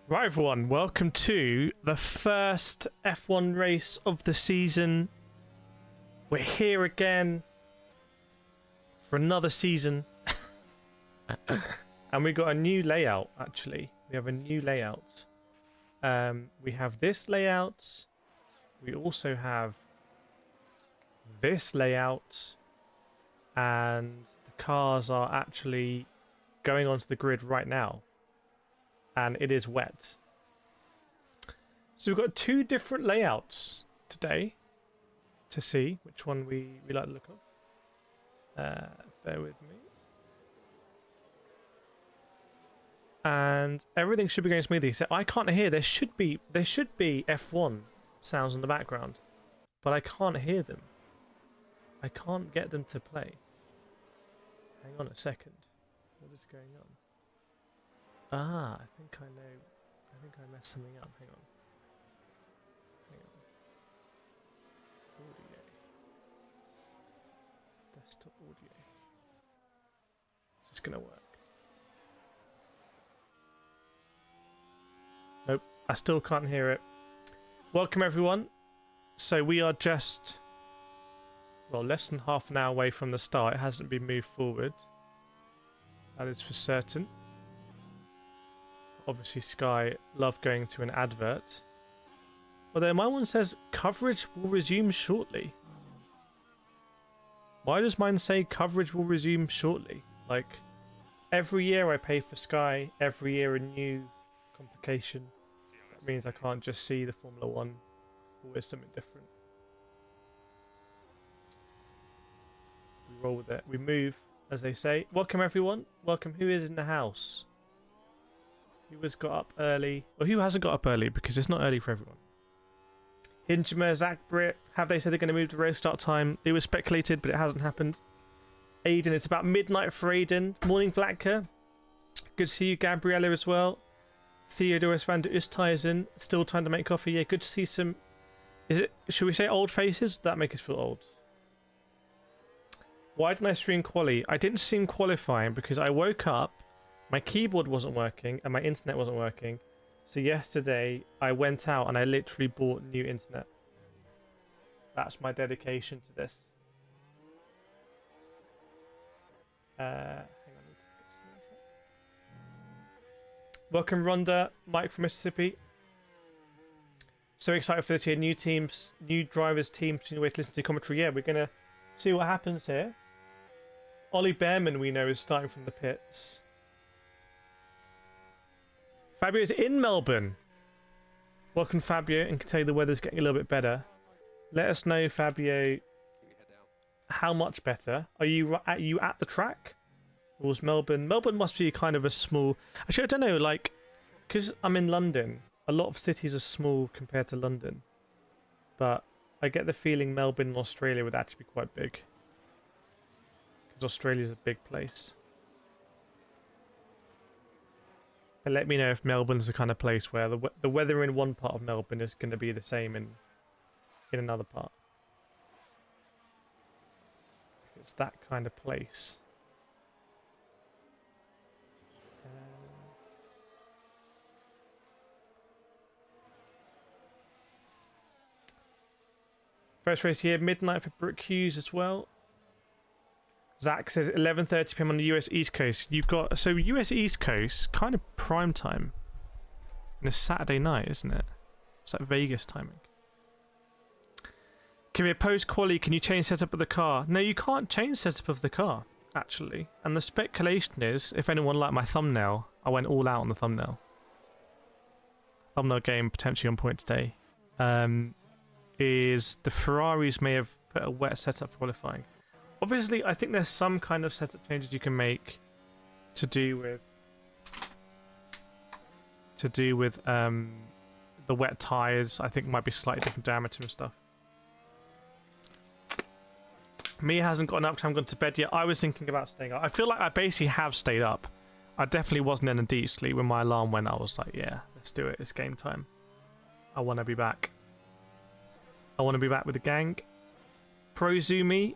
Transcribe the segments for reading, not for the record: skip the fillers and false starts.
Right, everyone, welcome to the first F1 race of the season. We're here again for another season. And we got a new layout, actually. We have a new layout. We have this layout. We also have this layout. And the cars are actually going onto the grid right now. And it is wet. So we've got two different layouts today to see which one we like the look of. Bear with me. And everything should be going smoothly. So I can't hear. There should be F1 sounds in the background, but I can't hear them. I can't get them to play. Hang on a second. What is going on? Ah, I think I know. I think I messed something up. Hang on. Hang on. Audio. Desktop audio. Is this gonna work? Nope. I still can't hear it. Welcome everyone. So we are just, well, less than half an hour away from the start. It hasn't been moved forward. That is for certain. Obviously, Sky love going to an advert. Although my one says coverage will resume shortly. Why does mine say coverage will resume shortly? Like, every year I pay for Sky, every year a new complication. That means I can't just see the Formula 1. Always something different. We roll with it. We move, as they say. Welcome everyone. Welcome. Who is in the house? Who has got up early? Well, who hasn't got up early? Because it's not early for everyone. Hingemer, Zach, Britt. Have they said they're going to move the race start time? It was speculated, but it hasn't happened. Aiden, it's about midnight for Aiden. Morning, Vlatka. Good to see you, Gabriella, as well. Theodorus van der Oosthuizen. Still trying to make coffee. Yeah, good to see some... Is it... Should we say old faces? That make us feel old. Why didn't I stream quali? I didn't stream qualifying because I woke up, my keyboard wasn't working and my internet wasn't working. So yesterday I went out and I literally bought new internet. That's my dedication to this. Hang on. Welcome Rhonda, Mike from Mississippi. So excited for this year. New teams, new drivers, teams, new way to listen to commentary. Yeah, we're going to see what happens here. Ollie Behrman, we know, is starting from the pits. Fabio is in Melbourne. Welcome, Fabio, and can tell you the weather's getting a little bit better. Let us know, Fabio, how much better. Are you at the track? Or was Melbourne? Melbourne must be kind of a small... Actually, I don't know, like, because I'm in London, a lot of cities are small compared to London. But I get the feeling Melbourne and Australia would actually be quite big. Because Australia's a big place. But let me know if Melbourne's the kind of place where the weather in one part of Melbourne is going to be the same in another part. If it's that kind of place. First race here, midnight for Brooke Hughes as well. Zach says 11:30 PM on the US East Coast. You've got, so US East Coast, kind of prime time. And it's Saturday night, isn't it? It's like Vegas timing. Can we post quali? Can you change setup of the car? No, you can't change setup of the car, actually. And the speculation is, if anyone liked my thumbnail, I went all out on the thumbnail. Thumbnail game potentially on point today. Is the Ferraris may have put a wet setup for qualifying. Obviously, I think there's some kind of setup changes you can make to do with the wet tires. I think it might be slightly different diameter and stuff. Mia hasn't gotten up because I haven't gone to bed yet. I was thinking about staying up. I feel like I basically have stayed up. I definitely wasn't in a deep sleep. When my alarm went, I was like, yeah, let's do it. It's game time. I want to be back. I want to be back with the gang. Prozumi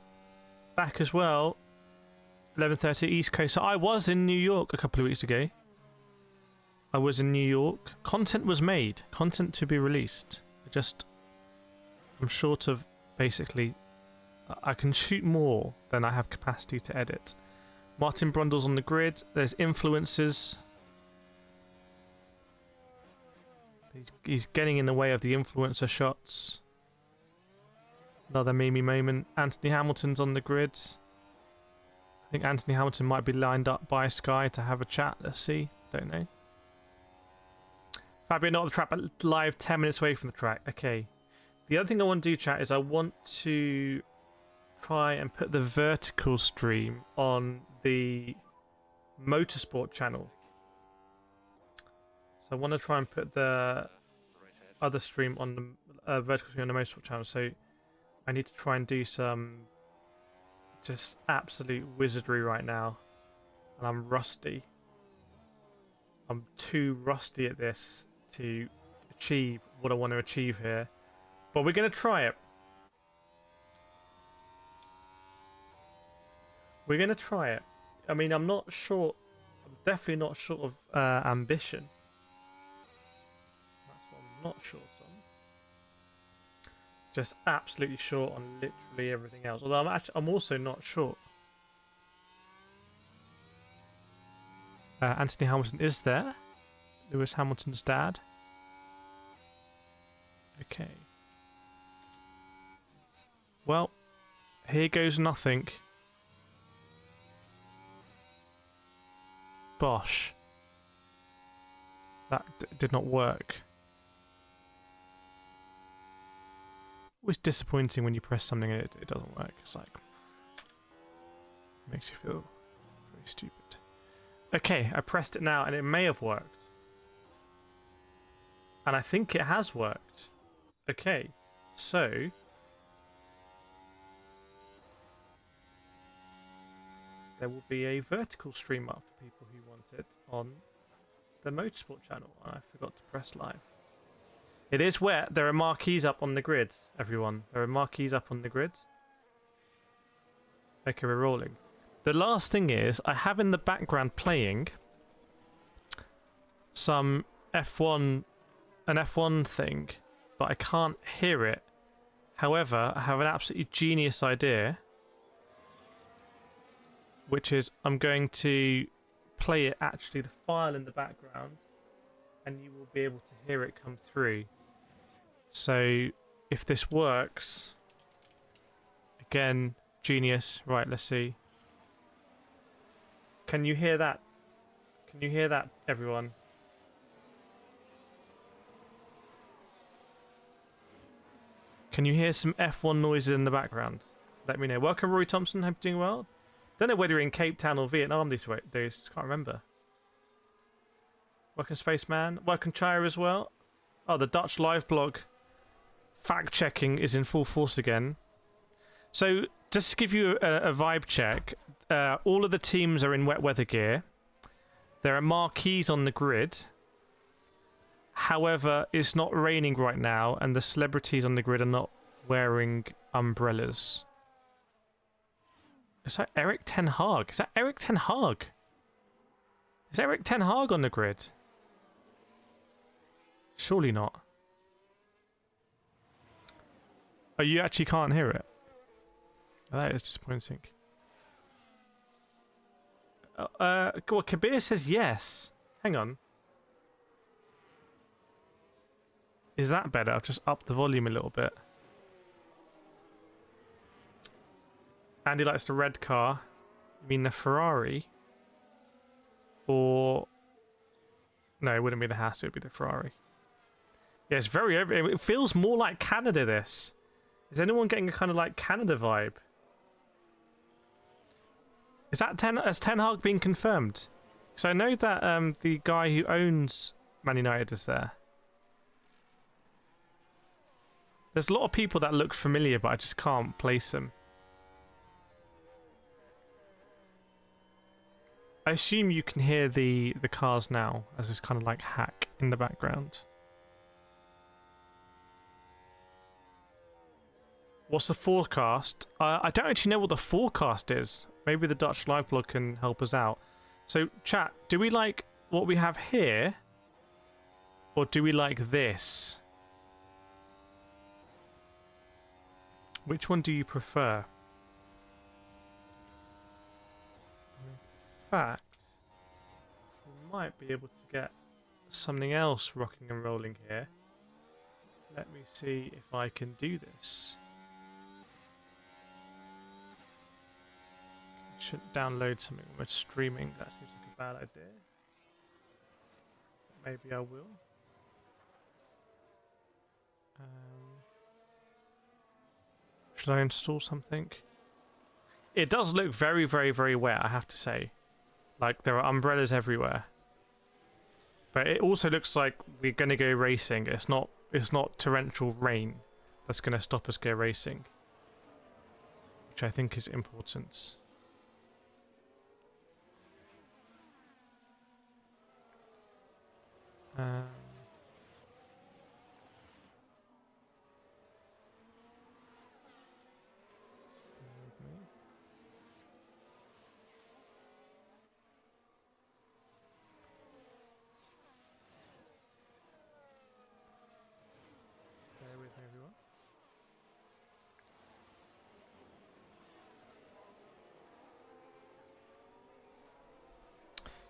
back as well. 11:30 East Coast. So I was in New York a couple of weeks ago. I was in New York. Content was made. Content to be released. I'm short of basically... I can shoot more than I have capacity to edit. Martin Brundle's on the grid. There's influences. He's getting in the way of the influencer shots. Another Mimi moment. Anthony Hamilton's on the grid. I think Anthony Hamilton might be lined up by Sky to have a chat. Let's see. Don't know. Fabio, not at the track, but live 10 minutes away from the track. Okay. The other thing I want to do, chat, is I want to try and put the vertical stream on the motorsport channel. So I want to try and put the other stream on the vertical stream on the motorsport channel. So I need to try and do some just absolute wizardry right now. And I'm rusty. I'm too rusty at this to achieve what I want to achieve here. But we're going to try it. We're going to try it. I mean, I'm not short. I'm definitely not short of ambition. That's what I'm not short on. Just absolutely short on literally everything else. Although I'm also not short. Anthony Hamilton is there. Lewis Hamilton's dad. Okay. Well, here goes nothing. Bosh. That did not work. Always disappointing when you press something and it doesn't work. It's like... makes you feel very stupid. Okay, I pressed it now and it may have worked. And I think it has worked. Okay, so... there will be a vertical stream up for people who want it on the Motorsport channel. And I forgot to press live. It is wet. There are marquees up on the grid, everyone. There are marquees up on the grid. Okay, we're rolling. The last thing is, I have in the background playing some an F1 thing, but I can't hear it. However, I have an absolutely genius idea, which is I'm going to play it, actually, the file in the background, and you will be able to hear it come through. So, if this works, again, genius. Right, let's see. Can you hear that? Can you hear that, everyone? Can you hear some F1 noises in the background? Let me know. Welcome, Rory Thompson. Hope you're doing well. Don't know whether you're in Cape Town or Vietnam these days. Just can't remember. Welcome, Spaceman. Welcome, Chaya, as well. Oh, the Dutch live blog fact-checking is in full force again. So, just to give you a vibe check, all of the teams are in wet weather gear. There are marquees on the grid. However, it's not raining right now, and the celebrities on the grid are not wearing umbrellas. Is that Eric Ten Hag? Is that Eric Ten Hag? Is Eric Ten Hag on the grid? Surely not. Oh, you actually can't hear it? Oh, that is disappointing. Well, Kabir says yes. Hang on. Is that better? I've just upped the volume a little bit. Andy likes the red car. You mean the Ferrari? Or... no, it wouldn't be the Haas, it would be the Ferrari. Yeah, it's very... it feels more like Canada, this. Is anyone getting a kind of like Canada vibe? Is that has Ten Hag been confirmed? So I know that the guy who owns Man United is there. There's a lot of people that look familiar, but I just can't place them. I assume you can hear the cars now, as this kind of like hack in the background. What's the forecast? I don't actually know what the forecast is. Maybe the Dutch live blog can help us out. So, chat, do we like what we have here, Or do we like this? Which one do you prefer? In fact, we might be able to get something else rocking and rolling here. Let me see if I can do this. Shouldn't download something when we're streaming. That seems like a bad idea. Maybe I will. Should I install something? It does look very, very, very wet, I have to say. Like, there are umbrellas everywhere. But it also looks like we're going to go racing. It's not torrential rain that's going to stop us go racing. Which I think is important.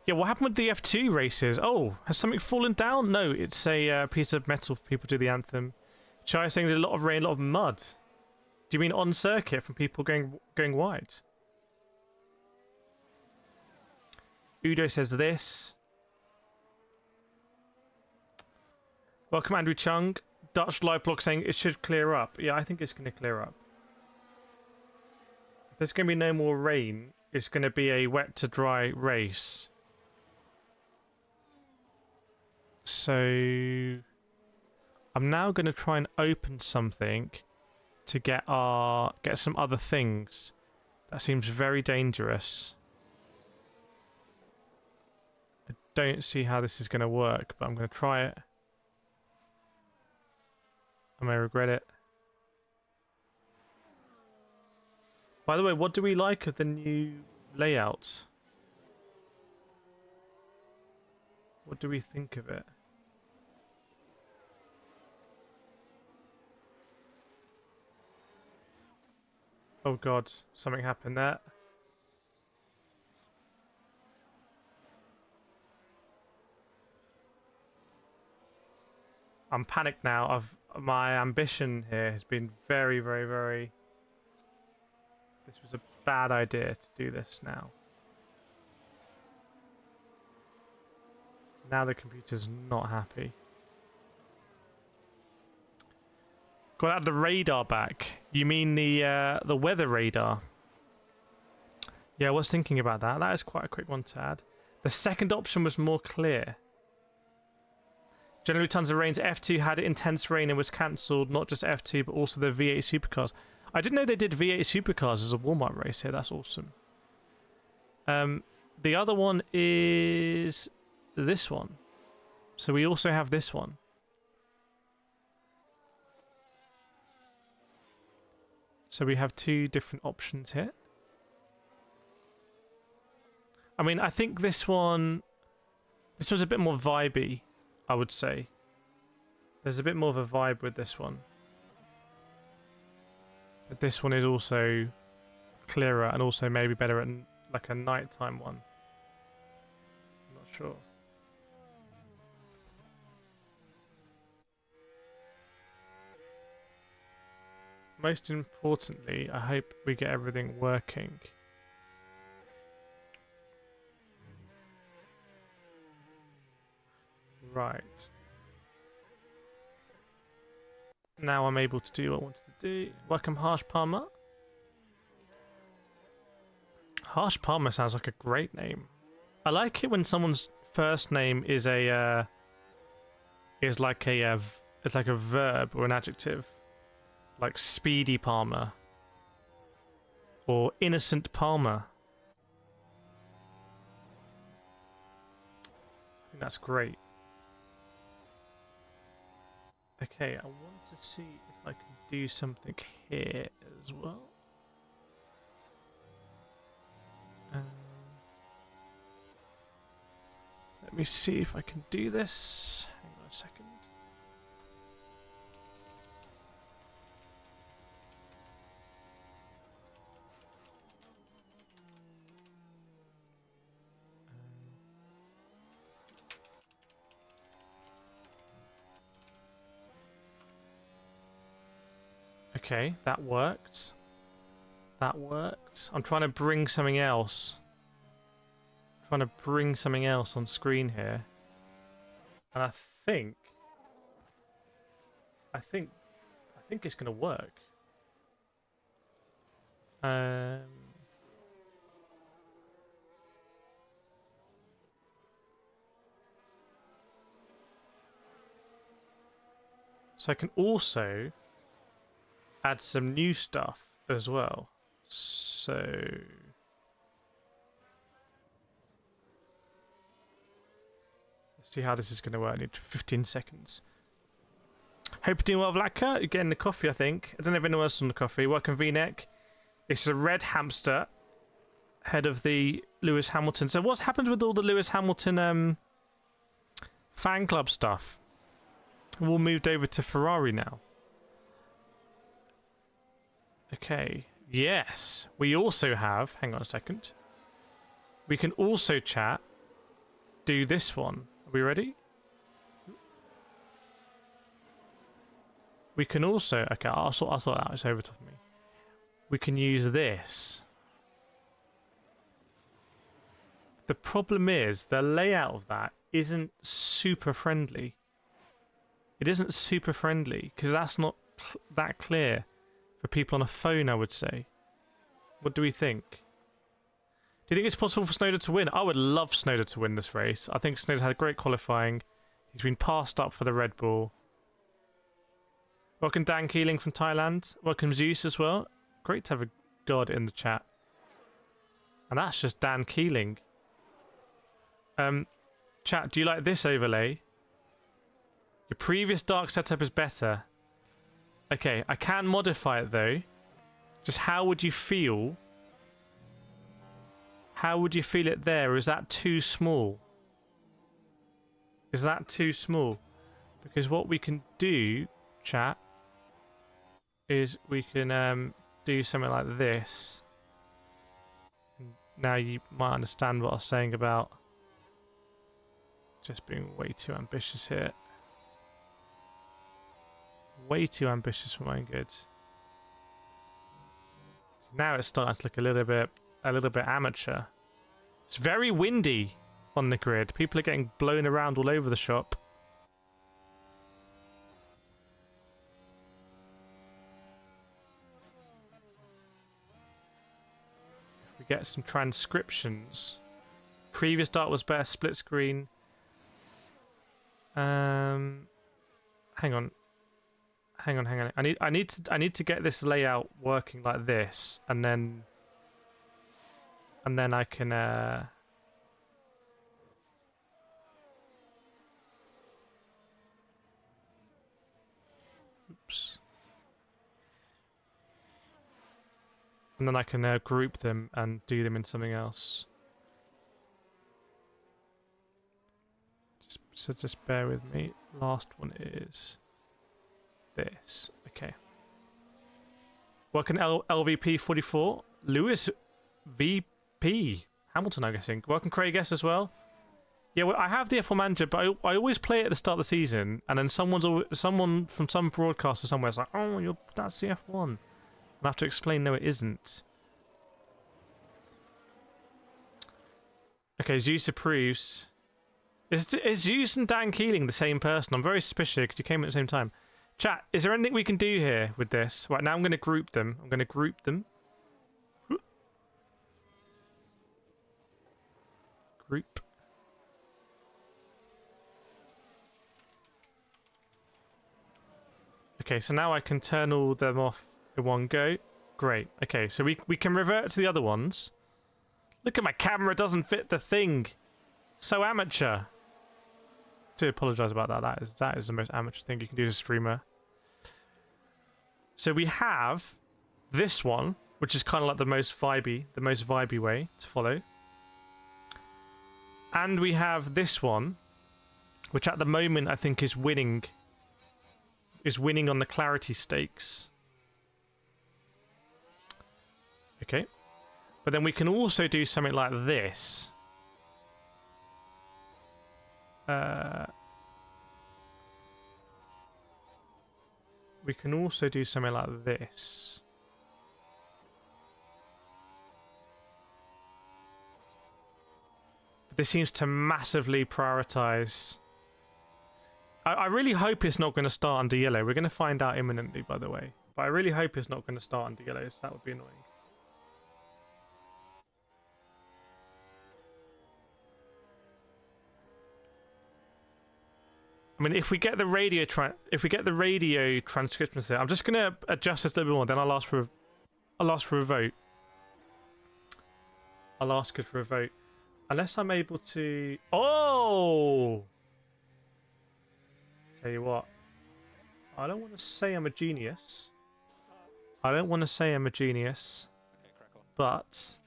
Yeah, what happened with the F2 races? Oh, has something fallen down? No, it's a piece of metal for people to do the anthem. Chai saying there's a lot of rain, a lot of mud. Do you mean on circuit from people going wide? Udo says this. Welcome, Andrew Chung. Dutch live blog saying it should clear up. Yeah, I think it's going to clear up. If there's going to be no more rain, it's going to be a wet to dry race. So I'm now going to try and open something to get some other things. That seems very dangerous. I don't see how this is going to work, but I'm going to try it. I may regret it. By the way, what do we like of the new layout? What do we think of it? Oh god, something happened there. I'm panicked now. My ambition here has been very, very, very... This was a bad idea to do this now. Now the computer's not happy. Got to add the radar back. You mean the weather radar? Yeah, I was thinking about that. That is quite a quick one to add. The second option was more clear. Generally tons of rain. F2 had intense rain and was cancelled. Not just F2, but also the V8 supercars. I didn't know they did V8 supercars as a warm-up race here. That's awesome. The other one is this one. So we also have this one. So we have two different options here. I mean, I think this one's a bit more vibey, I would say. There's a bit more of a vibe with this one. But this one is also clearer and also maybe better at like a nighttime one. I'm not sure. Most importantly, I hope we get everything working. Right. Now I'm able to do what I wanted to do. Welcome, Harsh Palmer. Harsh Palmer sounds like a great name. I like it when someone's first name is a it's like a verb or an adjective. Like Speedy Palmer. Or Innocent Palmer. I think that's great. Okay, I want to see if I can do something here as well. Let me see if I can do this. Hang on. a second. Okay, that worked. That worked. I'm trying to bring something else. Trying to bring something else on screen here. And I think it's gonna work. So I can also add some new stuff as well. So let's see how this is going to work. I need 15 seconds. Hope you're doing well, Vlatka. You're getting the coffee, I think. I don't know if anyone else is on the coffee. Welcome, V-neck. It's a red hamster, head of the Lewis Hamilton. So what's happened with all the Lewis Hamilton fan club stuff? We're all moved over to Ferrari now. Okay. Yes. We also have... Hang on a second. We can also chat. Do this one. Are we ready? We can also... Okay, I'll sort that out. It's over top of me. We can use this. The problem is the layout of that isn't super friendly. It isn't super friendly because that's not that clear for people on a phone, I would say. What do we think? Do you think it's possible for Snowden to win? I would love Snowden to win this race. I think Snowden had great qualifying. He's been passed up for the Red Bull. Welcome Dan Keeling from Thailand. Welcome Zeus as well. Great to have a god in the chat. And that's just Dan Keeling. Chat, do you like this overlay? Your previous dark setup is better. Okay, I can modify it though. Just how would you feel? How would you feel it there? Or is that too small? Is that too small? Because what we can do, chat, is we can do something like this. Now you might understand what I was saying about just being way too ambitious here. Way too ambitious for my own good. Now it's starting to look a little bit amateur. It's very windy on the grid. People are getting blown around all over the shop. We get some transcriptions. Previous dart was better. Split screen. Hang on. I need to get this layout working like this, and then I can oops. And then I can group them and do them in something else. Just bear with me. Last one is this. Okay. Welcome LVP 44. Lewis VP Hamilton, I'm guessing. Welcome Craig S as well. Yeah, well, I have the F1 manager, but I always play it at the start of the season, and then someone from some broadcaster somewhere is like, "Oh, that's the F1." I have to explain, no, it isn't. Okay, Zeus approves. Is Zeus and Dan Keeling the same person? I'm very suspicious because you came at the same time. Chat, is there anything we can do here with this? Right, now I'm going to group them. Group. Okay, so now I can turn all them off in one go. Great. Okay, so we can revert to the other ones. Look at my camera, doesn't fit the thing. So amateur. I do apologise about that. That is the most amateur thing you can do as a streamer. So we have this one, which is kind of like the most vibey way to follow. And we have this one, which at the moment I think is winning on the clarity stakes. Okay. But then we can also do something like this. We can also do something like this. But this seems to massively prioritize. I really hope it's not going to start under yellow. We're going to find out imminently, by the way. But I really hope it's not going to start under yellow, so that would be annoying. I mean, if we get the radio transcription set, I'm just going to adjust this a little bit more. Then I'll ask for a vote. I'll ask it for a vote, unless I'm able to. Oh, tell you what. I don't want to say I'm a genius. But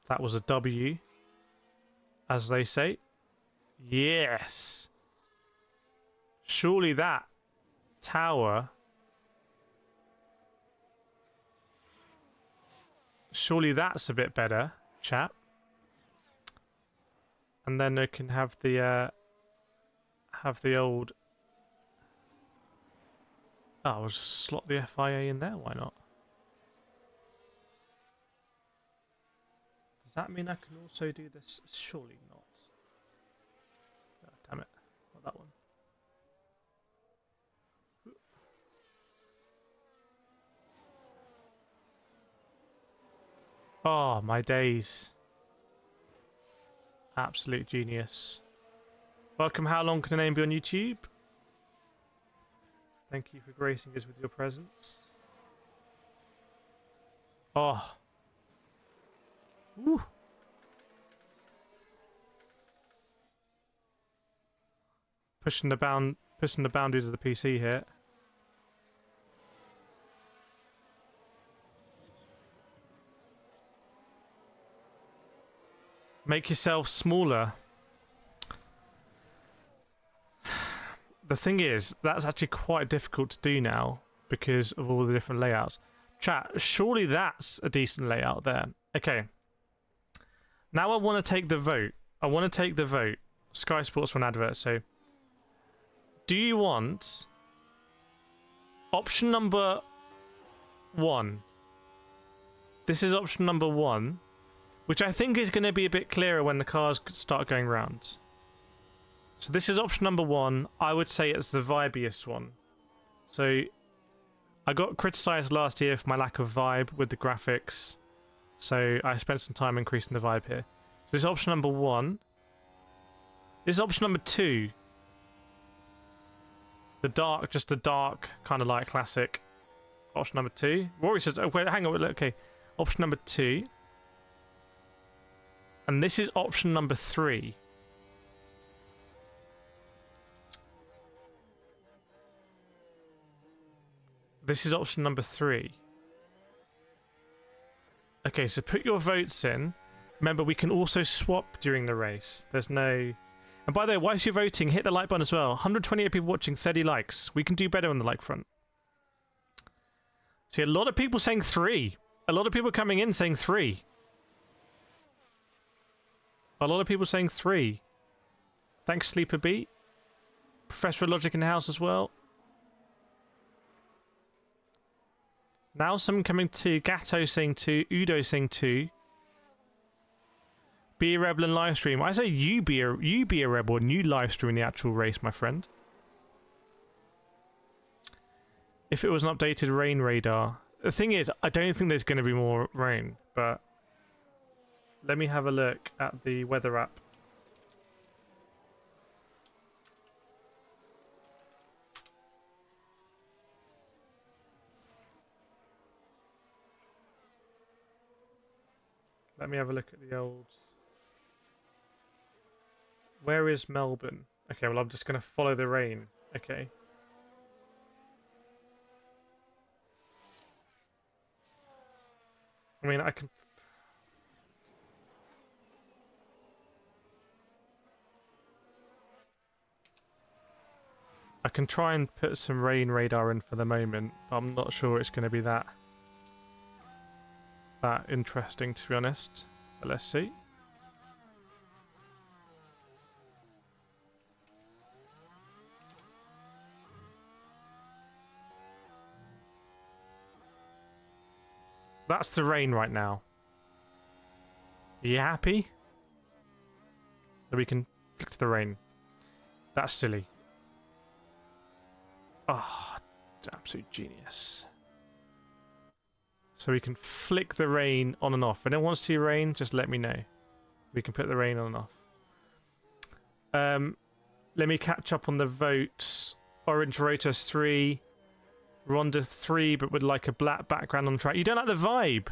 that was a W. As they say. Yes. Surely that tower. Surely that's a bit better, chap. And then I can have the old. Oh, I'll just slot the FIA in there, why not? Does that mean I can also do this? Surely not. Oh, damn it. Not that one. Oh, my days. Absolute genius. Welcome, how long can a name be on YouTube? Thank you for gracing us with your presence. Oh. Woo. Pushing the boundaries of the PC here. Make yourself smaller. The thing is, that's actually quite difficult to do now because of all the different layouts. Chat, surely that's a decent layout there. Okay. Now I want to take the vote. Sky Sports for an advert. So, do you want option number 1? This is option number 1, which I think is going to be a bit clearer when the cars start going round. So this is option number 1. I would say it's the vibiest one. So I got criticised last year for my lack of vibe with the graphics. So I spent some time increasing the vibe here. So this is option number 1. This is option number 2. Just the dark, kind of like classic. Option number 2. Rory says, oh, wait, hang on, okay. Option number 2. And this is option number 3. This is option number 3. Okay, so put your votes in. Remember, we can also swap during the race. There's no... And by the way, whilst you're voting, hit the like button as well. 128 people watching, 30 likes. We can do better on the like front. See, a lot of people saying 3. A lot of people coming in saying 3. A lot of people saying 3. Thanks, Sleeper Beat. Professor of Logic in the house as well. Now someone coming 2. Gatto saying 2. Udo saying 2. Be a rebel and live stream. I say you be a rebel and you live stream the actual race, my friend. If it was an updated rain radar. The thing is, I don't think there's going to be more rain, but let me have a look at the weather app. Let me have a look at the old... Where is Melbourne? Okay, well, I'm just going to follow the rain. Okay. I mean, I can... I can try and put some rain radar in for the moment. I'm not sure it's going to be that interesting, to be honest. But let's see. That's the rain right now. Are you happy? So we can flick to the rain. That's silly. Oh, absolute genius. So we can flick the rain on and off. If anyone wants to see rain, just let me know. We can put the rain on and off. Let me catch up on the votes. Orange Rotas 3. Rhonda 3, but with like a black background on the track. You don't like the vibe?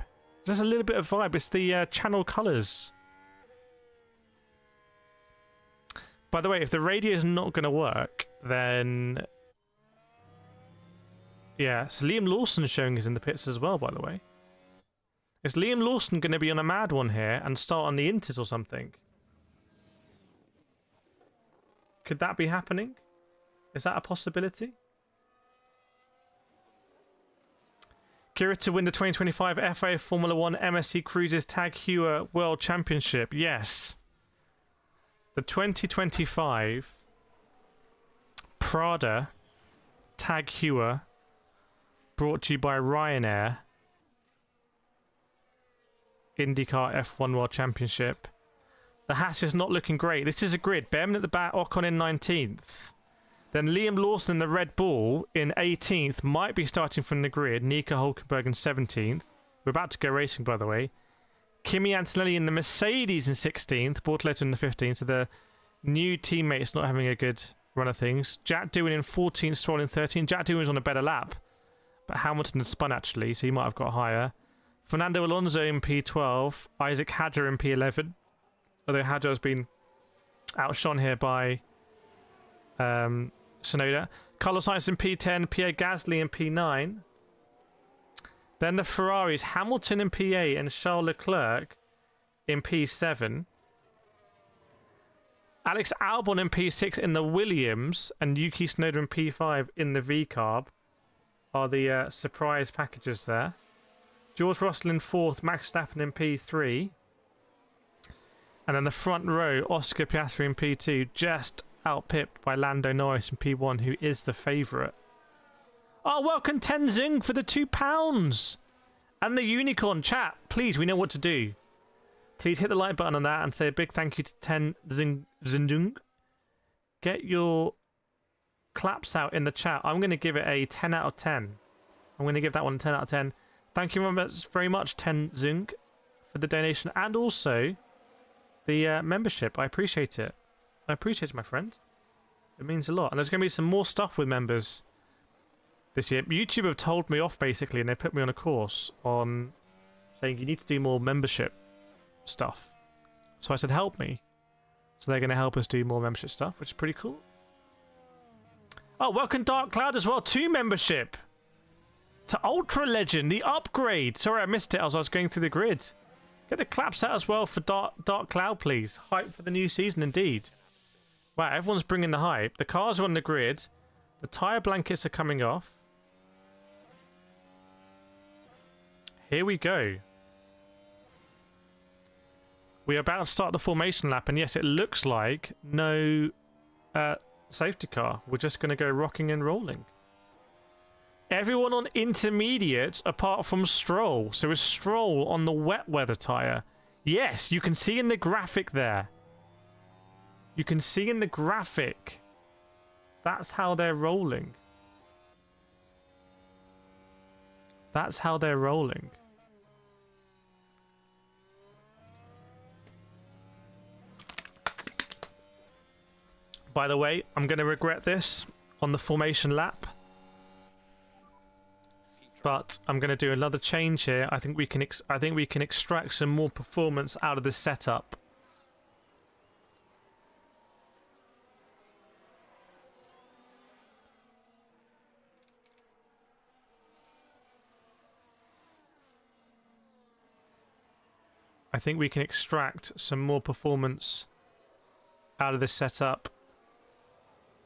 There's a little bit of vibe. It's the channel colours. By the way, if the radio is not going to work, then... Yeah, so Liam Lawson showing us in the pits as well, by the way. Is Liam Lawson going to be on a mad one here and start on the Inters or something? Could that be happening? Is that a possibility? Kireth to win the 2025 FIA Formula 1 MSC Cruises Tag Heuer World Championship. Yes. The 2025 Prada Tag Heuer, brought to you by Ryanair, IndyCar F1 World Championship. The Haas is not looking great. This is a grid. Behrman at the back, Ocon in 19th. Then Liam Lawson in the Red Bull in 18th, might be starting from the grid. Nico Hulkenberg in 17th. We're about to go racing, by the way. Kimi Antonelli in the Mercedes in 16th. Bortoleto in the 15th. So the new teammates not having a good run of things. Jack Doohan in 14th, Stroll in 13th. Jack Doohan was on a better lap, but Hamilton had spun actually, so he might have got higher. Fernando Alonso in P12. Isaac Hadjar in P11. Although Hadjar has been outshone here by... Sonoda. Carlos Sainz in P10, Pierre Gasly in P9. Then the Ferraris, Hamilton in P8 and Charles Leclerc in P7. Alex Albon in P6 in the Williams and Yuki Tsunoda in P5 in the V-Carb are the surprise packages there. George Russell in 4th, Max Verstappen in P3. And then the front row, Oscar Piastri in P2, just outpipped by Lando Norris in P1, who is the favourite. Oh, welcome Tenzing for the £2! And the Unicorn chat. Please, we know what to do. Please hit the like button on that and say a big thank you to Tenzing. Get your claps out in the chat. I'm going to give it a 10 out of 10. I'm going to give that one a 10 out of 10. Thank you very much, Tenzing, for the donation and also the membership. I appreciate it. I appreciate it, my friend. It means a lot. And there's going to be some more stuff with members this year. YouTube have told me off, basically, and they put me on a course on saying you need to do more membership stuff. So I said, help me. So they're going to help us do more membership stuff, which is pretty cool. Oh, welcome Dark Cloud as well to membership. To Ultra Legend, the upgrade. Sorry, I missed it as I was going through the grid. Get the claps out as well for Dark Cloud, please. Hype for the new season, indeed. Wow, everyone's bringing the hype. The cars are on the grid. The tyre blankets are coming off. Here we go. We are about to start the formation lap, and yes, it looks like no safety car. We're just going to go rocking and rolling. Everyone on intermediate apart from Stroll. So is Stroll on the wet weather tyre? Yes, you can see in the graphic there. You can see in the graphic. That's how they're rolling. That's how they're rolling. By the way, I'm going to regret this on the formation lap. But I'm going to do another change here. I think we can extract some more performance out of this setup. I think we can extract some more performance out of this setup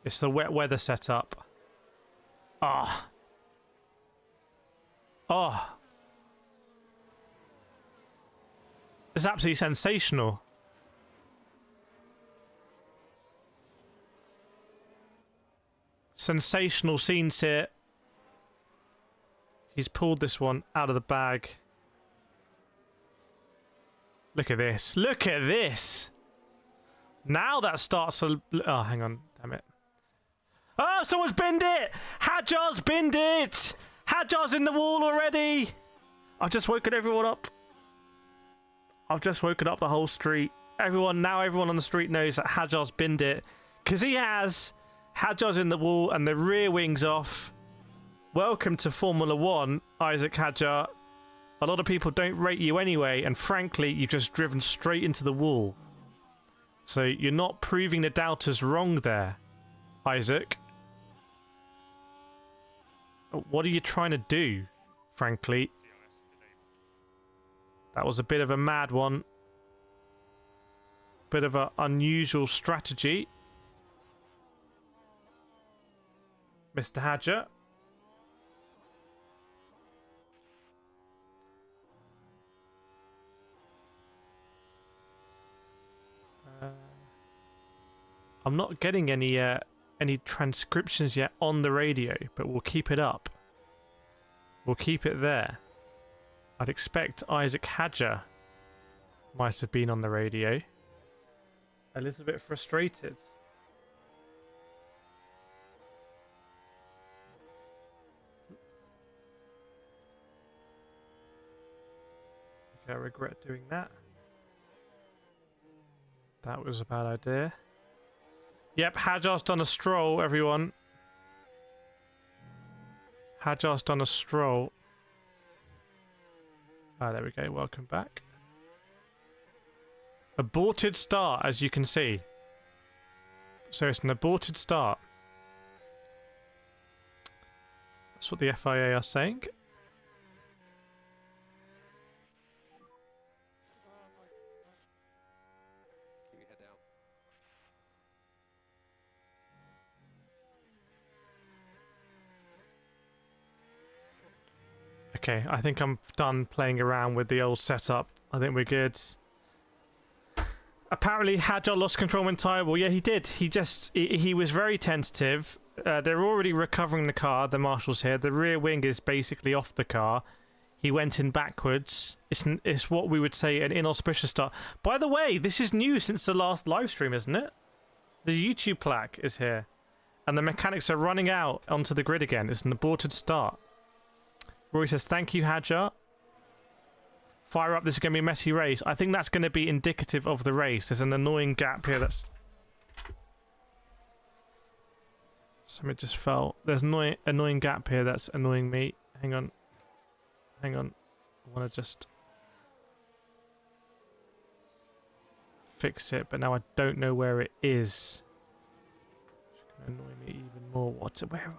It's the wet weather setup. Ah. Oh. It's absolutely sensational. Sensational scenes here. He's pulled this one out of the bag. Look at this. Look at this. Now that starts to... Oh, hang on. Damn it. Oh, someone's binned it! Hadjar's binned it! Hadjar's in the wall already! I've just woken everyone up. I've just woken up the whole street. Everyone on the street knows that Hadjar's binned it. Because he has. Hadjar's in the wall and the rear wing's off. Welcome to Formula 1, Isaac Hadjar. A lot of people don't rate you anyway, and frankly, you've just driven straight into the wall. So you're not proving the doubters wrong there, Isaac. What are you trying to do, frankly? That was a bit of a mad one. Bit of an unusual strategy. Mr. Hadjar. I'm not getting any transcriptions yet on the radio, but we'll keep it up. We'll keep it there. I'd expect Isaac Hadjar might have been on the radio. A little bit frustrated. Okay, I regret doing that. That was a bad idea. Yep, Hadjar's done a stroll, everyone. Hadjar's done a stroll. Ah, there we go. Welcome back. Aborted start, as you can see. So it's an aborted start. That's what the FIA are saying. Okay, I think I'm done playing around with the old setup. I think we're good. Apparently, Hadjar lost control when tyre. Well, yeah, he did. He was very tentative. They're already recovering the car, the marshals here. The rear wing is basically off the car. He went in backwards. It's what we would say an inauspicious start. By the way, this is new since the last live stream, isn't it? The YouTube plaque is here. And the mechanics are running out onto the grid again. It's an aborted start. Rory says, thank you, Hadjar. Fire up, this is going to be a messy race. I think that's going to be indicative of the race. There's an annoying gap here that's... Something just fell. There's an annoying gap here that's annoying me. Hang on. Hang on. I want to just... fix it, but now I don't know where it is. It's going to annoy me even more. Where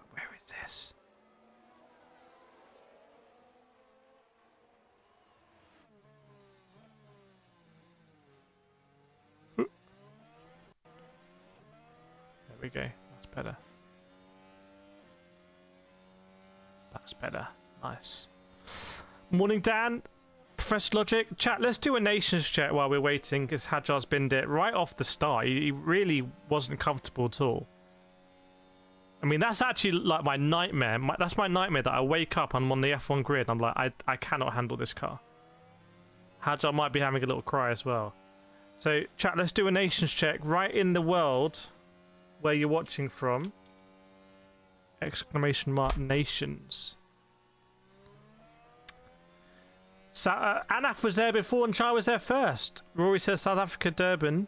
is this? There we go. That's better. That's better. Nice. Morning, Dan. Professor Logic. Chat, let's do a nations check while we're waiting, because Hadjar's binned it right off the start. He really wasn't comfortable at all. I mean, that's actually like my nightmare. That's my nightmare, that I wake up, I'm on the F1 grid, and I'm like, I cannot handle this car. Hadjar might be having a little cry as well. So, chat, let's do a nations check right in the world where you're watching from. Exclamation mark nations. So, Anaf was there before and Chai was there first. Rory says South Africa, Durban.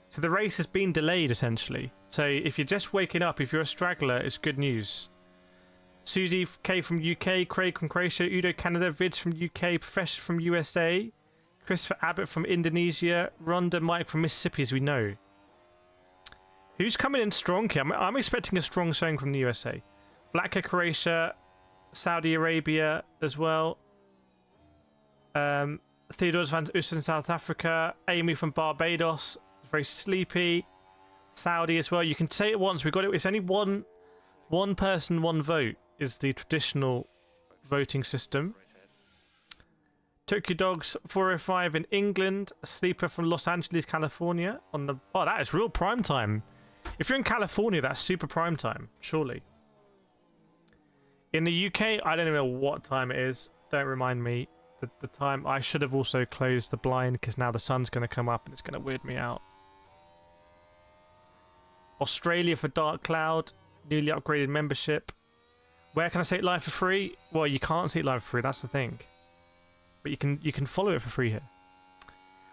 So the race has been delayed, essentially. So if you're just waking up, if you're a straggler, it's good news. Susie K from UK, Craig from Croatia, Udo Canada, Vids from UK, Professor from USA, Christopher Abbott from Indonesia, Rhonda Mike from Mississippi, as we know. Who's coming in strong here? I'm expecting a strong showing from the USA. Vlaka, Croatia, Saudi Arabia as well. Theodore van Oosten, South Africa. Amy from Barbados, very sleepy. Saudi as well. You can say it once. We got it. It's only one person, one vote is the traditional voting system. Tokyo Dogs 405 in England. A sleeper from Los Angeles, California. On the that is real prime time. If you're in California, that's super prime time, surely. In the UK, I don't know what time it is. Don't remind me the time. I should have also closed the blind because now the sun's going to come up and it's going to weird me out. Australia for Dark Cloud. Newly upgraded membership. Where can I see it live for free? Well, you can't see it live for free. That's the thing. But you can follow it for free here.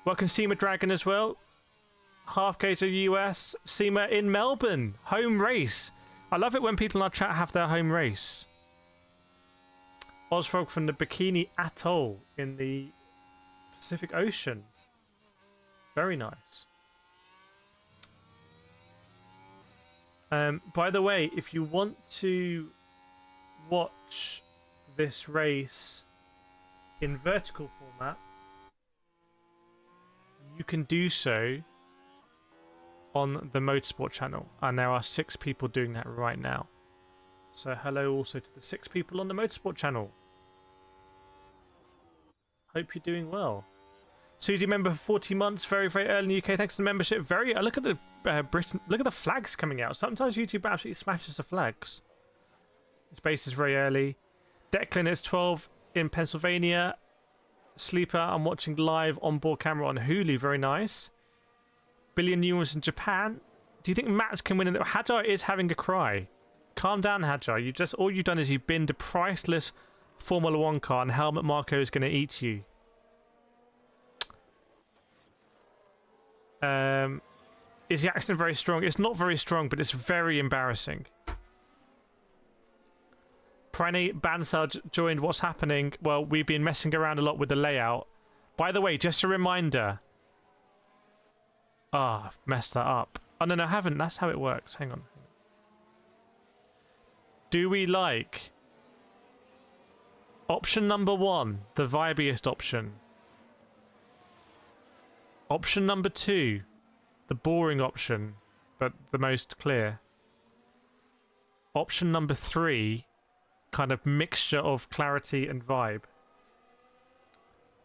Welcome Seema Dragon as well. Half K to US. Seema in Melbourne. Home race. I love it when people in our chat have their home race. Ozfrog from the Bikini Atoll in the Pacific Ocean. Very nice. By the way, if you want to watch this race in vertical format, you can do so on the Motorsport channel, and there are 6 people doing that right now. So hello also to the 6 people on the Motorsport channel. Hope you're doing well. Susie member for 40 months, very early in the UK. Thanks to the membership. Look at the Britain. Look at the flags coming out. Sometimes YouTube absolutely smashes the flags. This base is very early. Declan is 12 in Pennsylvania. Sleeper, I'm watching live onboard camera on Hulu. Very nice. Billion new ones in Japan. Do you think Max can win? Hajar is having a cry. Calm down, Hajar. All you've done is you've binned a priceless Formula 1 car, and Helmut Marko is going to eat you. Is the accent very strong? It's not very strong, but it's very embarrassing. Pranay Bansaj joined. What's happening? Well, we've been messing around a lot with the layout. By the way, just a reminder. I've messed that up. Oh, no, I haven't. That's how it works. Hang on. Do we like option number 1, the vibiest option? Option number 2, the boring option, but the most clear. Option number 3, kind of mixture of clarity and vibe.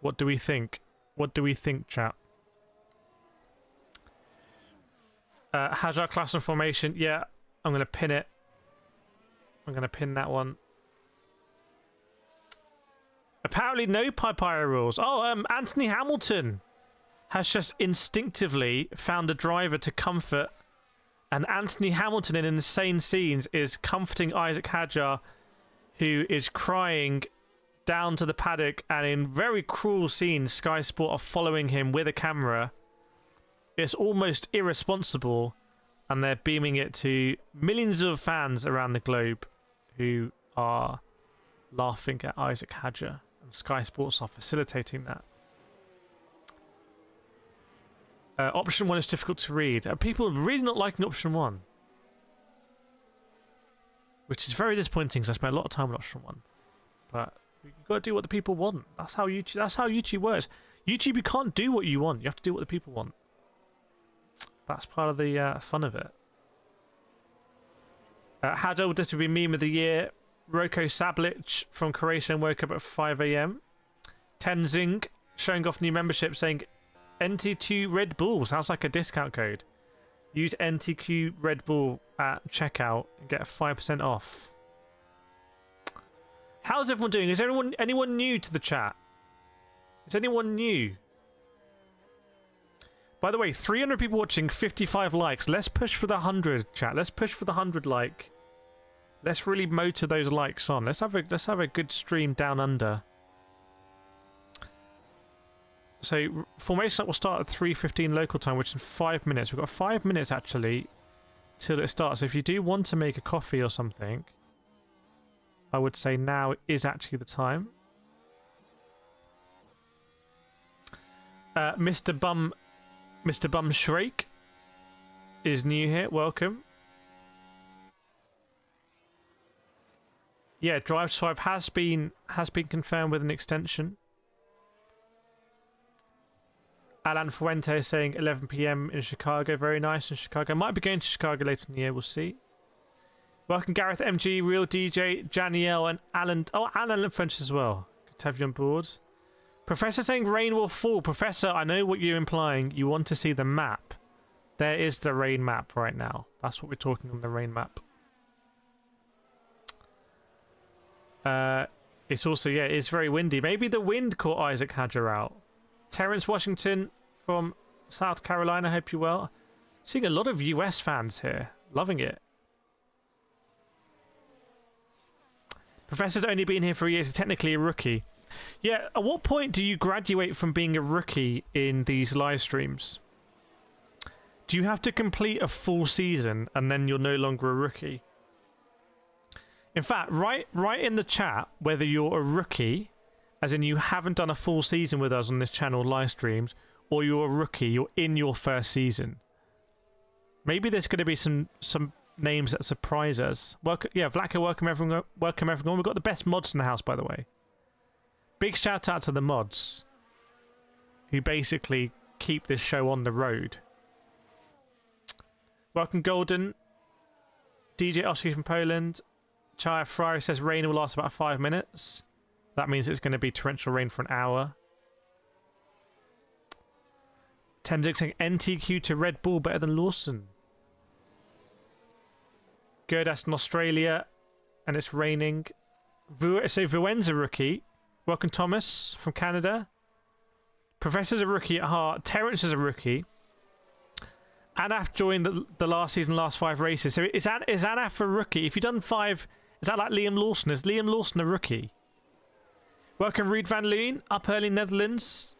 What do we think? What do we think, chat? Hajar class and formation. Yeah, I'm going to pin it. I'm going to pin that one. Apparently no Papaya rules. Oh, Anthony Hamilton has just instinctively found a driver to comfort, and Anthony Hamilton in insane scenes is comforting Isaac Hajar, who is crying down to the paddock, and in very cruel scenes Sky Sport are following him with a camera. It's almost irresponsible, and they're beaming it to millions of fans around the globe who are laughing at Isaac Hajar, and Sky Sports are facilitating that. Option 1 is difficult to read. People are really not liking option 1, which is very disappointing because I spent a lot of time on option 1. But you've got to do what the people want. That's how YouTube works. YouTube, you can't do what you want. You have to do what the people want. That's part of the fun of it. Hadel would just be meme of the year. Roko Sablic from Croatia woke up at 5 AM. Tenzing showing off new membership saying NT2 Red Bull sounds like a discount code. Use NTQ Red Bull at checkout and get 5% off. How's everyone doing? Is anyone new to the chat? Is anyone new? By the way, 300 people watching, 55 likes. Let's push for the 100, chat. Let's push for the 100 like. Let's really motor those likes on. Let's have a good stream down under. So formation will start at 3:15 local time, which is in 5 minutes. We've got 5 minutes actually till it starts. If you do want to make a coffee or something, I would say now is actually the time. Mr. Bum Shrake is new here. Welcome. Yeah, Drive to Survive has been confirmed with an extension. Alan Fuente saying 11 p.m. in Chicago. Very nice in Chicago. Might be going to Chicago later in the year. We'll see. Welcome, Gareth, MG, Real DJ, Janielle, and Alan. Oh, Alan and French as well. Good to have you on board. Professor saying rain will fall. Professor, I know what you're implying. You want to see the map. There is the rain map right now. That's what we're talking on the rain map. It's also, yeah, it's very windy. Maybe the wind caught Isaac Hadjar out. Terrence Washington from South Carolina, hope you're well. Seeing a lot of US fans here. Loving it. Professor's only been here for a year, so technically a rookie. Yeah, at what point do you graduate from being a rookie in these live streams? Do you have to complete a full season and then you're no longer a rookie? In fact, write in the chat whether you're a rookie, as in you haven't done a full season with us on this channel live streams, or you're a rookie, you're in your first season. Maybe there's going to be some names that surprise us. Welcome, yeah, Vlaco, welcome everyone. Welcome everyone. We've got the best mods in the house, by the way. Big shout out to the mods who basically keep this show on the road. Welcome, Golden. DJ Oski from Poland. Chaya Fryer says rain will last about 5 minutes. That means it's going to be torrential rain for an hour. Tenzing saying NTQ to Red Bull better than Lawson. Good, that's in Australia. And it's raining. So Vuen's a rookie. Welcome, Thomas from Canada. Professor's a rookie at heart. Terrence is a rookie. Anaf joined the last season, last 5 races. So is Anaf a rookie? If you've done 5, is that like Liam Lawson? Is Liam Lawson a rookie? Welcome, Reed Van Loon, up early Netherlands.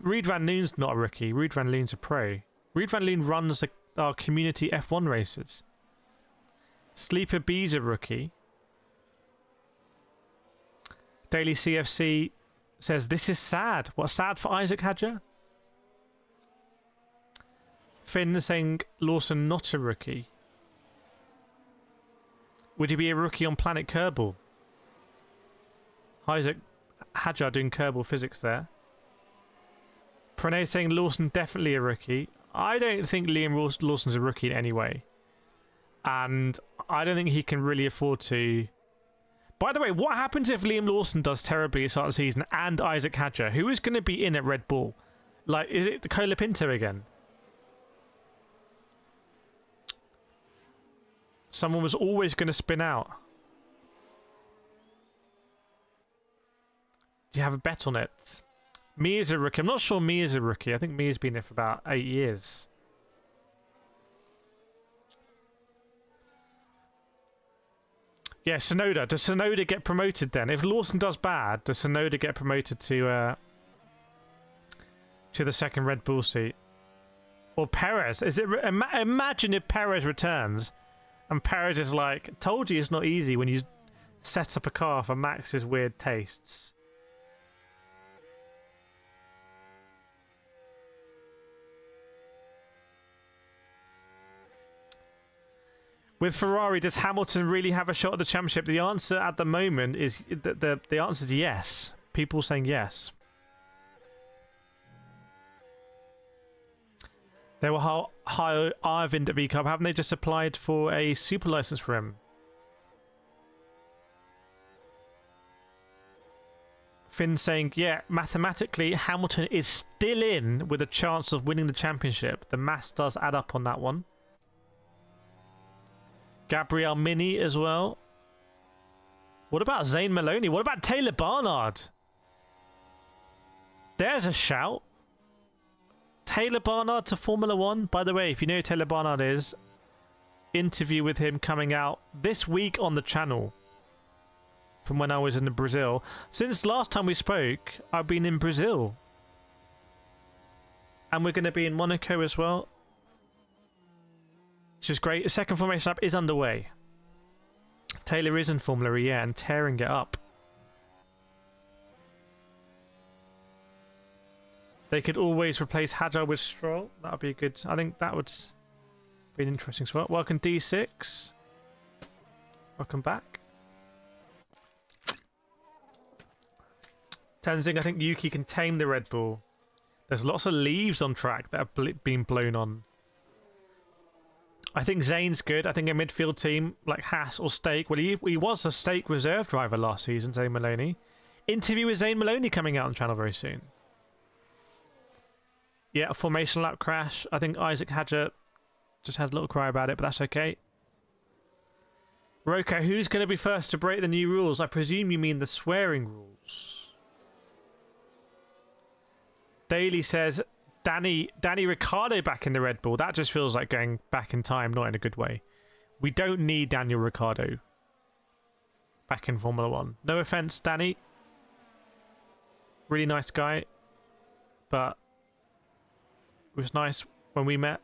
Reed Van Loon's not a rookie. Reed Van Loon's a pro. Reed Van Loon runs our community F1 races. Sleeper B's a rookie. Daily CFC says, this is sad. What's sad for Isaac Hadjar? Finn saying Lawson not a rookie. Would he be a rookie on Planet Kerbal? Isaac Hadjar doing Kerbal physics there. Pranay saying Lawson definitely a rookie. I don't think Liam Lawson's a rookie in any way. And I don't think he can really afford to... By the way, what happens if Liam Lawson does terribly at the start of the season and Isaac Hadjar? Who is going to be in at Red Bull? Like, is it the Colapinto again? Someone was always going to spin out. Do you have a bet on it? Mia's a rookie. I'm not sure Mia's a rookie. I think Mia's been there for about 8 years. Yeah, Sonoda. Does Sonoda get promoted then? If Lawson does bad, does Sonoda get promoted to the second Red Bull seat? Or Perez? Is it? Imagine if Perez returns. And Perez is like, told you it's not easy when you set up a car for Max's weird tastes. With Ferrari, does Hamilton really have a shot at the championship? The answer at the moment is the answer is yes. People saying yes. They were high Arvind at V-Cup. Haven't they just applied for a super license for him? Finn saying, yeah, mathematically, Hamilton is still in with a chance of winning the championship. The maths does add up on that one. Gabriel Mini as well. What about Zane Maloney? What about Taylor Barnard? There's a shout. Taylor Barnard to Formula 1. By the way, if you know who Taylor Barnard is, interview with him coming out this week on the channel from when I was in Brazil. Since last time we spoke, I've been in Brazil. And we're going to be in Monaco as well. Which is great. The second formation lap is underway. Taylor is in Formula E, yeah, and tearing it up. They could always replace Hadjar with Stroll. That would be a good... I think that would be an interesting spot. Welcome, D6. Welcome back. Tenzing, I think Yuki can tame the Red Bull. There's lots of leaves on track that have been blown on. I think Zane's good. I think a midfield team like Haas or Stake. Well, he was a Stake reserve driver last season, Zane Maloney. Interview with Zane Maloney coming out on the channel very soon. Yeah, a formation lap crash. I think Isaac Hadger just had a little cry about it, but that's okay. Roko, who's going to be first to break the new rules? I presume you mean the swearing rules. Daly says, Danny Ricciardo back in the Red Bull. That just feels like going back in time, not in a good way. We don't need Daniel Ricciardo back in Formula 1. No offense, Danny. Really nice guy. But it was nice when we met.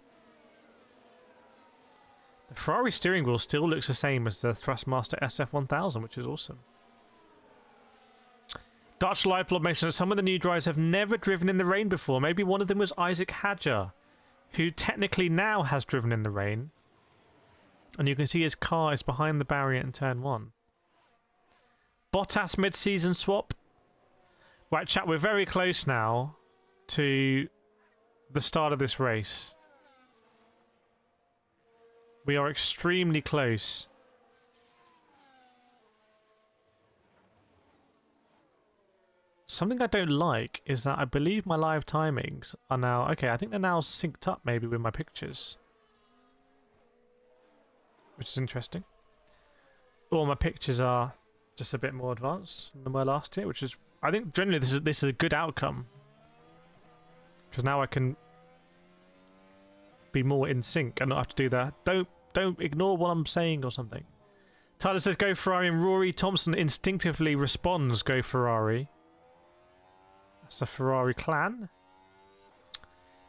The Ferrari steering wheel still looks the same as the Thrustmaster SF1000, which is awesome. Dutch Liveblog mentioned that some of the new drivers have never driven in the rain before. Maybe one of them was Isaac Hadger, who technically now has driven in the rain. And you can see his car is behind the barrier in turn 1. Bottas mid-season swap. Right, chat, we're very close now to the start of this race. We are extremely close. Something I don't like is that I believe my live timings are now... Okay, I think they're now synced up maybe with my pictures. Which is interesting. Or my pictures are just a bit more advanced than they were last year, which is... I think generally this is a good outcome. Because now I can be more in sync and not have to do that. Don't ignore what I'm saying or something. Tyler says go Ferrari, and Rory Thompson instinctively responds go Ferrari. That's the Ferrari clan.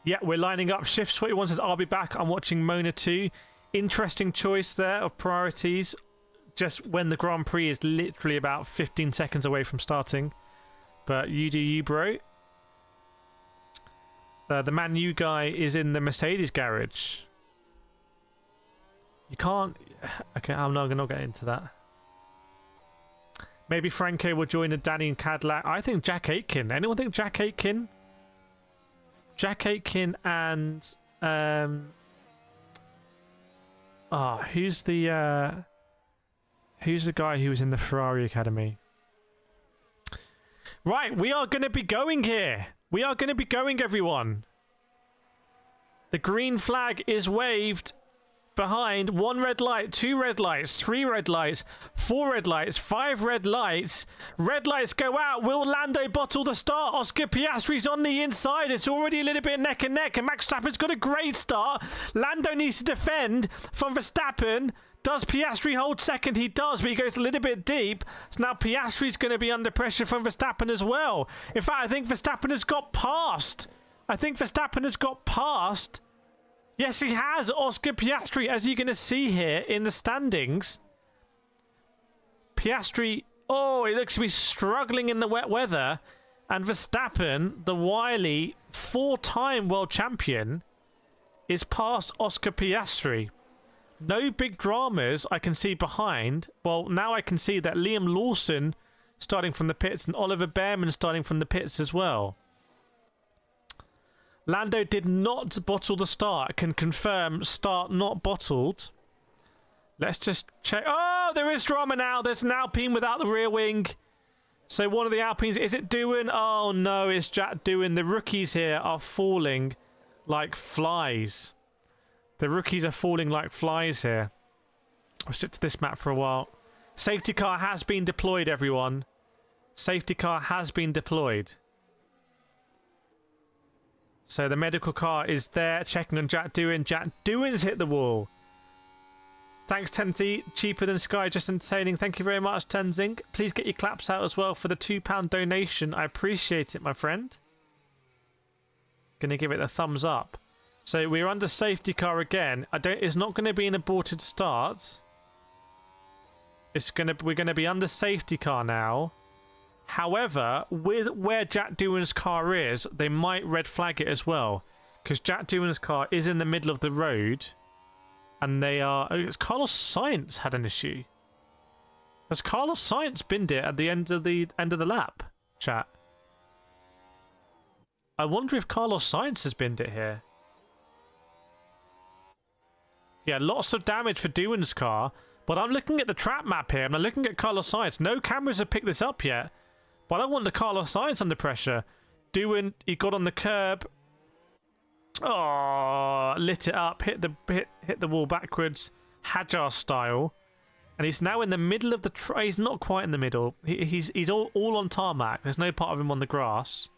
Yeah, we're lining up. Shifts 21 says I'll be back. I'm watching Mona 2. Interesting choice there of priorities. Just when the Grand Prix is literally about 15 seconds away from starting. But you do you, bro. The Man U guy is in the Mercedes garage. You can't... Okay, I'm not going to get into that. Maybe Franco will join the Danny and Cadillac. I think Jack Aitken. Anyone think Jack Aitken? Jack Aitken and... who's the guy who was in the Ferrari Academy? Right, we are going to be going here. We are going to be going, everyone. The green flag is waved behind. 1 red light, 2 red lights, 3 red lights, 4 red lights, 5 red lights. Red lights go out. Will Lando bottle the start? Oscar Piastri's on the inside. It's already a little bit neck and neck, and Max Verstappen's got a great start. Lando needs to defend from Verstappen. Does Piastri hold second? He does, but he goes a little bit deep. So now Piastri's going to be under pressure from Verstappen as well. In fact, I think Verstappen has got past. Yes, he has. Oscar Piastri, as you're going to see here in the standings. Piastri, oh, he looks to be struggling in the wet weather. And Verstappen, the wily 4-time world champion, is past Oscar Piastri. No big dramas I can see behind. Well, now I can see that Liam Lawson starting from the pits and Oliver Behrman starting from the pits as well. Lando did not bottle the start. Can confirm start not bottled. Let's just check. Oh, there is drama now. There's an Alpine without the rear wing. So one of the Alpines, is it Doohan? Oh no, it's Jack Doohan. The rookies here are falling like flies. The rookies are falling like flies here. I'll stick to this map for a while. Safety car has been deployed, everyone. Safety car has been deployed. So the medical car is there, checking on Jack Doohan. Jack Doohan's hit the wall. Thanks, Tenzi. Cheaper than Sky, just entertaining. Thank you very much, Tenzing. Please get your claps out as well for the £2 donation. I appreciate it, my friend. Gonna give it a thumbs up. So we're under safety car again. It's not going to be an aborted start. We're going to be under safety car now. However, with where Jack Doohan's car is, they might red flag it as well, because Jack Doohan's car is in the middle of the road, and they are. Oh, Carlos Sainz had an issue. Has Carlos Sainz binned it at the end of the lap? Chat. I wonder if Carlos Sainz has binned it here. Yeah, lots of damage for Doohan's car. But I'm looking at the trap map here, and I'm looking at Carlos Sainz. No cameras have picked this up yet. But I want the Carlos Sainz under pressure. Doohan, he got on the curb. Oh, lit it up, hit the wall backwards, Hadjar style. And he's now in the middle of the he's not quite in the middle. He's all on tarmac. There's no part of him on the grass.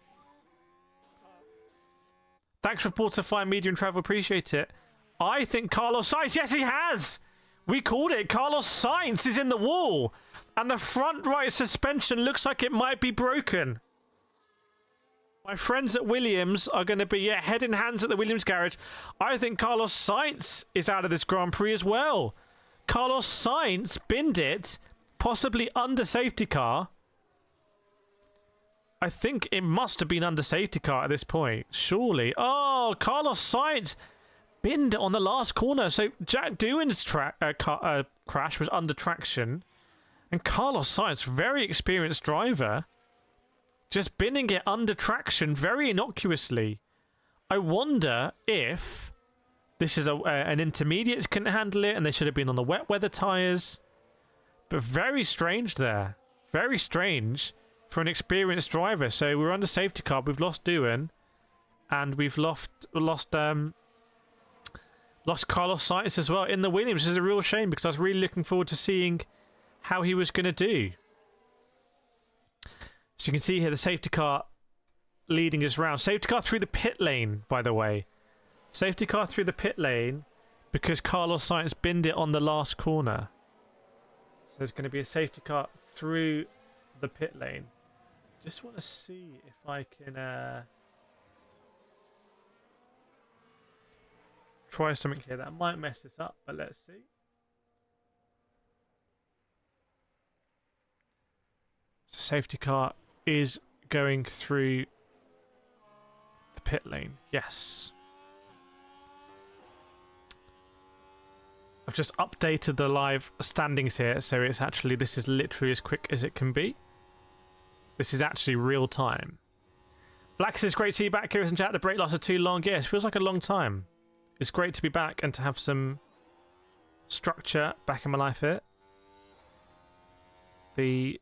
Thanks, reporter Fire Media and Travel. Appreciate it. I think Carlos Sainz, yes, he has. We called it. Carlos Sainz is in the wall. And the front right suspension looks like it might be broken. My friends at Williams are going to be head in hands at the Williams garage. I think Carlos Sainz is out of this Grand Prix as well. Carlos Sainz binned it, possibly under safety car. I think it must have been under safety car at this point, surely. Oh, Carlos Sainz binned it on the last corner. So Jack Doohan's crash was under traction. And Carlos Sainz, very experienced driver, just binning it under traction very innocuously. I wonder if this is an intermediate couldn't handle it and they should have been on the wet weather tyres. But very strange there. Very strange for an experienced driver. So we're under safety car. We've lost Doohan. And we've lost Carlos Sainz as well in the Williams. This is a real shame because I was really looking forward to seeing how he was going to do. So you can see here the safety car leading us round. Safety car through the pit lane, by the way. Safety car through the pit lane because Carlos Sainz binned it on the last corner. So there's going to be a safety car through the pit lane. Just want to see if I can try something here. That might mess this up, but let's see. So safety car is going through the pit lane. Yes. I've just updated the live standings here, so it's actually, this is literally as quick as it can be. This is actually real time. Black says, great to see you back, Kireth and chat. The break lasted too long. Yes, feels like a long time. It's great to be back and to have some structure back in my life here. The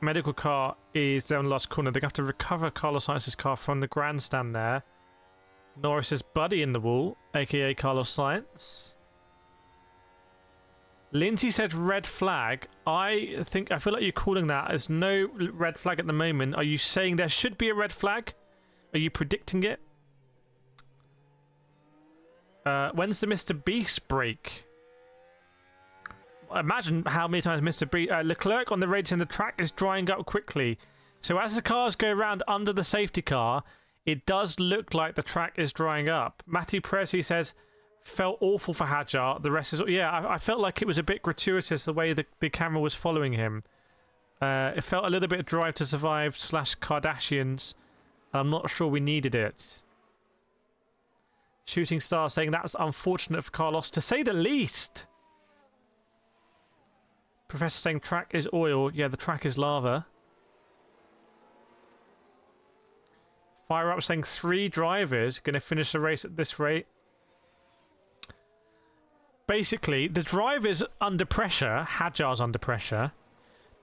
medical car is down the last corner. They're going to have to recover Carlos Sainz's car from the grandstand there. Norris's buddy in the wall, aka Carlos Sainz. Lindsay said red flag. I feel like you're calling that. There's no red flag at the moment. Are you saying there should be a red flag? Are you predicting it? When's the Mr. Beast break? Imagine how many times Mr. Beast... Leclerc on the radio saying the track is drying up quickly. So as the cars go around under the safety car, it does look like the track is drying up. Matthew Presley says, felt awful for Hadjar. The rest is... Yeah, I felt like it was a bit gratuitous the way the camera was following him. It felt a little bit Drive to Survive / Kardashians. I'm not sure we needed it. Shooting Star saying that's unfortunate for Carlos, to say the least. Professor saying track is oil. Yeah, the track is lava. Fire Up saying 3 drivers going to finish the race at this rate. Basically, the driver's under pressure. Hadjar's under pressure.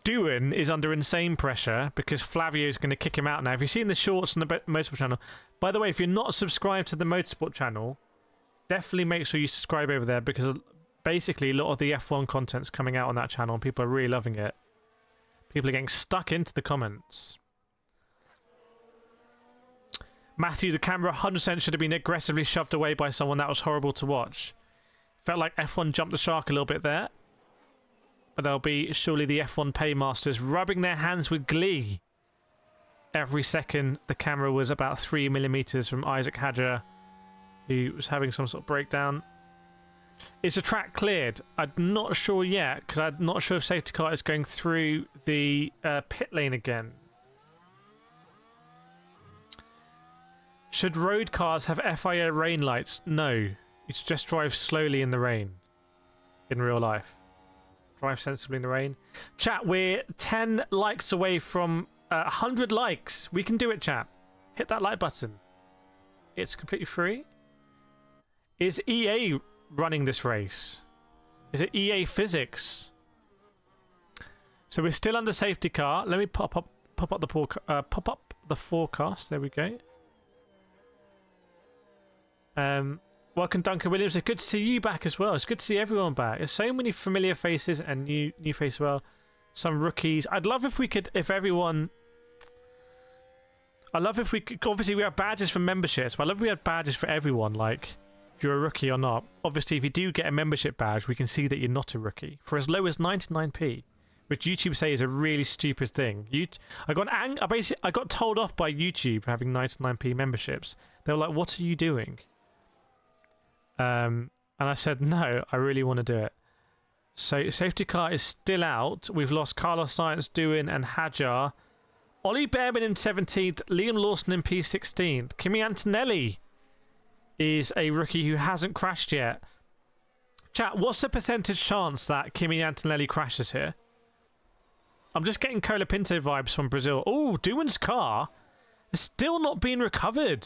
Doohan is under insane pressure because Flavio's going to kick him out now. Have you seen the shorts on the Motorsport channel? By the way, if you're not subscribed to the Motorsport channel, definitely make sure you subscribe over there because basically a lot of the F1 content's coming out on that channel and people are really loving it. People are getting stuck into the comments. Matthew, the camera 100% should have been aggressively shoved away by someone. That was horrible to watch. Felt like F1 jumped the shark a little bit there. But there'll be surely the F1 paymasters rubbing their hands with glee. Every second the camera was about 3mm from Isaac Hadjar, who was having some sort of breakdown. Is the track cleared? I'm not sure yet, because I'm not sure if safety car is going through the pit lane again. Should road cars have FIA rain lights? No. It's just drive slowly in the rain. In real life. Drive sensibly in the rain. Chat, we're 10 likes away from 100 likes. We can do it, chat. Hit that like button. It's completely free. Is EA running this race? Is it EA Physics? So we're still under safety car. Let me pop up the forecast. There we go. Welcome, Duncan Williams. It's good to see you back as well. It's good to see everyone back. There's so many familiar faces and new faces as well. Some rookies. I'd love if we could, I love if we could, obviously we have badges for memberships, but I love if we had badges for everyone, like if you're a rookie or not. Obviously, if you do get a membership badge, we can see that you're not a rookie for as low as 99p, which YouTube say is a really stupid thing. I got told off by YouTube for having 99p memberships. They were like, "What are you doing?" And I said, "No, I really want to do it." So safety car is still out. We've lost Carlos Sainz, Doohan, and Hadjar. Ollie Behrman in 17th, Liam Lawson in P16th. Kimi Antonelli is a rookie who hasn't crashed yet. Chat, what's the percentage chance that Kimi Antonelli crashes here? I'm just getting Colapinto vibes from Brazil. Oh, Doohan's car is still not being recovered.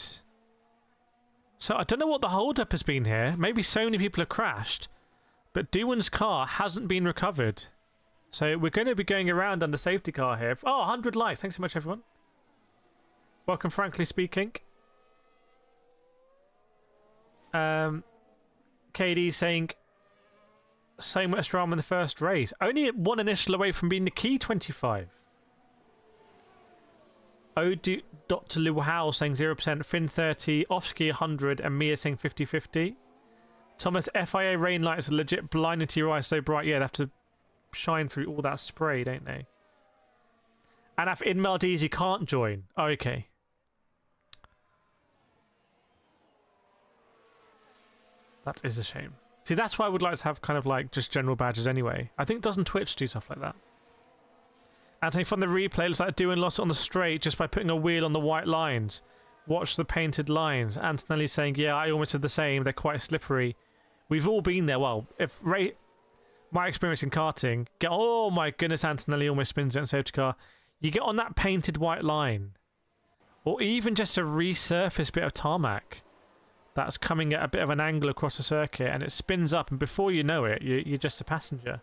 So I don't know what the hold-up has been here. Maybe so many people have crashed, but Doohan's car hasn't been recovered. So we're going to be going around under safety car here. Oh, 100 likes. Thanks so much, everyone. Welcome, Frankly Speaking. KD saying, so much drama in the first race. Only one initial away from being the key 25. Dr. Luhao saying 0%, Finn 30, Offski 100, and Mia saying 50-50. Thomas, FIA rain lights are legit blinding to your eyes so bright. Yeah, they have to shine through all that spray, don't they? And if in Maldives you can't join. Oh, okay. That is a shame. See, that's why I would like to have kind of like just general badges anyway. I think doesn't Twitch do stuff like that? Anthony from the replay looks like doing lots on the straight just by putting a wheel on the white lines. Watch the painted lines. Antonelli saying, yeah, I almost did the same. They're quite slippery. We've all been there. Well, if my experience in karting, oh my goodness, Antonelli almost spins it in safety car. You get on that painted white line, or even just a resurfaced bit of tarmac that's coming at a bit of an angle across the circuit, and it spins up, and before you know it, you're just a passenger.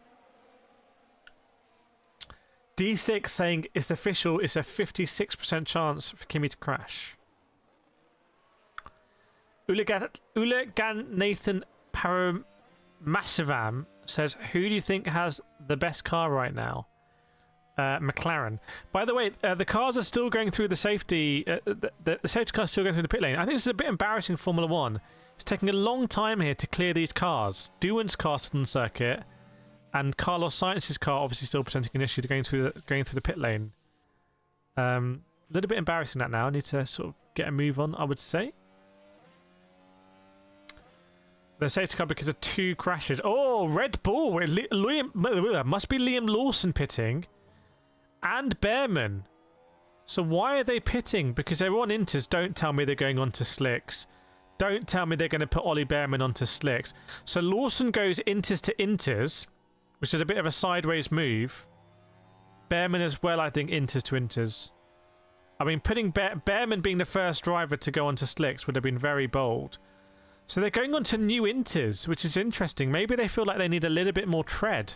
D6 saying it's official, it's a 56% chance for Kimi to crash. Ulegan Nathan Paramassivam says, who do you think has the best car right now? McLaren. By the way, the cars are still going through the safety. The safety cars are still going through the pit lane. I think this is a bit embarrassing for Formula 1. It's taking a long time here to clear these cars. Doohan's car still on the circuit, and Carlos Sainz's car obviously still presenting an issue to going through the pit lane. A little bit embarrassing that now. I need to sort of get a move on, I would say. The safety car because of 2 crashes. Oh, Red Bull. Must be Liam Lawson pitting. And Behrman. So why are they pitting? Because they're on inters. Don't tell me they're going on to slicks. Don't tell me they're going to put Ollie Behrman onto slicks. So Lawson goes inters to inters, which is a bit of a sideways move. Behrman as well, I think, inters to inters. I mean, putting Behrman being the first driver to go onto slicks would have been very bold. So they're going on to new inters, which is interesting. Maybe they feel like they need a little bit more tread.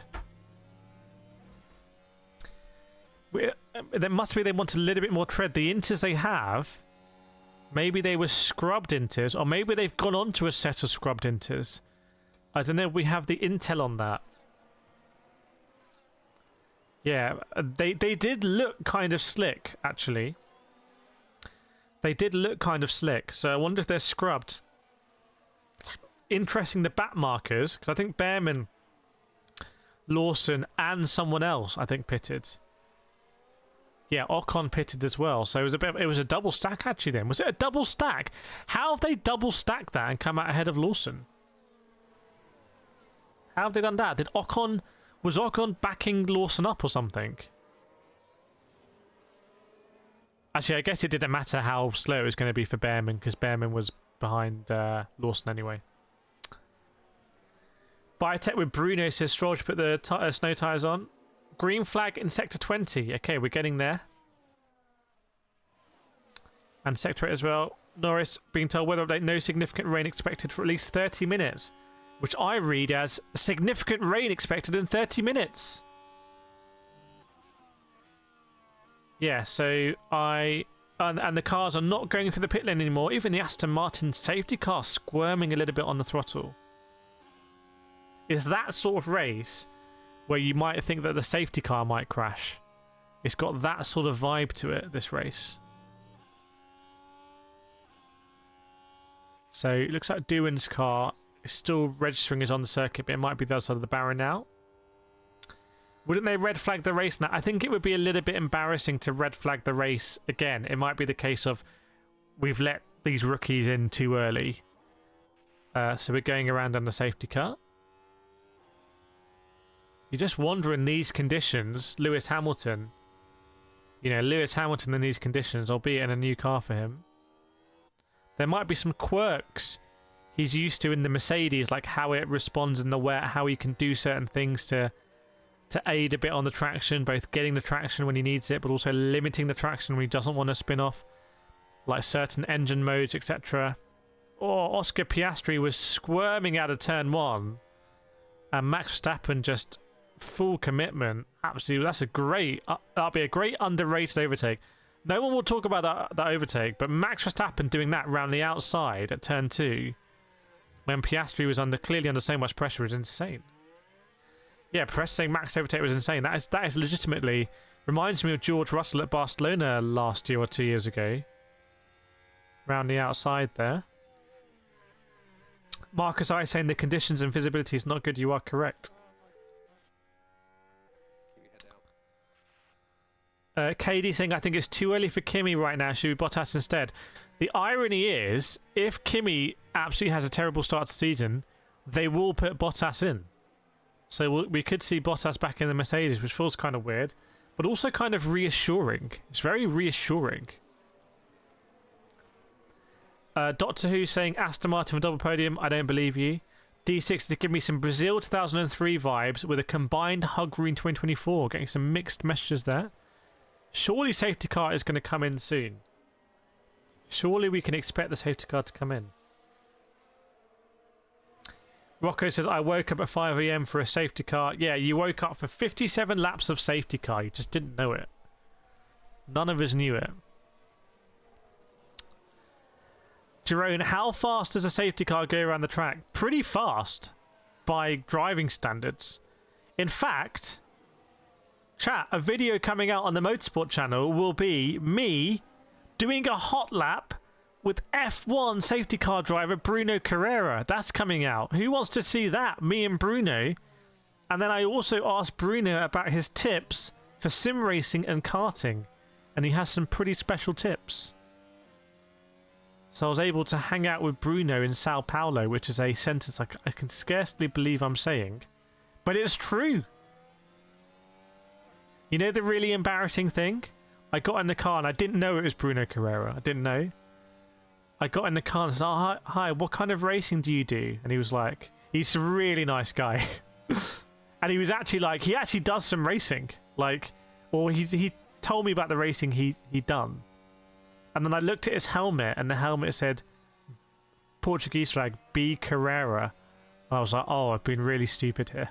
There must be they want a little bit more tread. The inters they have, maybe they were scrubbed inters, or maybe they've gone on to a set of scrubbed inters. I don't know. We have the intel on that. Yeah, they did look kind of slick, actually. They did look kind of slick, so I wonder if they're scrubbed. Interesting, the back markers, because I think Behrman, Lawson, and someone else, I think, pitted. Yeah, Ocon pitted as well, so it was a double stack actually. Then was it a double stack? How have they double stacked that and come out ahead of Lawson? How have they done that? Was Ocon backing Lawson up or something? Actually, I guess it didn't matter how slow it was going to be for Behrman because Behrman was behind Lawson anyway. Biotech with Bruno says Stroll should put the snow tyres on. Green flag in sector 20. Okay, we're getting there. And Sector 8 as well. Norris being told weather update, no significant rain expected for at least 30 minutes. Which I read as significant rain expected in 30 minutes. Yeah, so and the cars are not going through the pit lane anymore. Even the Aston Martin safety car squirming a little bit on the throttle. It's that sort of race where you might think that the safety car might crash. It's got that sort of vibe to it, this race. So it looks like Doohan's car is still registering as on the circuit, but it might be the other side of the barrier now. Wouldn't they red flag the race now? I think it would be a little bit embarrassing to red flag the race again. It might be the case of we've let these rookies in too early. So we're going around on the safety car. You just wonder in these conditions, Lewis Hamilton, Lewis Hamilton in these conditions, albeit in a new car for him, there might be some quirks he's used to in the Mercedes, like how it responds in the wet, how he can do certain things to aid a bit on the traction, both getting the traction when he needs it, but also limiting the traction when he doesn't want to spin off, like certain engine modes, etc. Or Oscar Piastri was squirming out of turn 1, and Max Verstappen just full commitment. Absolutely, that's a great. That'll be a great underrated overtake. No one will talk about that overtake, but Max Verstappen doing that round the outside at turn 2, when Piastri was clearly under so much pressure, is insane. Yeah, Perez saying Max overtake was insane. That is legitimately reminds me of George Russell at Barcelona last year or 2 years ago. Round the outside there. Marcus I saying the conditions and visibility is not good. You are correct. KD saying I think it's too early for Kimi right now. Should we Bottas instead? The irony is, if Kimi absolutely has a terrible start to the season, they will put Bottas in. So we could see Bottas back in the Mercedes, which feels kind of weird, but also kind of reassuring. It's very reassuring. Doctor Who saying Aston Martin for double podium. I don't believe you. D6 to give me some Brazil 2003 vibes with a combined Hungary 2024. Getting some mixed messages there. Surely safety car is going to come in soon. Surely we can expect the safety car to come in. Rocco says, I woke up at 5 AM for a safety car. Yeah, you woke up for 57 laps of safety car. You just didn't know it. None of us knew it. Jerome, how fast does a safety car go around the track? Pretty fast by driving standards. In fact, chat, a video coming out on the Motorsport channel will be me doing a hot lap with F1 safety car driver Bruno Carrera. That's coming out. Who wants to see that? Me and Bruno. And then I also asked Bruno about his tips for sim racing and karting. And he has some pretty special tips. So I was able to hang out with Bruno in Sao Paulo, which is a sentence I can scarcely believe I'm saying. But it's true. You know the really embarrassing thing? I got in the car and I didn't know it was Bruno Carrera. I didn't know. I got in the car and said, oh, hi, what kind of racing do you do? And he was like, he's a really nice guy. And he was actually like, he actually does some racing. Like, or he told me about the racing he'd done. And then I looked at his helmet and the helmet said, Portuguese flag, B Carrera. And I was like, oh, I've been really stupid here.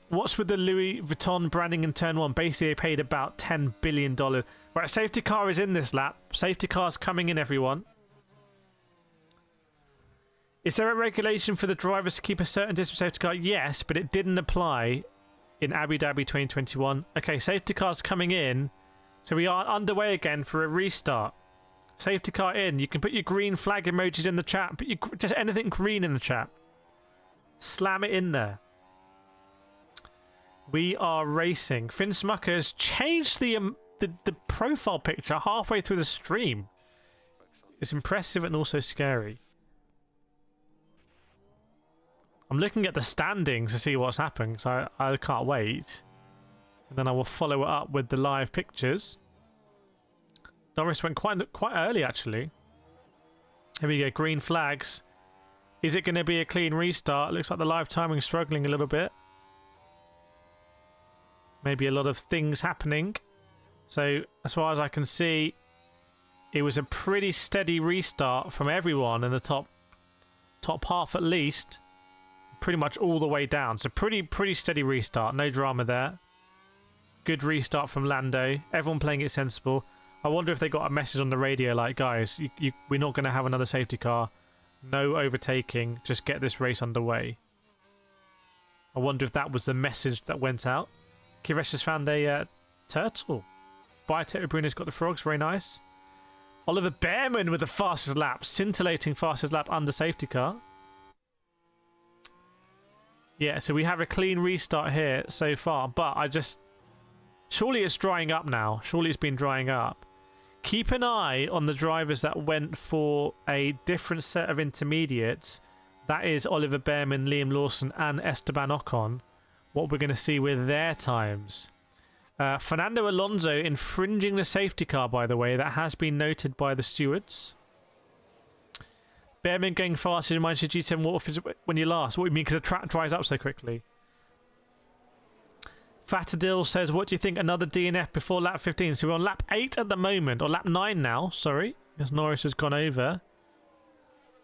What's with the Louis Vuitton branding in turn 1? Basically, they paid about $10 billion. Right, safety car is in this lap. Safety car's coming in, everyone. Is there a regulation for the drivers to keep a certain distance safety car? Yes, but it didn't apply in Abu Dhabi 2021. Okay, safety car's coming in. So we are underway again for a restart. Safety car in. You can put your green flag emojis in the chat. Put just anything green in the chat. Slam it in there. We are racing. Finn Smucker has changed the profile picture halfway through the stream. It's impressive and also scary. I'm looking at the standings to see what's happening, so I can't wait. And then I will follow it up with the live pictures. Norris went quite early, actually. Here we go, green flags. Is it going to be a clean restart? Looks like the live timing's struggling a little bit. Maybe a lot of things happening. So as far as I can see, it was a pretty steady restart from everyone in the top half at least, pretty much all the way down. So pretty steady restart, no drama there. Good restart from Lando. Everyone playing it sensible. I wonder if they got a message on the radio like, guys, we're not going to have another safety car. No overtaking. Just get this race underway. I wonder if that was the message that went out. Kireth has found a turtle. Biotech Bruno's got the frogs. Very nice. Oliver Behrman with the fastest lap. Scintillating fastest lap under safety car. Yeah, so we have a clean restart here so far. But I just... Surely it's drying up now. Surely it's been drying up. Keep an eye on the drivers that went for a different set of intermediates. That is Oliver Behrman, Liam Lawson and Esteban Ocon. What we're going to see with their times. Fernando Alonso infringing the safety car, by the way. That has been noted by the stewards. Behrman going faster reminds you of G7 Waterford when you last. What do you mean? Because the track dries up so quickly. Fatadil says, what do you think? Another DNF before lap 15. So we're on lap 8 at the moment. Or lap 9 now, sorry. Because Norris has gone over.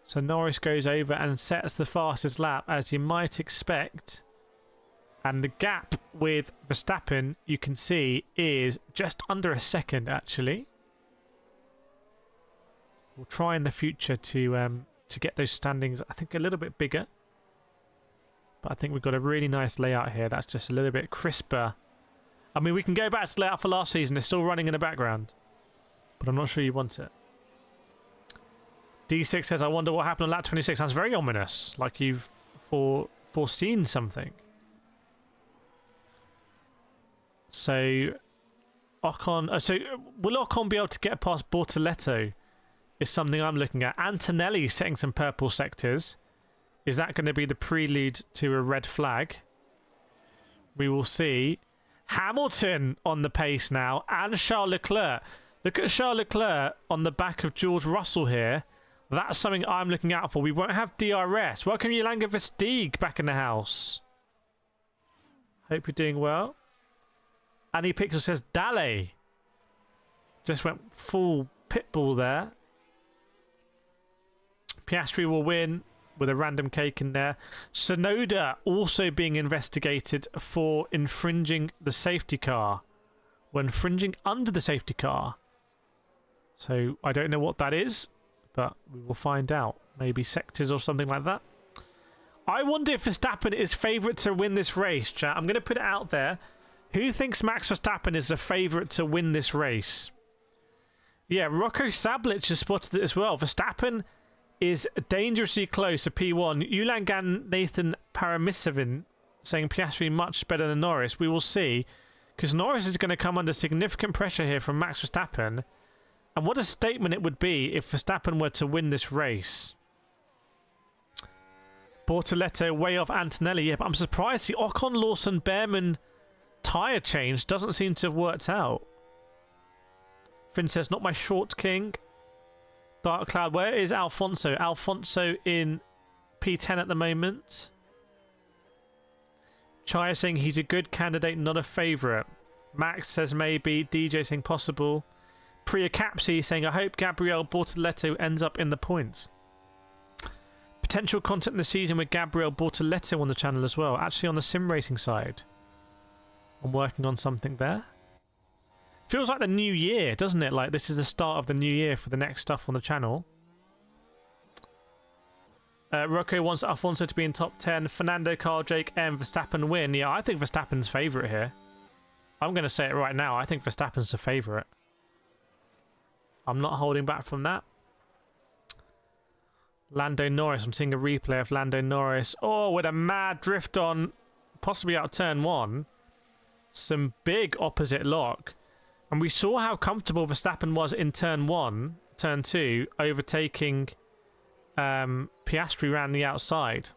So Norris goes over and sets the fastest lap, as you might expect. And the gap with Verstappen, you can see, is just under a second, actually. We'll try in the future to get those standings, I think, a little bit bigger. But I think we've got a really nice layout here. That's just a little bit crisper. I mean, we can go back to the layout for last season. It's still running in the background. But I'm not sure you want it. D6 says, I wonder what happened on lap 26. Sounds very ominous. Like you've foreseen something. So, Ocon... so, will Ocon be able to get past Bortoletto? Is something I'm looking at. Antonelli setting some purple sectors. Is that going to be the prelude to a red flag? We will see. Hamilton on the pace now, and Charles Leclerc. Look at Charles Leclerc on the back of George Russell here. That's something I'm looking out for. We won't have DRS. Welcome Yolanga Versteeg back in the house. Hope you're doing well. Annie Pixel says Dale. Just went full pitbull there. Piastri will win with a random cake in there. Sonoda also being investigated for infringing the safety car. Well, infringing under the safety car. So I don't know what that is, but we will find out. Maybe sectors or something like that. I wonder if Verstappen is favourite to win this race, chat. I'm going to put it out there. Who thinks Max Verstappen is a favourite to win this race? Yeah, Rocco Sablich has spotted it as well. Verstappen is dangerously close to P1. Ulangan Nathan Paramisavin saying Piastri much better than Norris. We will see, because Norris is going to come under significant pressure here from Max Verstappen. And what a statement it would be if Verstappen were to win this race. Bortoletto way off Antonelli. Yeah, but I'm surprised the Ocon, Lawson, Behrman tyre change doesn't seem to have worked out. Finn says, not my short king. Dark Cloud, where is Alfonso? Alfonso in P10 at the moment. Chaya saying he's a good candidate, not a favourite. Max says maybe. DJ saying possible. Priya Capsi saying, I hope Gabriel Bortoletto ends up in the points. Potential content in the season with Gabriel Bortoletto on the channel as well. Actually on the sim racing side. I'm working on something there. Feels like the new year, doesn't it? Like this is the start of the new year for the next stuff on the channel. Rocco wants Alfonso to be in top 10. Fernando, Carl, Jake, M, Verstappen win. Yeah, I think Verstappen's favourite here. I'm going to say it right now. I think Verstappen's the favourite. I'm not holding back from that. Lando Norris. I'm seeing a replay of Lando Norris. Oh, with a mad drift on, possibly out of turn 1. Some big opposite lock. And we saw how comfortable Verstappen was in turn 1, turn 2, overtaking Piastri around the outside.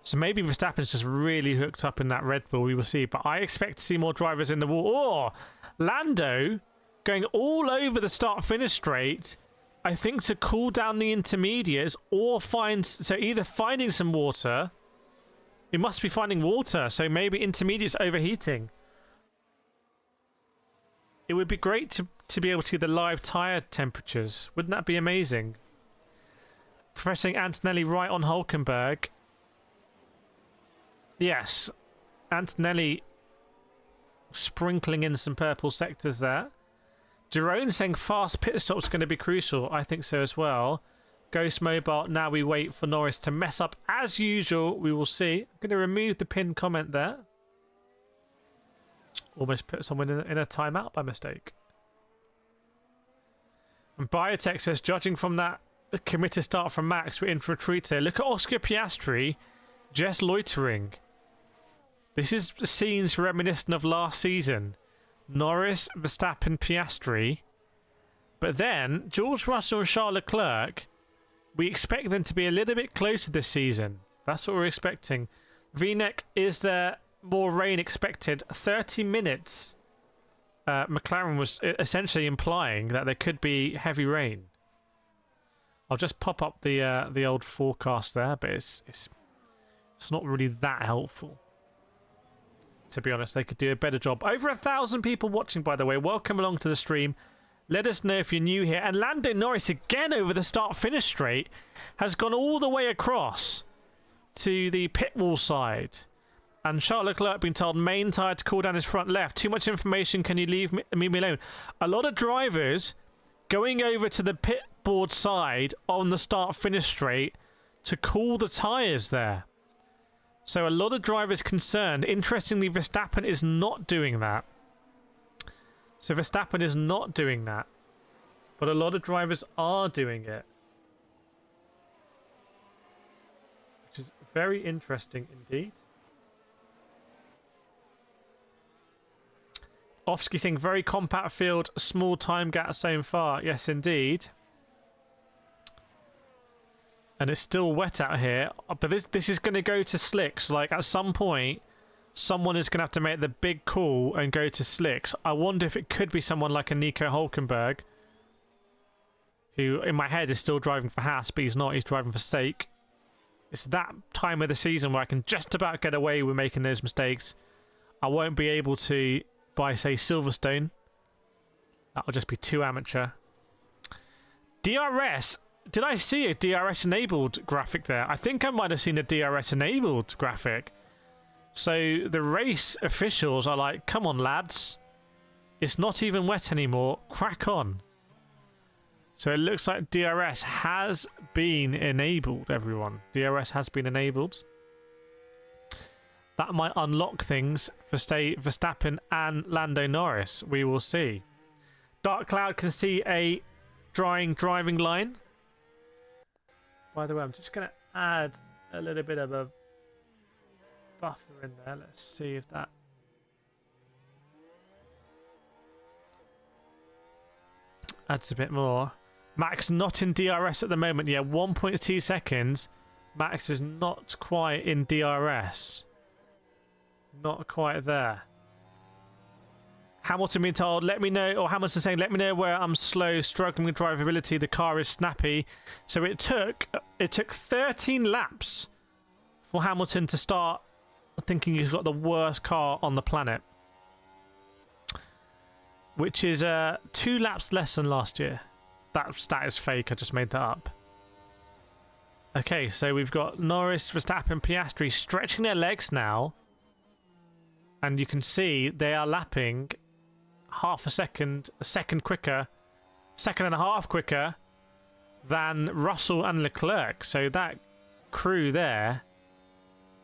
So maybe Verstappen's just really hooked up in that Red Bull. We will see. But I expect to see more drivers in the wall. Oh, Lando going all over the start-finish straight. I think to cool down the intermediates or find... So either finding some water... It must be finding water, so maybe intermediates overheating. It would be great to be able to see the live tyre temperatures. Wouldn't that be amazing? Professor Antonelli right on Hulkenberg. Yes. Antonelli sprinkling in some purple sectors there. Jerome saying fast pit stop's going to be crucial. I think so as well. Ghost Mobile, now we wait for Norris to mess up as usual. We will see. I'm going to remove the pinned comment there. Almost put someone in a timeout by mistake. And Biotech says, judging from that committed start from Max, we're in for a treat here. Look at Oscar Piastri just loitering. This is scenes reminiscent of last season. Norris, Verstappen, Piastri. But then, George Russell and Charles Leclerc, we expect them to be a little bit closer this season. That's what we're expecting. VNEC, is there more rain expected? 30 minutes. McLaren was essentially implying that there could be heavy rain. I'll just pop up the old forecast there, but it's not really that helpful. To be honest, they could do a better job. Over 1,000 people watching, by the way. Welcome along to the stream. Let us know if you're new here. And Lando Norris, again over the start-finish straight, has gone all the way across to the pit wall side. And Charles Leclerc being told main tyre to cool down his front left. Too much information, can you leave me alone? A lot of drivers going over to the pit board side on the start-finish straight to cool the tyres there. So a lot of drivers concerned. Interestingly, Verstappen is not doing that. So Verstappen is not doing that. But a lot of drivers are doing it. Which is very interesting indeed. Ofsky saying very compact field, small time gap so far. Yes, indeed. And it's still wet out here. But this is going to go to slicks. Like, at some point, someone is going to have to make the big call and go to slicks. I wonder if it could be someone like a Nico Hulkenberg, who, in my head, is still driving for Haas, but he's not. He's driving for Stake. It's that time of the season where I can just about get away with making those mistakes. I won't be able to by, say, Silverstone. That'll just be too amateur. DRS. Did I see a DRS enabled graphic there? I think I might have seen a DRS enabled graphic. So the race officials are like, come on, lads. It's not even wet anymore. Crack on. So it looks like DRS has been enabled, everyone. DRS has been enabled. That might unlock things for Verstappen and Lando Norris. We will see. Dark Cloud can see a driving line. By the way, I'm just going to add a little bit of a buffer in there. Let's see if that... adds a bit more. Max not in DRS at the moment. Yeah, 1.2 seconds. Max is not quite in DRS. Not quite there. Hamilton being told, let me know, or Hamilton saying, let me know where I'm slow, struggling with drivability, the car is snappy. So it took 13 laps for Hamilton to start thinking he's got the worst car on the planet. Which is 2 laps less than last year. That stat is fake, I just made that up. Okay, so we've got Norris, Verstappen, Piastri stretching their legs now. And you can see they are lapping half a second quicker, second and a half quicker than Russell and Leclerc. So that crew there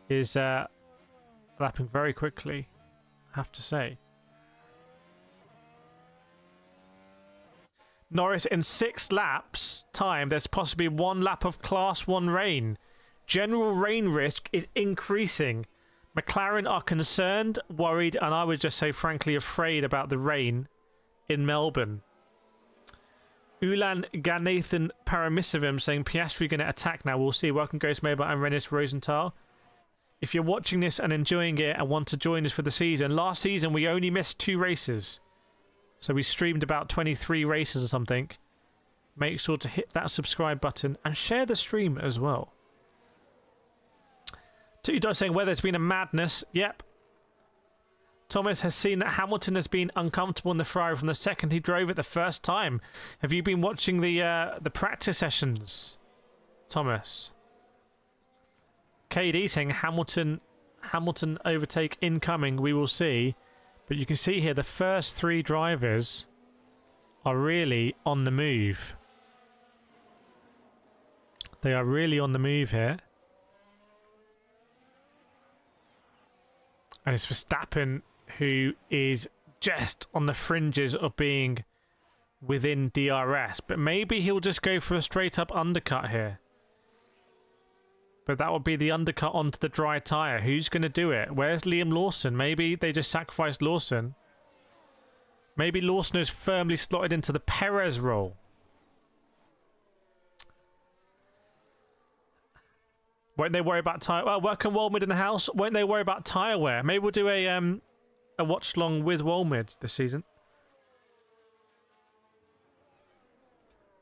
is lapping very quickly, I have to say. Norris in 6 laps time, there's possibly 1 lap of Class 1 rain. General rain risk is increasing. McLaren are concerned, worried, and I would just say, frankly, afraid about the rain in Melbourne. Ulan Ganathan Paramissivim saying Piastri going to attack now. We'll see. Welcome, Ghost Mobile and Rennis Rosenthal. If you're watching this and enjoying it and want to join us for the season, last season we only missed 2 races. So we streamed about 23 races or something. Make sure to hit that subscribe button and share the stream as well. Two Dots saying whether it's been a madness. Yep. Thomas has seen that Hamilton has been uncomfortable in the Ferrari from the second he drove it the first time. Have you been watching the practice sessions, Thomas? KD saying Hamilton overtake incoming. We will see. But you can see here the first three drivers are really on the move. They are really on the move here. And it's Verstappen who is just on the fringes of being within DRS. But maybe he'll just go for a straight up undercut here. But that would be the undercut onto the dry tyre. Who's going to do it? Where's Liam Lawson? Maybe they just sacrificed Lawson. Maybe Lawson is firmly slotted into the Perez role. Won't they worry about tyre? Well, welcome Wolmid in the house. Won't they worry about tyre wear? Maybe we'll do a watch along with Wolmid this season.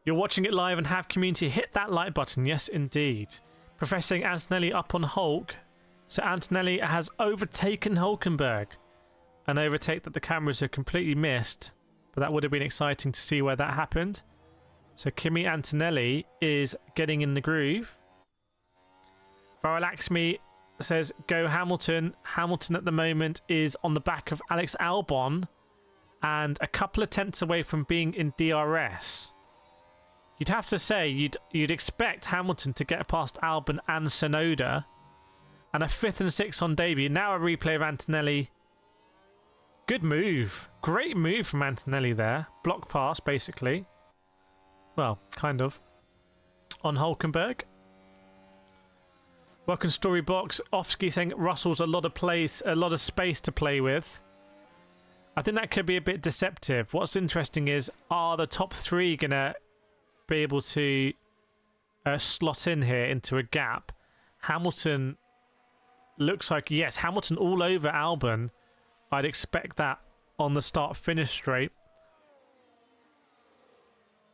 You're watching it live and have community. Hit that like button. Yes, indeed. Professor Antonelli up on Hulk. So Antonelli has overtaken Hulkenberg. An overtake that the cameras have completely missed. But that would have been exciting to see where that happened. So Kimi Antonelli is getting in the groove. Varalaxmi says, go Hamilton. Hamilton at the moment is on the back of Alex Albon. And a couple of tenths away from being in DRS. You'd have to say you'd expect Hamilton to get past Albon and Tsunoda, and a 5th and 6th on debut. Now a replay of Antonelli. Good move. Great move from Antonelli there. Block pass, basically. Well, kind of. On Hulkenberg. Welcome Storybox. Ofsky saying Russell's a lot of space to play with. I think that could be a bit deceptive. What's interesting is, are the top three going to be able to slot in here into a gap? Hamilton looks like, yes, Hamilton all over Albon. I'd expect that on the start-finish straight.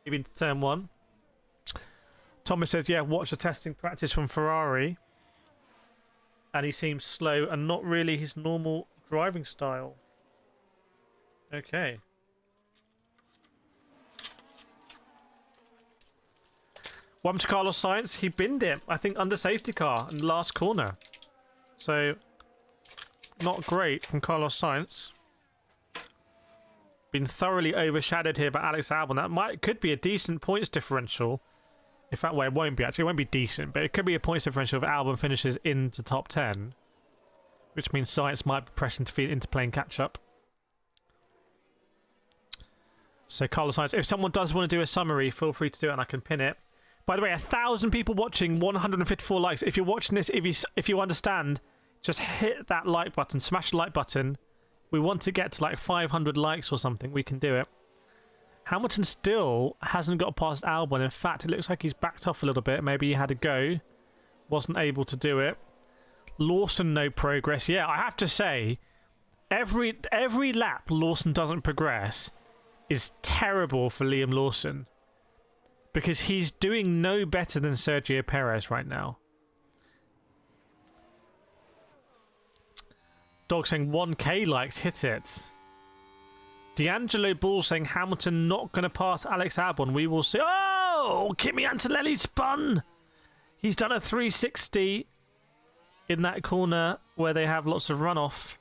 Maybe into turn one. Thomas says, yeah, watch the testing practice from Ferrari. And he seems slow and not really his normal driving style. Okay. One to Carlos Sainz. He binned it, I think, under safety car in the last corner. So, not great from Carlos Sainz. Been thoroughly overshadowed here by Alex Albon. That could be a decent points differential. In fact, well, it won't be actually. It won't be decent, but it could be a points differential if Albon finishes into top 10. Which means Sainz might be pressing into playing catch-up. So, Carlos Sainz, if someone does want to do a summary, feel free to do it and I can pin it. By the way, 1,000 people watching, 154 likes. If you're watching this, if you understand, just hit that like button, smash the like button. We want to get to like 500 likes or something. We can do it. Hamilton still hasn't got past Albon. In fact, it looks like he's backed off a little bit. Maybe he had a go. Wasn't able to do it. Lawson, no progress. Yeah, I have to say, every lap Lawson doesn't progress is terrible for Liam Lawson. Because he's doing no better than Sergio Perez right now. Dog saying 1k likes, hit it. D'Angelo Ball saying Hamilton not going to pass Alex Albon. We will see. Oh, Kimi Antonelli spun. He's done a 360 in that corner where they have lots of runoff.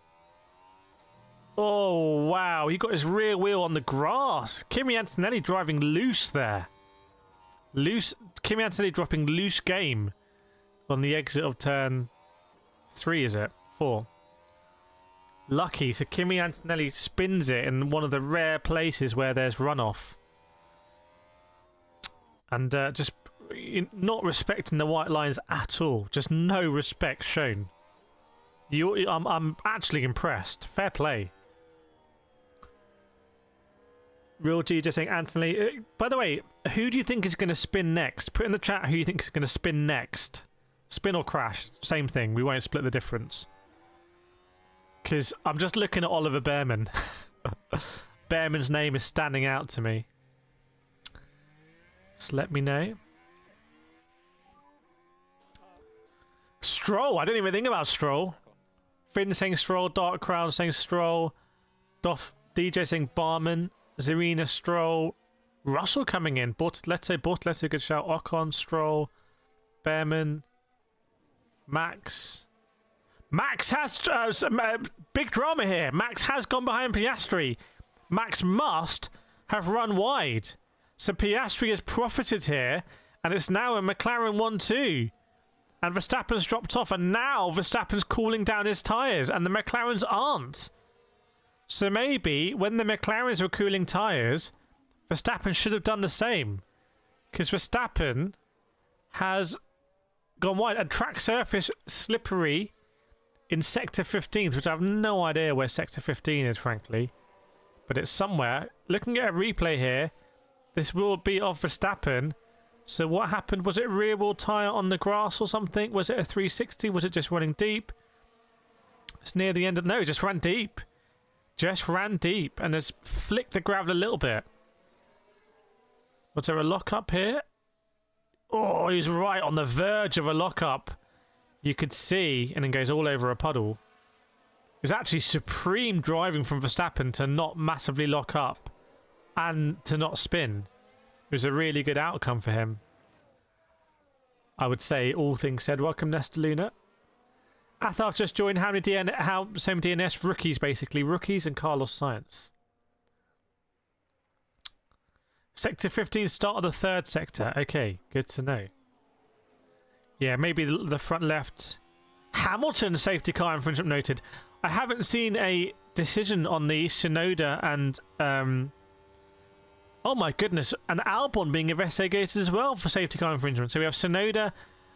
Oh, wow. He got his rear wheel on the grass. Kimi Antonelli driving loose there. Kimi Antonelli dropping loose game on the exit of turn 3, is it? 4. Lucky, so Kimi Antonelli spins it in one of the rare places where there's runoff. And just not respecting the white lines at all. Just no respect shown. I'm actually impressed. Fair play. Real G just saying Anthony. By the way, who do you think is going to spin next? Put in the chat who you think is going to spin next. Spin or crash, same thing. We won't split the difference. Because I'm just looking at Oliver Behrman. Behrman's name is standing out to me. Just let me know. Stroll, I didn't even think about Stroll. Finn saying Stroll, Dark Crown saying Stroll, Doff DJ saying Barman, Zarina Stroll, Russell coming in, Bortoleto, good shout, Ocon, Stroll, Behrman, Max. Max has big drama here. Max has gone behind Piastri. Max must have run wide. So Piastri has profited here, and it's now a McLaren 1-2. And Verstappen's dropped off, and now Verstappen's cooling down his tyres, and the McLarens aren't. So maybe when the McLarens were cooling tyres, Verstappen should have done the same. Because Verstappen has gone wide, and track surface slippery in Sector 15, which I have no idea where Sector 15 is, frankly. But it's somewhere. Looking at a replay here, this will be of Verstappen. So what happened? Was it rear wheel tyre on the grass or something? Was it a 360? Was it just running deep? It's near the end of... No, it just ran deep. Just ran deep and has flicked the gravel a little bit. Was there a lock-up here? Oh, he's right on the verge of a lock-up. You could see, and then goes all over a puddle. It was actually supreme driving from Verstappen to not massively lock up and to not spin. It was a really good outcome for him, I would say, all things said. Welcome, Nesta Luna. Athar's just joined. How many same DNS rookies, basically. Rookies and Carlos Sainz. Sector 15, start of the third sector. Okay, good to know. Yeah, maybe the front left. Hamilton safety car infringement noted. I haven't seen a decision on the Shinoda and oh my goodness, and Albon being investigated as well for safety car infringement. So we have Shinoda,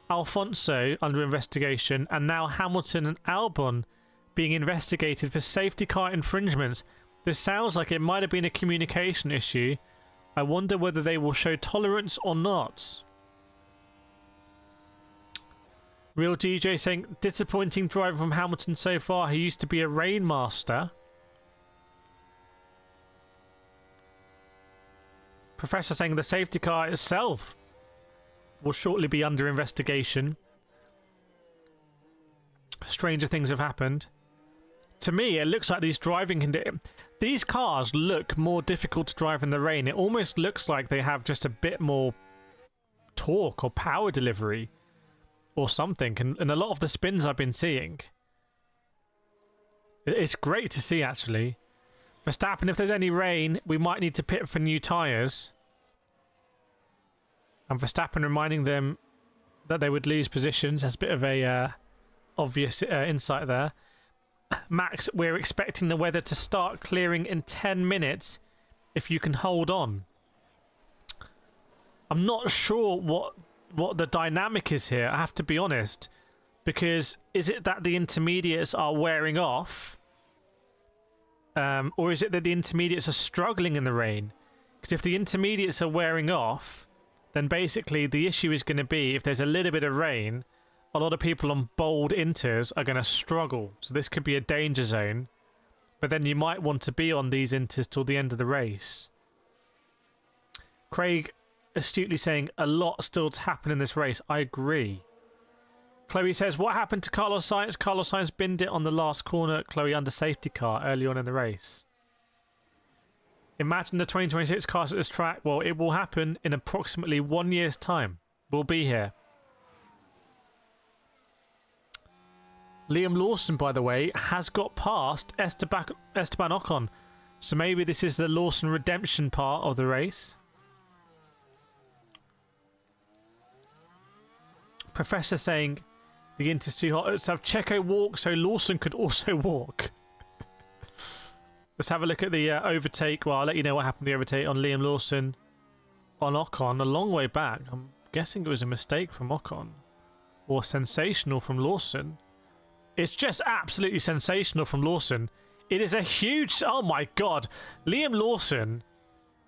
Alfonso under investigation, and now Hamilton and Albon being investigated for safety car infringements. This sounds like it might have been a communication issue. I wonder whether they will show tolerance or not. Real DJ saying, disappointing driver from Hamilton so far. He used to be a Rainmaster. Professor saying the safety car itself will shortly be under investigation. Stranger things have happened. To me, it looks like these cars look more difficult to drive in the rain. It almost looks like they have just a bit more torque or power delivery or something. And a lot of the spins I've been seeing, it's great to see, actually. Verstappen, if there's any rain, we might need to pit for new tyres. And Verstappen reminding them that they would lose positions. That's a bit of a obvious insight there. Max, we're expecting the weather to start clearing in 10 minutes if you can hold on. I'm not sure what the dynamic is here, I have to be honest. Because is it that the intermediates are wearing off? Or is it that the intermediates are struggling in the rain? Because if the intermediates are wearing off, then basically the issue is going to be if there's a little bit of rain, a lot of people on bold inters are going to struggle. So this could be a danger zone. But then you might want to be on these inters till the end of the race. Craig astutely saying a lot still to happen in this race. I agree. Chloe says, what happened to Carlos Sainz? Carlos Sainz binned it on the last corner, Chloe, under safety car early on in the race. Imagine the 2026 cars at this track. Well, it will happen in approximately 1 year's time. We'll be here. Liam Lawson, by the way, has got past Esteban Ocon. So maybe this is the Lawson redemption part of the race. Professor saying the Inter's too hot. Let's have Checo walk so Lawson could also walk. Let's have a look at the overtake. Well, I'll let you know what happened to the overtake on Liam Lawson on Ocon a long way back. I'm guessing it was a mistake from Ocon. Or sensational from Lawson. It's just absolutely sensational from Lawson. It is a huge... Oh my god. Liam Lawson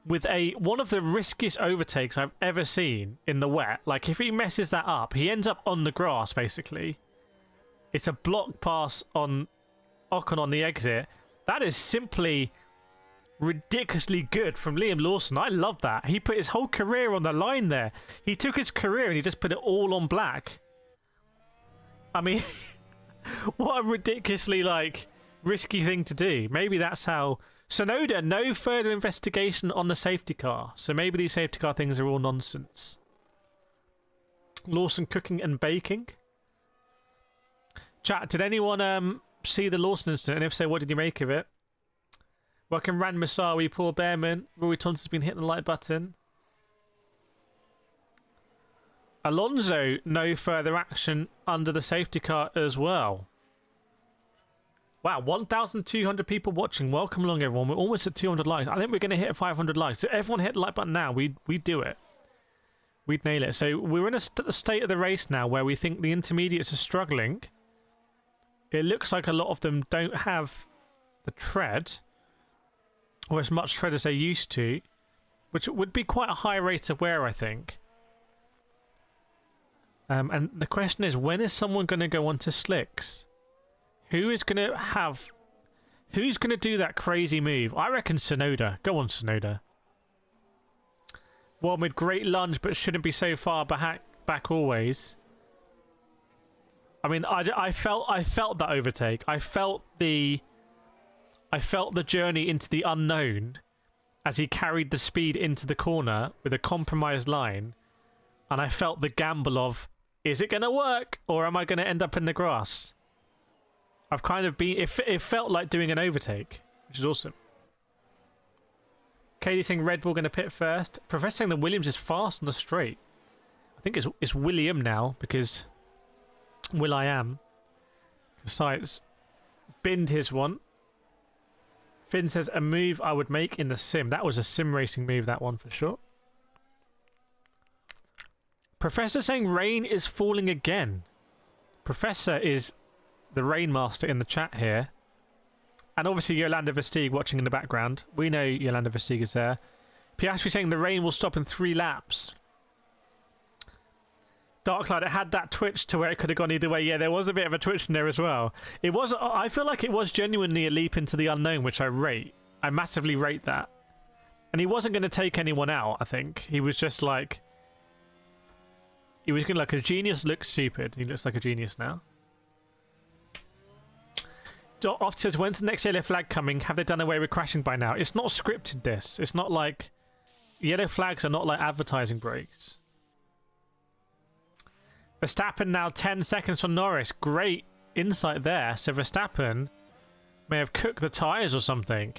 with one of the riskiest overtakes I've ever seen in the wet. Like, if he messes that up, he ends up on the grass, basically. It's a block pass on Ocon on the exit. That is simply ridiculously good from Liam Lawson. I love that. He put his whole career on the line there. He took his career and he just put it all on black. I mean... What a ridiculously, like, risky thing to do. Maybe that's how... Sonoda, no further investigation on the safety car. So maybe these safety car things are all nonsense. Lawson cooking and baking. Chat, did anyone see the Lawson incident? And if so, what did you make of it? Welcome Rand Masawi, Paul Behrman. Rory Thompson's been hitting the like button. Alonso, no further action under the safety car as well. Wow, 1,200 people watching. Welcome along, everyone. We're almost at 200 likes. I think we're going to hit 500 likes. So everyone hit the like button now. We'd do it. We'd nail it. So we're in a state of the race now where we think the intermediates are struggling. It looks like a lot of them don't have the tread, or as much tread as they used to, which would be quite a high rate of wear, I think. And the question is, when is someone going to go onto slicks? Who's going to do that crazy move? I reckon Sonoda. Go on, Sonoda. One with great lunge, but shouldn't be so far back always. I mean, I felt that overtake. I felt the journey into the unknown as he carried the speed into the corner with a compromised line, and I felt the gamble of, is it going to work or am I going to end up in the grass? I've kind of been... It felt like doing an overtake, which is awesome. Katie saying Red Bull going to pit first. Professor saying that Williams is fast on the straight. I think it's William now because Will.I.am. Besides, binned his one. Finn says a move I would make in the sim. That was a sim racing move, that one for sure. Professor saying rain is falling again. Professor is the rain master in the chat here. And obviously Yolanda Vestig watching in the background. We know Yolanda Vestig is there. Piastri saying the rain will stop in 3 laps. Darklight, it had that twitch to where it could have gone either way. Yeah, there was a bit of a twitch in there as well. It was. I feel like it was genuinely a leap into the unknown, which I rate. I massively rate that. And he wasn't going to take anyone out, I think. He was just like... He was going to, like, a genius looks stupid. He looks like a genius now. Off says, when's the next yellow flag coming? Have they done away with crashing by now? It's not scripted, this. It's not like... Yellow flags are not like advertising breaks. Verstappen now 10 seconds from Norris. Great insight there. So Verstappen may have cooked the tyres or something.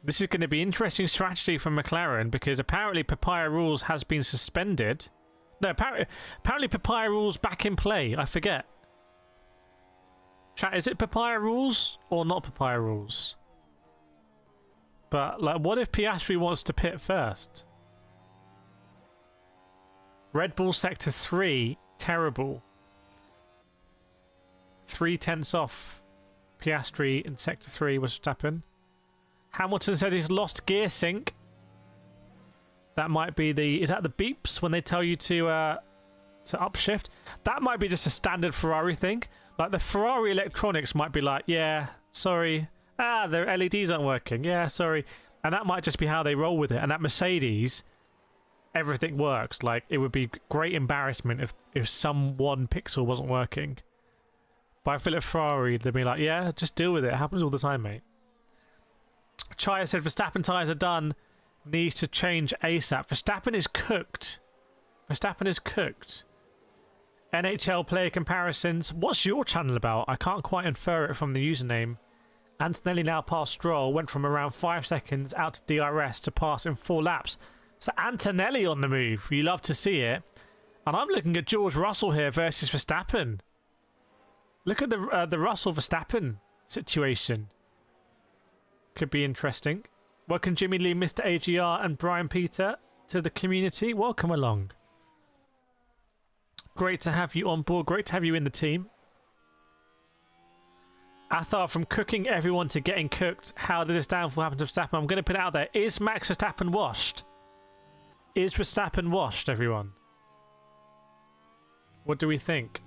This is going to be interesting strategy from McLaren because apparently Papaya Rules has been suspended. No, apparently Papaya Rules back in play. I forget. Chat, is it Papaya Rules or not Papaya Rules? But, like, what if Piastri wants to pit first? Red Bull Sector 3, terrible. 3/10 off Piastri in Sector 3 was Verstappen. Hamilton said he's lost gear sync. That might be the... Is that the beeps when they tell you to upshift? That might be just a standard Ferrari thing. Like, the Ferrari electronics might be like, yeah, sorry. Ah, their LEDs aren't working. Yeah, sorry. And that might just be how they roll with it. And at Mercedes, everything works. Like, it would be great embarrassment if some one pixel wasn't working. But I feel at Ferrari, they'd be like, yeah, just deal with it. It happens all the time, mate. Chaya said, Verstappen tyres are done. Needs to change ASAP. Verstappen is cooked. Verstappen is cooked. NHL player comparisons. What's your channel about? I can't quite infer it from the username. Antonelli now past Stroll. Went from around 5 seconds out to DRS to pass in 4 laps. So Antonelli on the move. You love to see it. And I'm looking at George Russell here versus Verstappen. Look at the Russell-Verstappen situation. Could be interesting. Welcome Jimmy Lee, Mr. AGR and Brian Peter to the community. Welcome along. Great to have you on board. Great to have you in the team. Athar, from cooking everyone to getting cooked, how did this downfall happen to Verstappen? I'm going to put it out there. Is Max Verstappen washed? Is Verstappen washed, everyone? What do we think?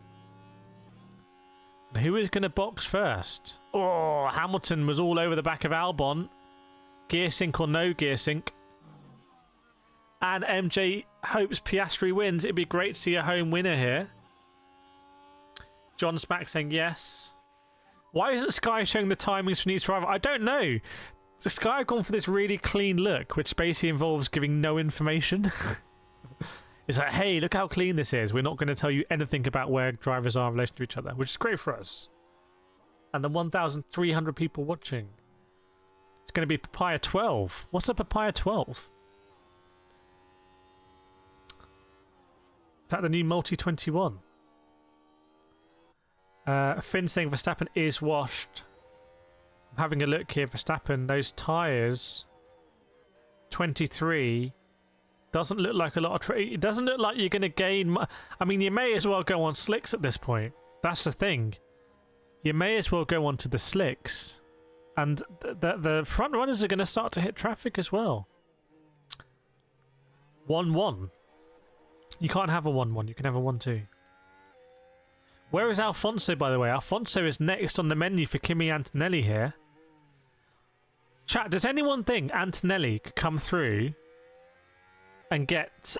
Who is going to box first? Oh, Hamilton was all over the back of Albon. Gear sync or no gear sync. And MJ hopes Piastri wins. It'd be great to see a home winner here. John Smack saying yes. Why isn't Sky showing the timings for each driver? I don't know. So Sky have gone for this really clean look, which basically involves giving no information. It's like, hey, look how clean this is. We're not going to tell you anything about where drivers are in relation to each other, which is great for us. And the 1,300 people watching. It's going to be Papaya 12. What's a Papaya 12? Is that the new Multi 21? Finn saying Verstappen is washed. I'm having a look here. Verstappen, those tyres, 23, doesn't look like a lot of... It doesn't look like you're going to gain... I mean, you may as well go on slicks at this point. That's the thing. You may as well go on to the slicks. And the front runners are going to start to hit traffic as well. 1-1. You can't have a 1-1. You can have a 1-2. Where is Alfonso, by the way? Alfonso is next on the menu for Kimi Antonelli here. Chat, does anyone think Antonelli could come through and get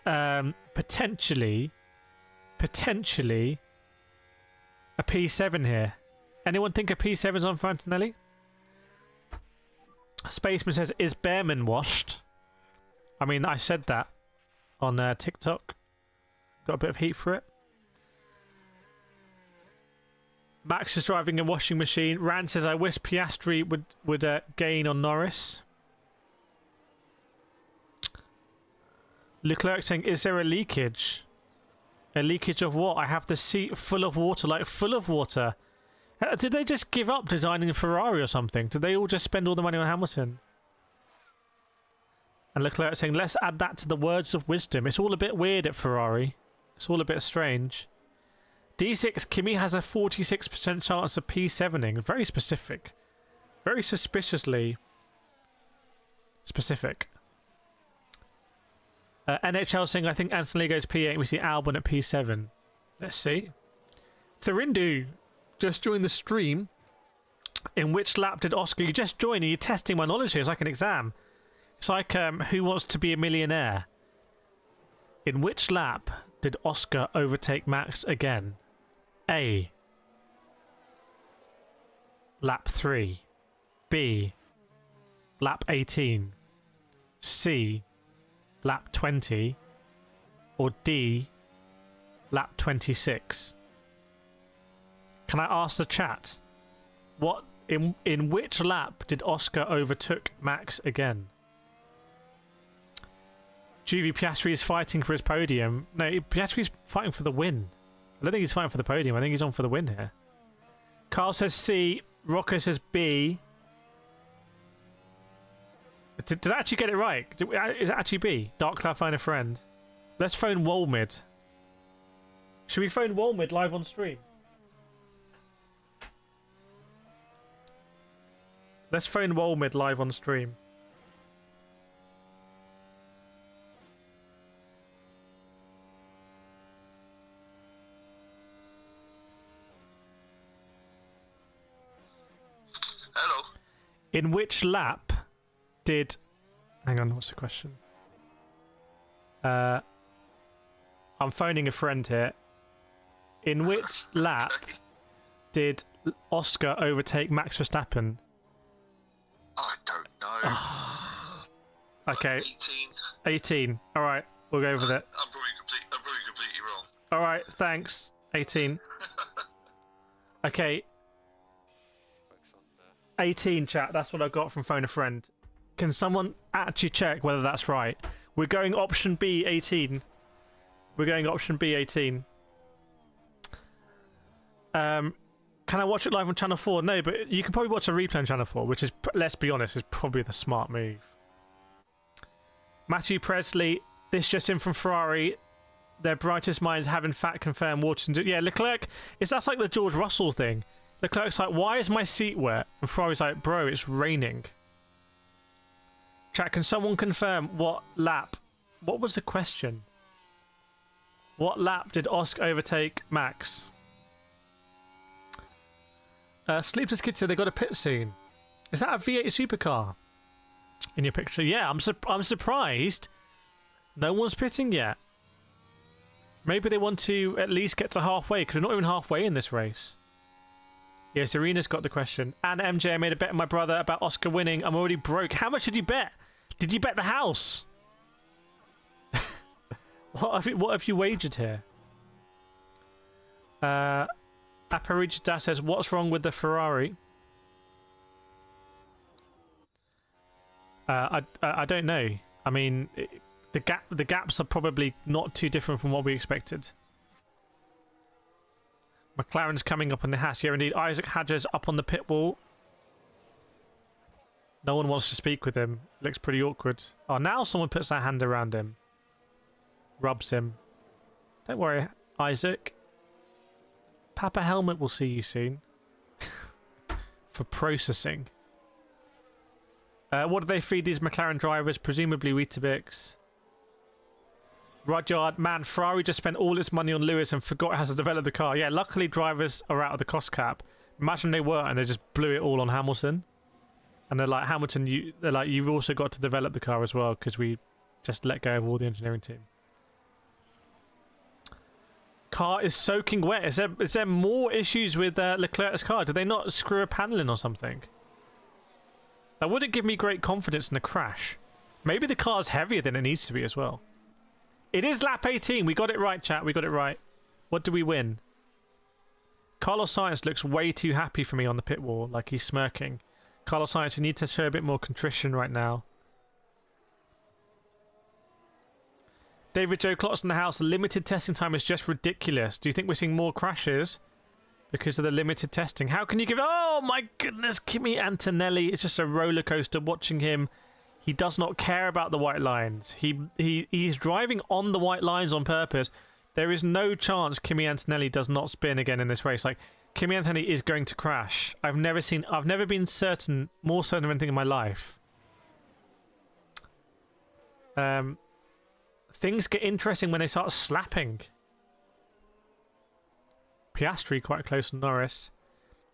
potentially a P7 here? Anyone think a P7's on for Antonelli? Spaceman says, is Behrman washed? I mean, I said that on TikTok. Got a bit of heat for it. Max is driving a washing machine. Rand says, I wish Piastri would gain on Norris. Leclerc saying, is there a leakage? A leakage of what? I have the seat full of water, like full of water. Did they just give up designing a Ferrari or something? Did they all just spend all the money on Hamilton? And Leclerc saying, let's add that to the words of wisdom. It's all a bit weird at Ferrari. It's all a bit strange. D6, Kimi has a 46% chance of P7ing. Very specific. Very suspiciously specific. NHL saying, I think Anthony goes P8. We see Albon at P7. Let's see. Thurindu just joined the stream. In which lap did Oscar... You just joined. Are you testing my knowledge here? It's like an exam. It's like Who Wants to Be a Millionaire? In which lap did Oscar overtake Max again? A. Lap 3. B. Lap 18. C. Lap 20. Or D. Lap 26. Can I ask the chat? What in which lap did Oscar overtook Max again? Juvie, Piastri is fighting for his podium. No, Piastri's fighting for the win. I don't think he's fighting for the podium. I think he's on for the win here. Carl says C. Rocco says B. Did I actually get it right? Is it actually B? Dark Cloud find a friend. Let's phone Wolmid. Should we phone Wolmid live on stream? Let's phone Wolmid live on stream. Hello. In which lap did... Hang on, what's the question? I'm phoning a friend here. In which lap did Oscar overtake Max Verstappen? I don't know. Okay. 18. 18. Alright, we'll go with it. I'm probably completely wrong. Alright, thanks. 18. Okay. 18, chat. That's what I got from Phone a Friend. Can someone actually check whether that's right? We're going option B, 18. We're going option B, 18. Can I watch it live on Channel 4? No, but you can probably watch a replay on Channel 4, which is, let's be honest, is probably the smart move. Matthew Presley, this just in from Ferrari. Their brightest minds have in fact confirmed Waterson. Yeah, Leclerc, that's like the George Russell thing. Leclerc's like, why is my seat wet? And Ferrari's like, bro, it's raining. Chat, can someone confirm what lap? What was the question? What lap did Oscar overtake Max? Sleepless Kid said they got a pit soon. Is that a V8 supercar in your picture? Yeah, I'm surprised. No one's pitting yet. Maybe they want to at least get to halfway, because we're not even halfway in this race. Yeah, Serena's got the question. And MJ, I made a bet with my brother about Oscar winning. I'm already broke. How much did you bet? Did you bet the house? What have you wagered here? Aparicida says, what's wrong with the Ferrari? I don't know. I mean, the gaps are probably not too different from what we expected. McLaren's coming up on the Haas. Yeah, indeed. Isaac Hadjar's up on the pit wall. No one wants to speak with him. Looks pretty awkward. Oh, now someone puts their hand around him. Rubs him. Don't worry, Isaac. Papa Helmet will see you soon. For processing. What do they feed these McLaren drivers? Presumably Weetabix. Rudyard, man, Ferrari just spent all its money on Lewis and forgot how to develop the car. Yeah, luckily drivers are out of the cost cap. Imagine they were and they just blew it all on Hamilton. And they're like, Hamilton, you've also got to develop the car as well because we just let go of all the engineering team. Car is soaking wet. Is there more issues with Leclerc's car? Did they not screw a panel in or something? That wouldn't give me great confidence in a crash. Maybe the car's heavier than it needs to be as well. It is lap 18. We got it right, chat. We got it right. What do we win? Carlos Sainz looks way too happy for me on the pit wall, like he's smirking. Carlos Sainz, you need to show a bit more contrition right now. David Joe Klotz in the house. Limited testing time is just ridiculous. Do you think we're seeing more crashes because of the limited testing? How can you give... Oh my goodness, Kimi Antonelli. It's just a roller coaster watching him. He does not care about the white lines. He's driving on the white lines on purpose. There is no chance Kimi Antonelli does not spin again in this race. Like, Kimi Antonelli is going to crash. I've never been more certain of anything in my life. Things get interesting when they start slapping. Piastri quite close to Norris.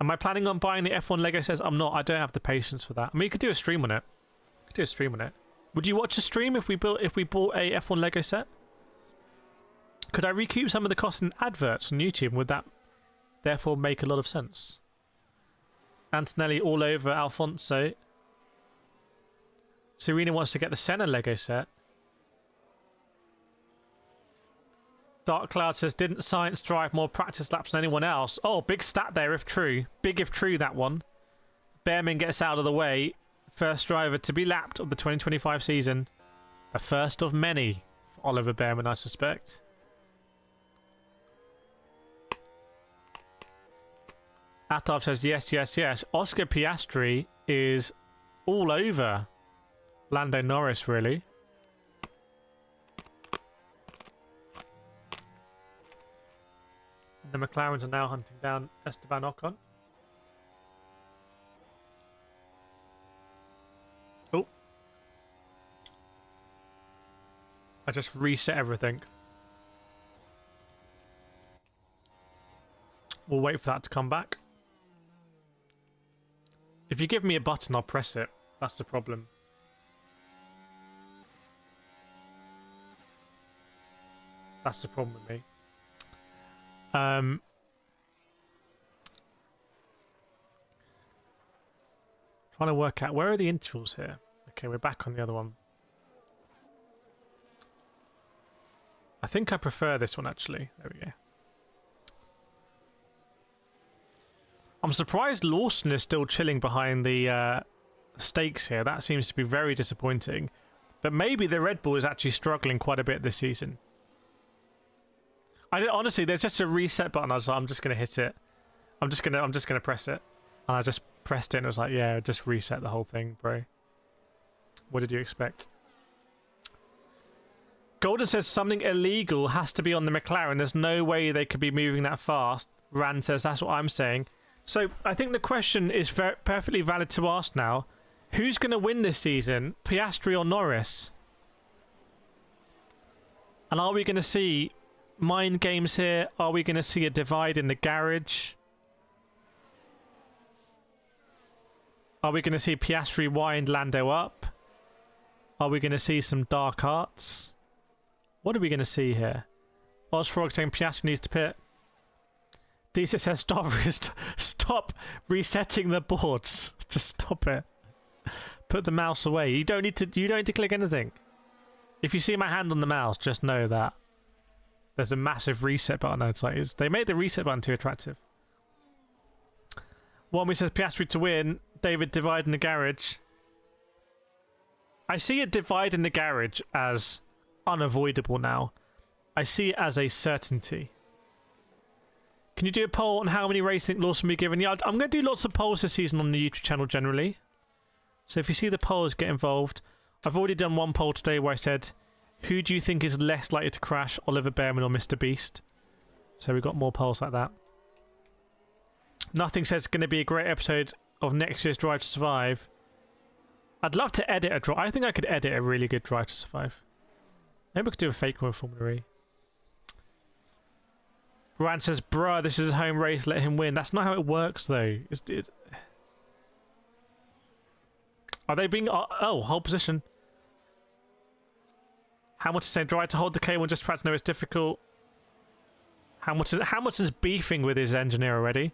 Am I planning on buying the F1 Lego sets? I'm not. I don't have the patience for that. I mean, you could do a stream on it. Would you watch a stream if we bought a F1 Lego set? Could I recoup some of the costs in adverts on YouTube? Would that therefore make a lot of sense? Antonelli all over Alfonso. Serena wants to get the Senna Lego set. Dark Cloud says, didn't Science drive more practice laps than anyone else? Oh, big stat there if true. Big if true, that one. Behrman gets out of the way. First driver to be lapped of the 2025 season. The first of many for Oliver Behrman, I suspect. Atav says, yes. Oscar Piastri is all over Lando Norris, really. The McLarens are now hunting down Esteban Ocon. Oh. I just reset everything. We'll wait for that to come back. If you give me a button, I'll press it. That's the problem. That's the problem with me. Trying to work out where are the intervals here. Okay, we're back on the other one. I think I prefer this one actually. There we go. I'm surprised Lawson is still chilling behind the stakes here. That seems to be very disappointing. But maybe the Red Bull is actually struggling quite a bit this season. Honestly, there's just a reset button. I'm just gonna hit it. I'm just gonna press it. And I just pressed it and it was like, yeah, just reset the whole thing, bro. What did you expect? Golden says something illegal has to be on the McLaren. There's no way they could be moving that fast. Rand says that's what I'm saying. So I think the question is perfectly valid to ask now. Who's going to win this season? Piastri or Norris? And are we going to see mind games here? Are we going to see a divide in the garage? Are we going to see Piastri wind Lando up? Are we going to see some dark arts? What are we going to see here? Osfrog saying Piastri needs to pit. DC says stop resetting the boards. Just stop it. Put the mouse away. You don't need to click anything. If you see my hand on the mouse, just know that there's a massive reset button. They made the reset button too attractive. Wami says Piastri to win. David divide in the garage. I see a divide in the garage as unavoidable now. I see it as a certainty. Can you do a poll on how many races you think Lawson will be given? Yeah, I'm going to do lots of polls this season on the YouTube channel generally. So if you see the polls, get involved. I've already done one poll today where I said, who do you think is less likely to crash, Oliver Bearman or Mr. Beast? So we've got more polls like that. Nothing says it's going to be a great episode of next year's Drive to Survive. I'd love to edit a drive. I think I could edit a really good Drive to Survive. Maybe we could do a fake one with Formula E. Brian says, bruh, this is a home race, let him win. That's not how it works, though. Are they being... Oh, hold position. Hamilton saying, try to hold the K1 just to know it's difficult. Hamilton's beefing with his engineer already.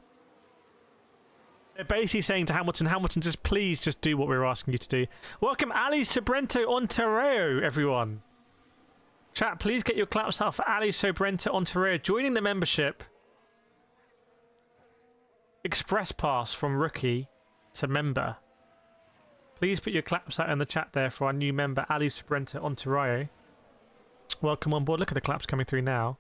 They're basically saying to Hamilton, just please just do what we're asking you to do. Welcome Ali Sobrento Ontario, everyone. Chat, please get your claps out for Ali Sobrento Ontario joining the membership. Express pass from rookie to member. Please put your claps out in the chat there for our new member, Ali Sobrento Ontario. Welcome on board. Look at the claps coming through now.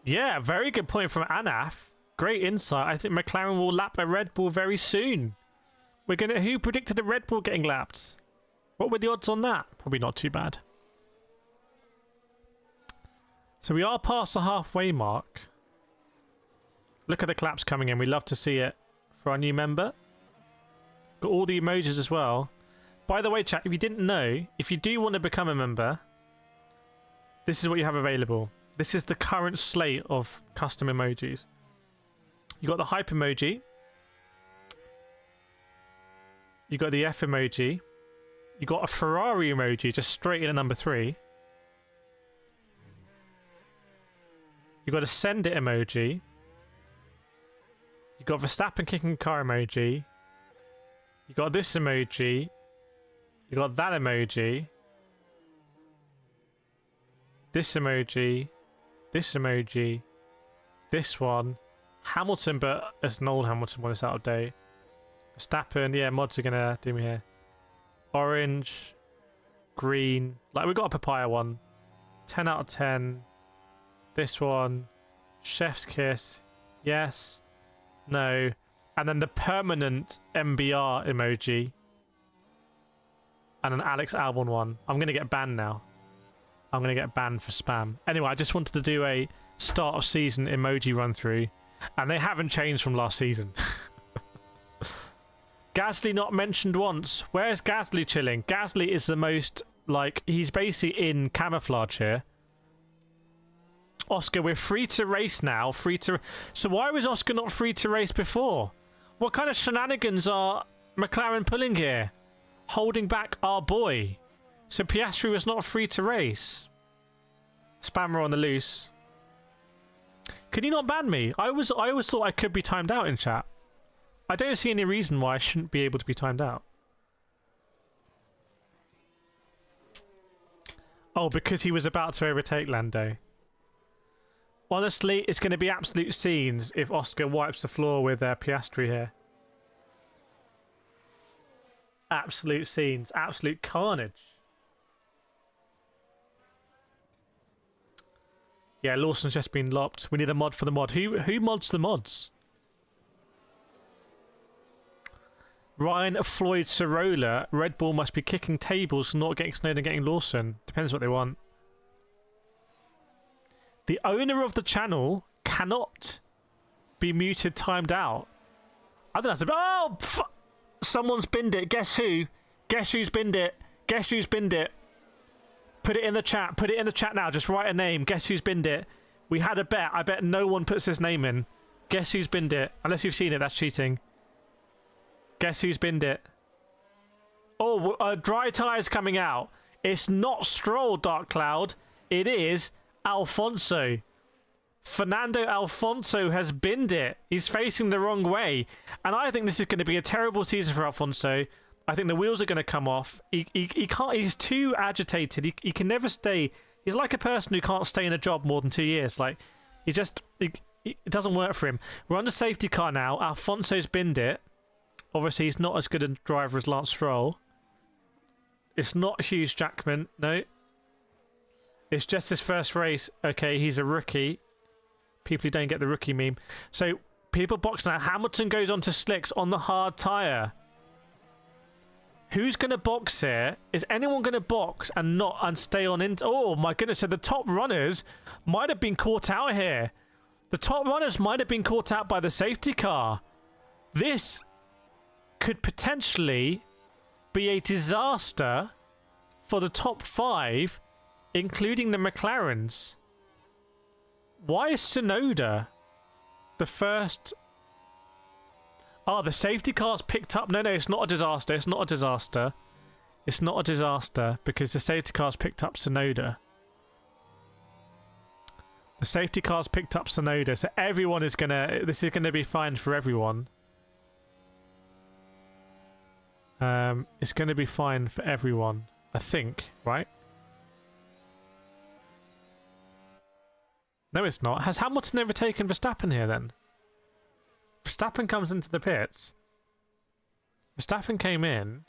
Yeah, very good point from Anaf. Great insight. I think McLaren will lap a Red Bull very soon. Who predicted a Red Bull getting lapped? What were the odds on that? Probably not too bad. So we are past the halfway mark. Look at the claps coming in. We love to see it for our new member. Got all the emojis as well. By the way, chat, if you didn't know, if you do want to become a member, this is what you have available. This is the current slate of custom emojis. You got the hype emoji. You got the F emoji. You got a Ferrari emoji just straight in at number 3. You got a send it emoji. You got Verstappen kicking car emoji. You got this emoji. You got that emoji. This emoji. This emoji. This one. Hamilton, but it's an old Hamilton one. It's out of date. Verstappen. Yeah, mods are gonna do me here. Orange. Green. Like, we got a papaya one. 10 out of 10. This one. Chef's kiss. Yes. No. And then the permanent MBR emoji. And an Alex Albon one. I'm going to get banned now. I'm going to get banned for spam. Anyway, I just wanted to do a start of season emoji run through. And they haven't changed from last season. Gasly not mentioned once. Where's Gasly chilling? Gasly is the most, like, he's basically in camouflage here. Oscar, we're free to race now. So why was Oscar not free to race before? What kind of shenanigans are McLaren pulling here? Holding back our boy. So Piastri was not free to race. Spammer on the loose. Can you not ban me? I always thought I could be timed out in chat. I don't see any reason why I shouldn't be able to be timed out. Oh, because he was about to overtake Lando. Honestly, it's going to be absolute scenes if Oscar wipes the floor with Piastri here. Absolute scenes. Absolute carnage. Yeah, Lawson's just been lopped. We need a mod for the mod. Who mods the mods? Ryan Floyd Sorolla. Red Bull must be kicking tables, not getting Snowden and getting Lawson. Depends what they want. The owner of the channel cannot be muted, timed out. I think that's a bit... Oh! Someone's binned it. Guess who? Guess who's binned it? Guess who's binned it? Put it in the chat. Put it in the chat now. Just write a name. Guess who's binned it? We had a bet. I bet no one puts this name in. Guess who's binned it? Unless you've seen it, that's cheating. Guess who's binned it? Oh, dry tyres coming out. It's not Stroll, Dark Cloud. It is Alfonso. Fernando Alfonso has binned it. He's facing the wrong way. And I think this is going to be a terrible season for Alfonso. I think the wheels are going to come off. He can't. He's too agitated. He can never stay. He's like a person who can't stay in a job more than 2 years. Like, it doesn't work for him. We're on the safety car now. Alfonso's binned it. Obviously, he's not as good a driver as Lance Stroll. It's not Hughes Jackman. No. It's just his first race. Okay, he's a rookie. People who don't get the rookie meme. So, people boxing out. Hamilton goes on to slicks on the hard tyre. Who's going to box here? Is anyone going to box and stay on in? Oh my goodness! So the top runners might have been caught out here. The top runners might have been caught out by the safety car. This could potentially be a disaster for the top 5, including the McLarens. Why is Tsunoda the first? Oh, the safety car's picked up. No, it's not a disaster. It's not a disaster. It's not a disaster because the safety car's picked up Tsunoda. The safety car's picked up Tsunoda, so everyone is gonna. This is gonna be fine for everyone. It's gonna be fine for everyone, I think, right? No, it's not. Has Hamilton overtaken Verstappen here then? Verstappen comes into the pits. Verstappen came in.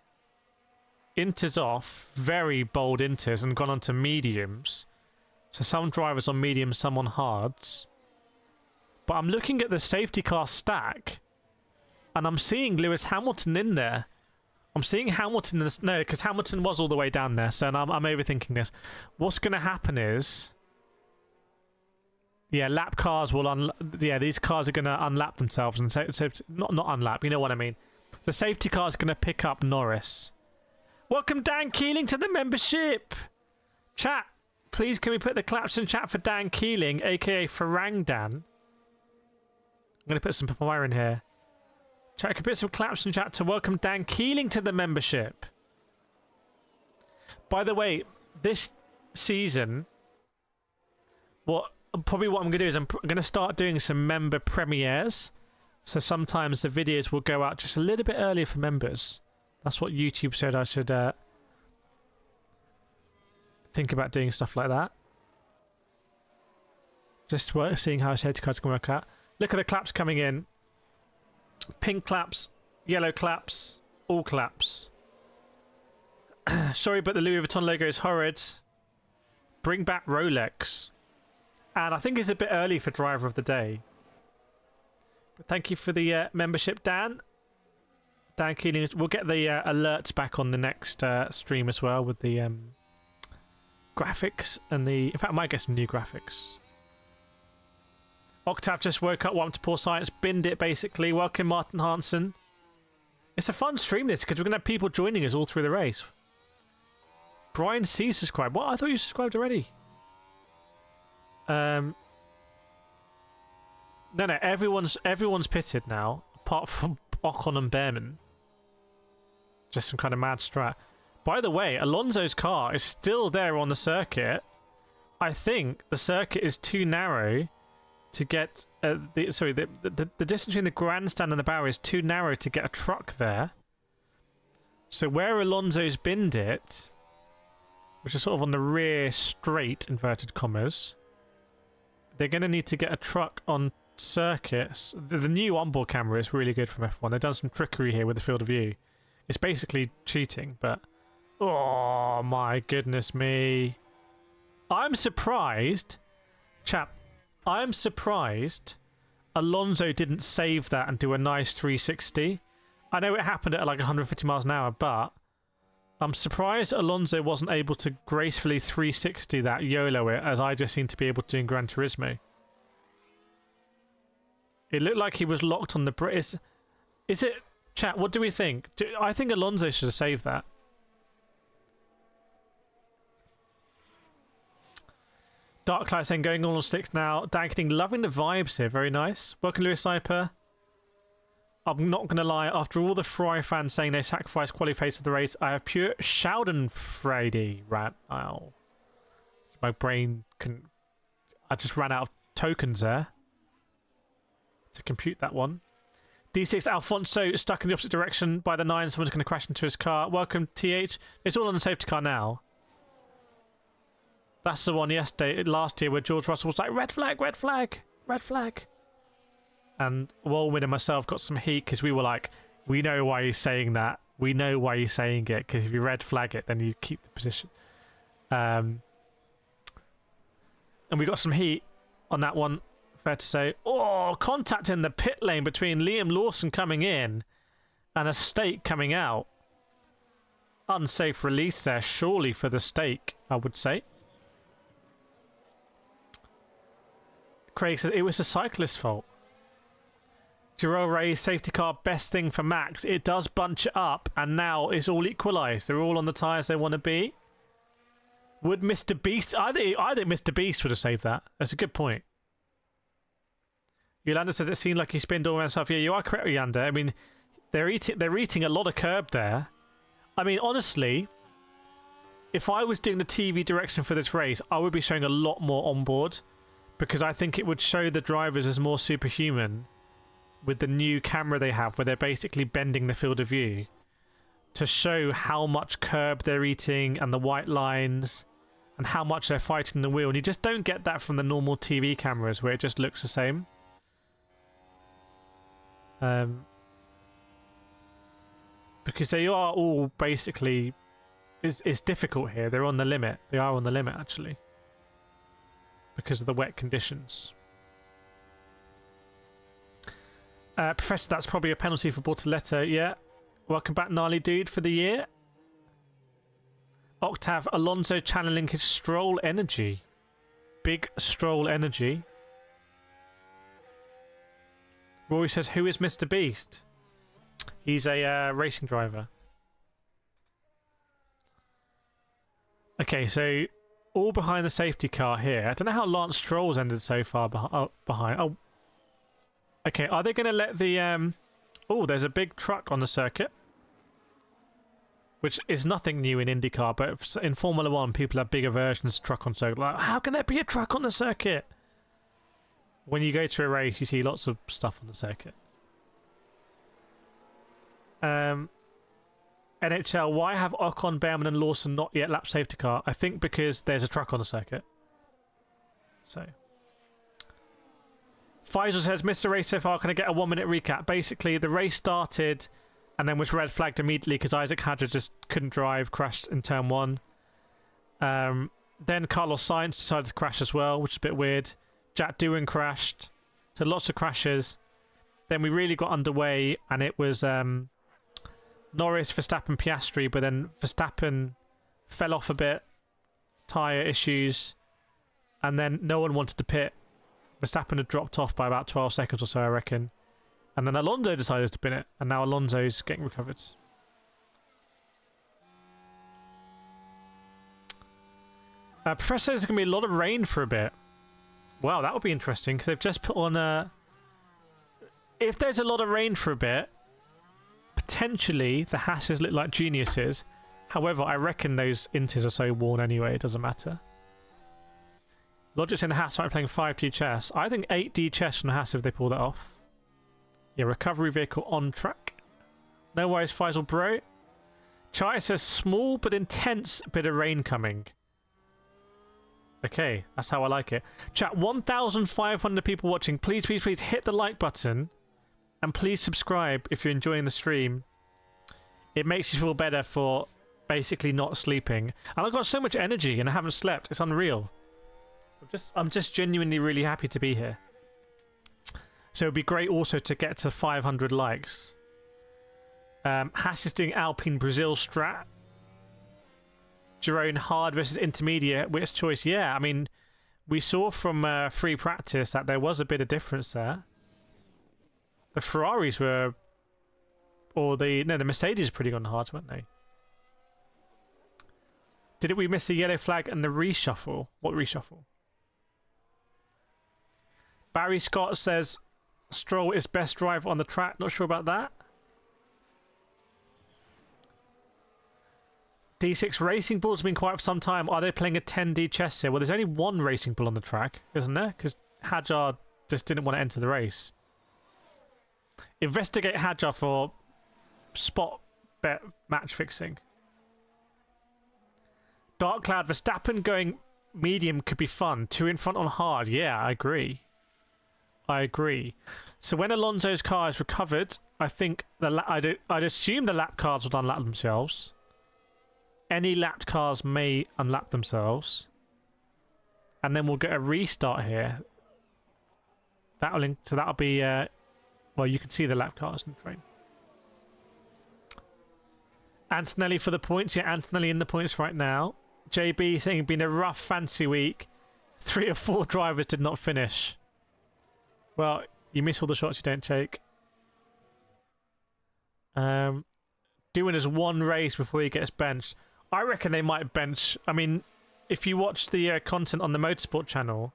Inters off. Very bold inters and gone on to mediums. So some drivers on mediums, some on hards. But I'm looking at the safety car stack. And I'm seeing Lewis Hamilton in there. I'm seeing Hamilton in this. No, because Hamilton was all the way down there. So I'm overthinking this. What's going to happen is... Yeah, lap cars will these cars are going to unlap themselves and not unlap, you know what I mean. The safety car is going to pick up Norris. Welcome Dan Keeling to the membership. Chat, please can we put the claps in chat for Dan Keeling, aka Farang Dan. I'm going to put some fire in here. Chat, can put some claps in chat to welcome Dan Keeling to the membership. By the way, this season, probably what I'm going to do is I'm going to start doing some member premieres. So sometimes the videos will go out just a little bit earlier for members. That's what YouTube said I should think about doing stuff like that. Just seeing how safety cards can work out. Look at the claps coming in. Pink claps, yellow claps, all claps. Sorry, but the Louis Vuitton logo is horrid. Bring back Rolex. And I think it's a bit early for driver of the day. But thank you for the membership, Dan. Dan Keeling. We'll get the alerts back on the next stream as well with the graphics and the... In fact, I might get some new graphics. Octav just woke up, welcome to Poor Science. Binned it, basically. Welcome, Martin Hansen. It's a fun stream, this, because we're going to have people joining us all through the race. Brian C. subscribed. What? I thought you subscribed already. No, everyone's pitted now, apart from Ocon and Behrman. Just some kind of mad strat. By the way, Alonso's car is still there on the circuit. I think the circuit is too narrow to get the distance between the grandstand and the barrier is too narrow to get a truck there. So where Alonso's binned it, which is sort of on the rear straight, inverted commas, they're going to need to get a truck on circuits. The new onboard camera is really good from F1. They've done some trickery here with the field of view. It's basically cheating, but... Oh, my goodness me. I'm surprised... Chap, I'm surprised Alonso didn't save that and do a nice 360. I know it happened at like 150 miles an hour, but... I'm surprised Alonso wasn't able to gracefully 360 that YOLO it, as I just seem to be able to do in Gran Turismo. It looked like he was locked on the brake. Is it... Chat, what do we think? I think Alonso should have saved that. Dark Cloud saying going on sticks now. Dankening, loving the vibes here. Very nice. Welcome, Lewis Sniper. I'm not going to lie, after all the Ferrari fans saying they sacrificed qualifiers to the race, I have pure Schadenfreude right now. My brain can... I just ran out of tokens there to compute that one. D6 Alfonso stuck in the opposite direction by the 9. Someone's going to crash into his car. Welcome, TH. It's all on the safety car now. That's the one last year where George Russell was like, red flag, red flag, red flag. And Walwyn and myself got some heat because we were like, we know why he's saying that. We know why he's saying it, because if you red flag it, then you keep the position. And we got some heat on that one, fair to say. Oh, contact in the pit lane between Liam Lawson coming in and a stake coming out. Unsafe release there, surely, for the stake, I would say. Craig says it was the cyclist's fault. Jarrell Ray's safety car, best thing for Max. It does bunch it up, and now it's all equalised. They're all on the tyres they want to be. Would Mr. Beast... I think Mr. Beast would have saved that. That's a good point. Yolanda says it seemed like he spinned all around himself. Yeah, you are correct, Yolanda. I mean, they're eating a lot of curb there. I mean, honestly, if I was doing the TV direction for this race, I would be showing a lot more on board, because I think it would show the drivers as more superhuman with the new camera they have, where they're basically bending the field of view to show how much curb they're eating and the white lines and how much they're fighting the wheel. And you just don't get that from the normal TV cameras, where it just looks the same. Because they are all basically... It's difficult here. They're on the limit. They are on the limit, actually, because of the wet conditions. Professor, that's probably a penalty for Bortoletto. Yeah. Welcome back, gnarly dude, for the year. Octave, Alonso channeling his Stroll energy. Big Stroll energy. Rory says, who is Mr. Beast? He's a racing driver. Okay, so all behind the safety car here. I don't know how Lance Stroll's ended so far behind. Oh, okay, are they going to let the... Oh, there's a big truck on the circuit, which is nothing new in IndyCar, but in Formula 1, people have bigger versions of truck on circuit. Like, how can there be a truck on the circuit? When you go to a race, you see lots of stuff on the circuit. NHL, why have Ocon, Behrman and Lawson not yet lap safety car? I think because there's a truck on the circuit. So... Faisal says, missed the race so far, can I get a 1-minute recap? Basically, the race started and then was red flagged immediately because Isaac Hadjar just couldn't drive, crashed in turn 1. Then Carlos Sainz decided to crash as well, which is a bit weird. Jack Doohan crashed. So lots of crashes. Then we really got underway and it was Norris, Verstappen, Piastri, but then Verstappen fell off a bit, tyre issues, and then no one wanted to pit. Verstappen had dropped off by about 12 seconds or so, I reckon. And then Alonso decided to pin it, and now Alonso's getting recovered. Professor says there's going to be a lot of rain for a bit. Wow, that would be interesting, because they've just put on a... If there's a lot of rain for a bit, potentially the Hasses look like geniuses. However, I reckon those Inters are so worn anyway, it doesn't matter. Logic's in the Haas started playing 5D chess. I think 8D chess from the Haas if they pull that off. Yeah, recovery vehicle on track. No worries, Faisal bro. Chai says small but intense bit of rain coming. Okay, that's how I like it. Chat, 1,500 people watching. Please, please, please hit the like button. And please subscribe if you're enjoying the stream. It makes you feel better for basically not sleeping. And I've got so much energy and I haven't slept. It's unreal. I'm just genuinely really happy to be here. So it'd be great also to get to 500 likes. Haas is doing Alpine Brazil strat. Jerome hard versus intermediate. Which choice? Yeah, I mean, we saw from free practice that there was a bit of difference there. The Ferraris were... the Mercedes were pretty on hard, weren't they? Did we miss the yellow flag and the reshuffle? What reshuffle? Barry Scott says, Stroll is best driver on the track. Not sure about that. D6 Racing Bull's been quiet for some time. Are they playing a 10D chess here? Well, there's only one Racing Bull on the track, isn't there? Because Hadjar just didn't want to enter the race. Investigate Hadjar for spot bet match fixing. Dark Cloud Verstappen going medium could be fun. 2 in front on hard. Yeah, I agree. I agree. So when Alonso's car is recovered, I think I'd assume the lap cars would unlap themselves. Any lapped cars may unlap themselves. And then we'll get a restart here. That'll be well, you can see the lap cars in the frame. Antonelli for the points. Yeah, Antonelli in the points right now. JB saying it's been a rough fancy week. 3 or 4 drivers did not finish. Well, you miss all the shots you don't take. Doing his one race before he gets benched. I reckon they might bench. I mean, if you watch the content on the Motorsport channel,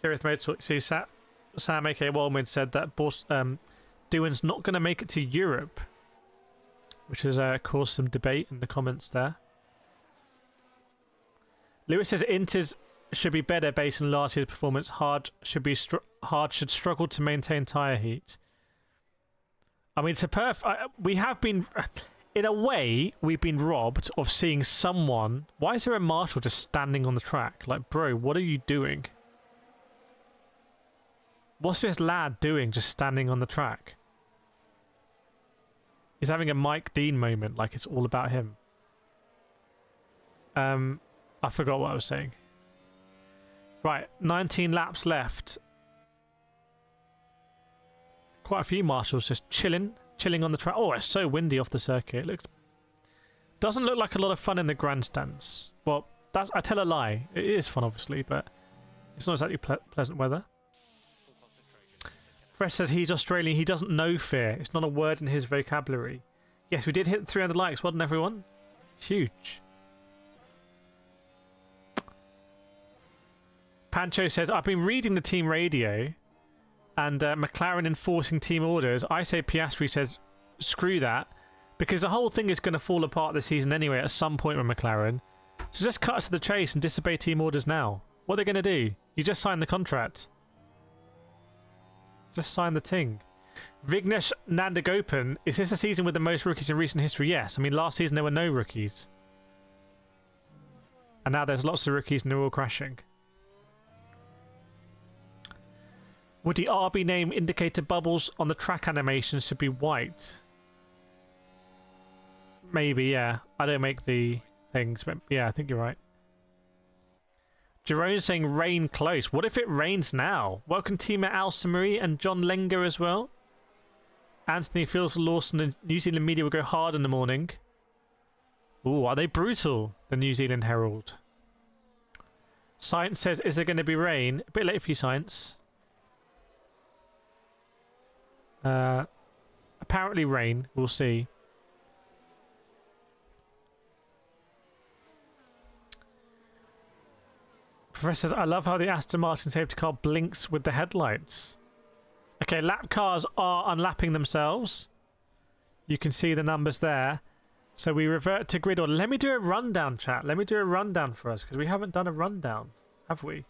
Kireth Motorsport, see Sam aka Wallman said that Doohan's not going to make it to Europe, which has caused some debate in the comments there. Lewis says Inters should be better based on last year's performance. Hard should struggle to maintain tyre heat. I mean, it's a we have been, in a way, we've been robbed of seeing someone. Why is there a marshal just standing on the track? Like, bro, what are you doing? What's this lad doing just standing on the track? He's having a Mike Dean moment, like it's all about him. I forgot what I was saying. Right, 19 laps left. Quite a few marshals just chilling on the track. Oh, it's so windy off the circuit. Doesn't look like a lot of fun in the grandstands. Well, I tell a lie. It is fun, obviously, but it's not exactly pleasant weather. Fresh says he's Australian. He doesn't know fear. It's not a word in his vocabulary. Yes, we did hit 300 likes. Well done, everyone. Huge. Pancho says, I've been reading the team radio and McLaren enforcing team orders. I say Piastri says, screw that, because the whole thing is going to fall apart this season anyway at some point with McLaren. So just cut to the chase and disobey team orders now. What are they going to do? You just signed the contract. Just sign the ting. Vignesh Nandagopan, is this a season with the most rookies in recent history? Yes. I mean, last season there were no rookies. And now there's lots of rookies and they're all crashing. Would the RB name indicator bubbles on the track animation should be white? Maybe, yeah. I don't make the things, but yeah, I think you're right. Jerome's saying rain close. What if it rains now? Welcome teammate Alsa Marie and John Lenger as well. Anthony feels Lawson and New Zealand media will go hard in the morning. Ooh, are they brutal? The New Zealand Herald. Science says, is there going to be rain? A bit late for you, Science. Apparently rain. We'll see. Professor says, I love how the Aston Martin safety car blinks with the headlights. Okay, lap cars are unlapping themselves. You can see the numbers there. So we revert to grid order. Let me do a rundown, chat. Let me do a rundown for us, because we haven't done a rundown, have we?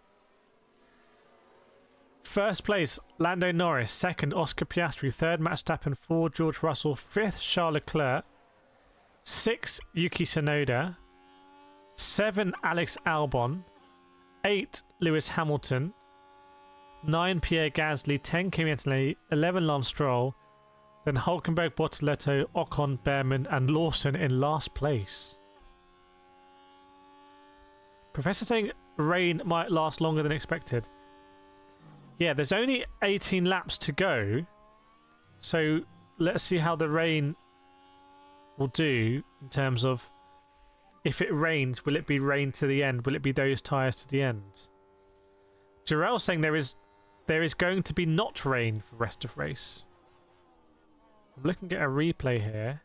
First place, Lando Norris. Second, Oscar Piastri. Third, Max Verstappen. Fourth, George Russell. Fifth, Charles Leclerc. 6, Yuki Tsunoda. 7, Alex Albon. 8, Lewis Hamilton. 9, Pierre Gasly. 10, Kimi Antonelli. 11, Lance Stroll. Then Hulkenberg, Bortoleto, Ocon, Behrman, and Lawson in last place. Professor saying rain might last longer than expected. Yeah, there's only 18 laps to go. So let's see how the rain will do in terms of, if it rains, will it be rain to the end? Will it be those tyres to the end? Jarrell's saying there is going to be not rain for the rest of race. I'm looking at a replay here.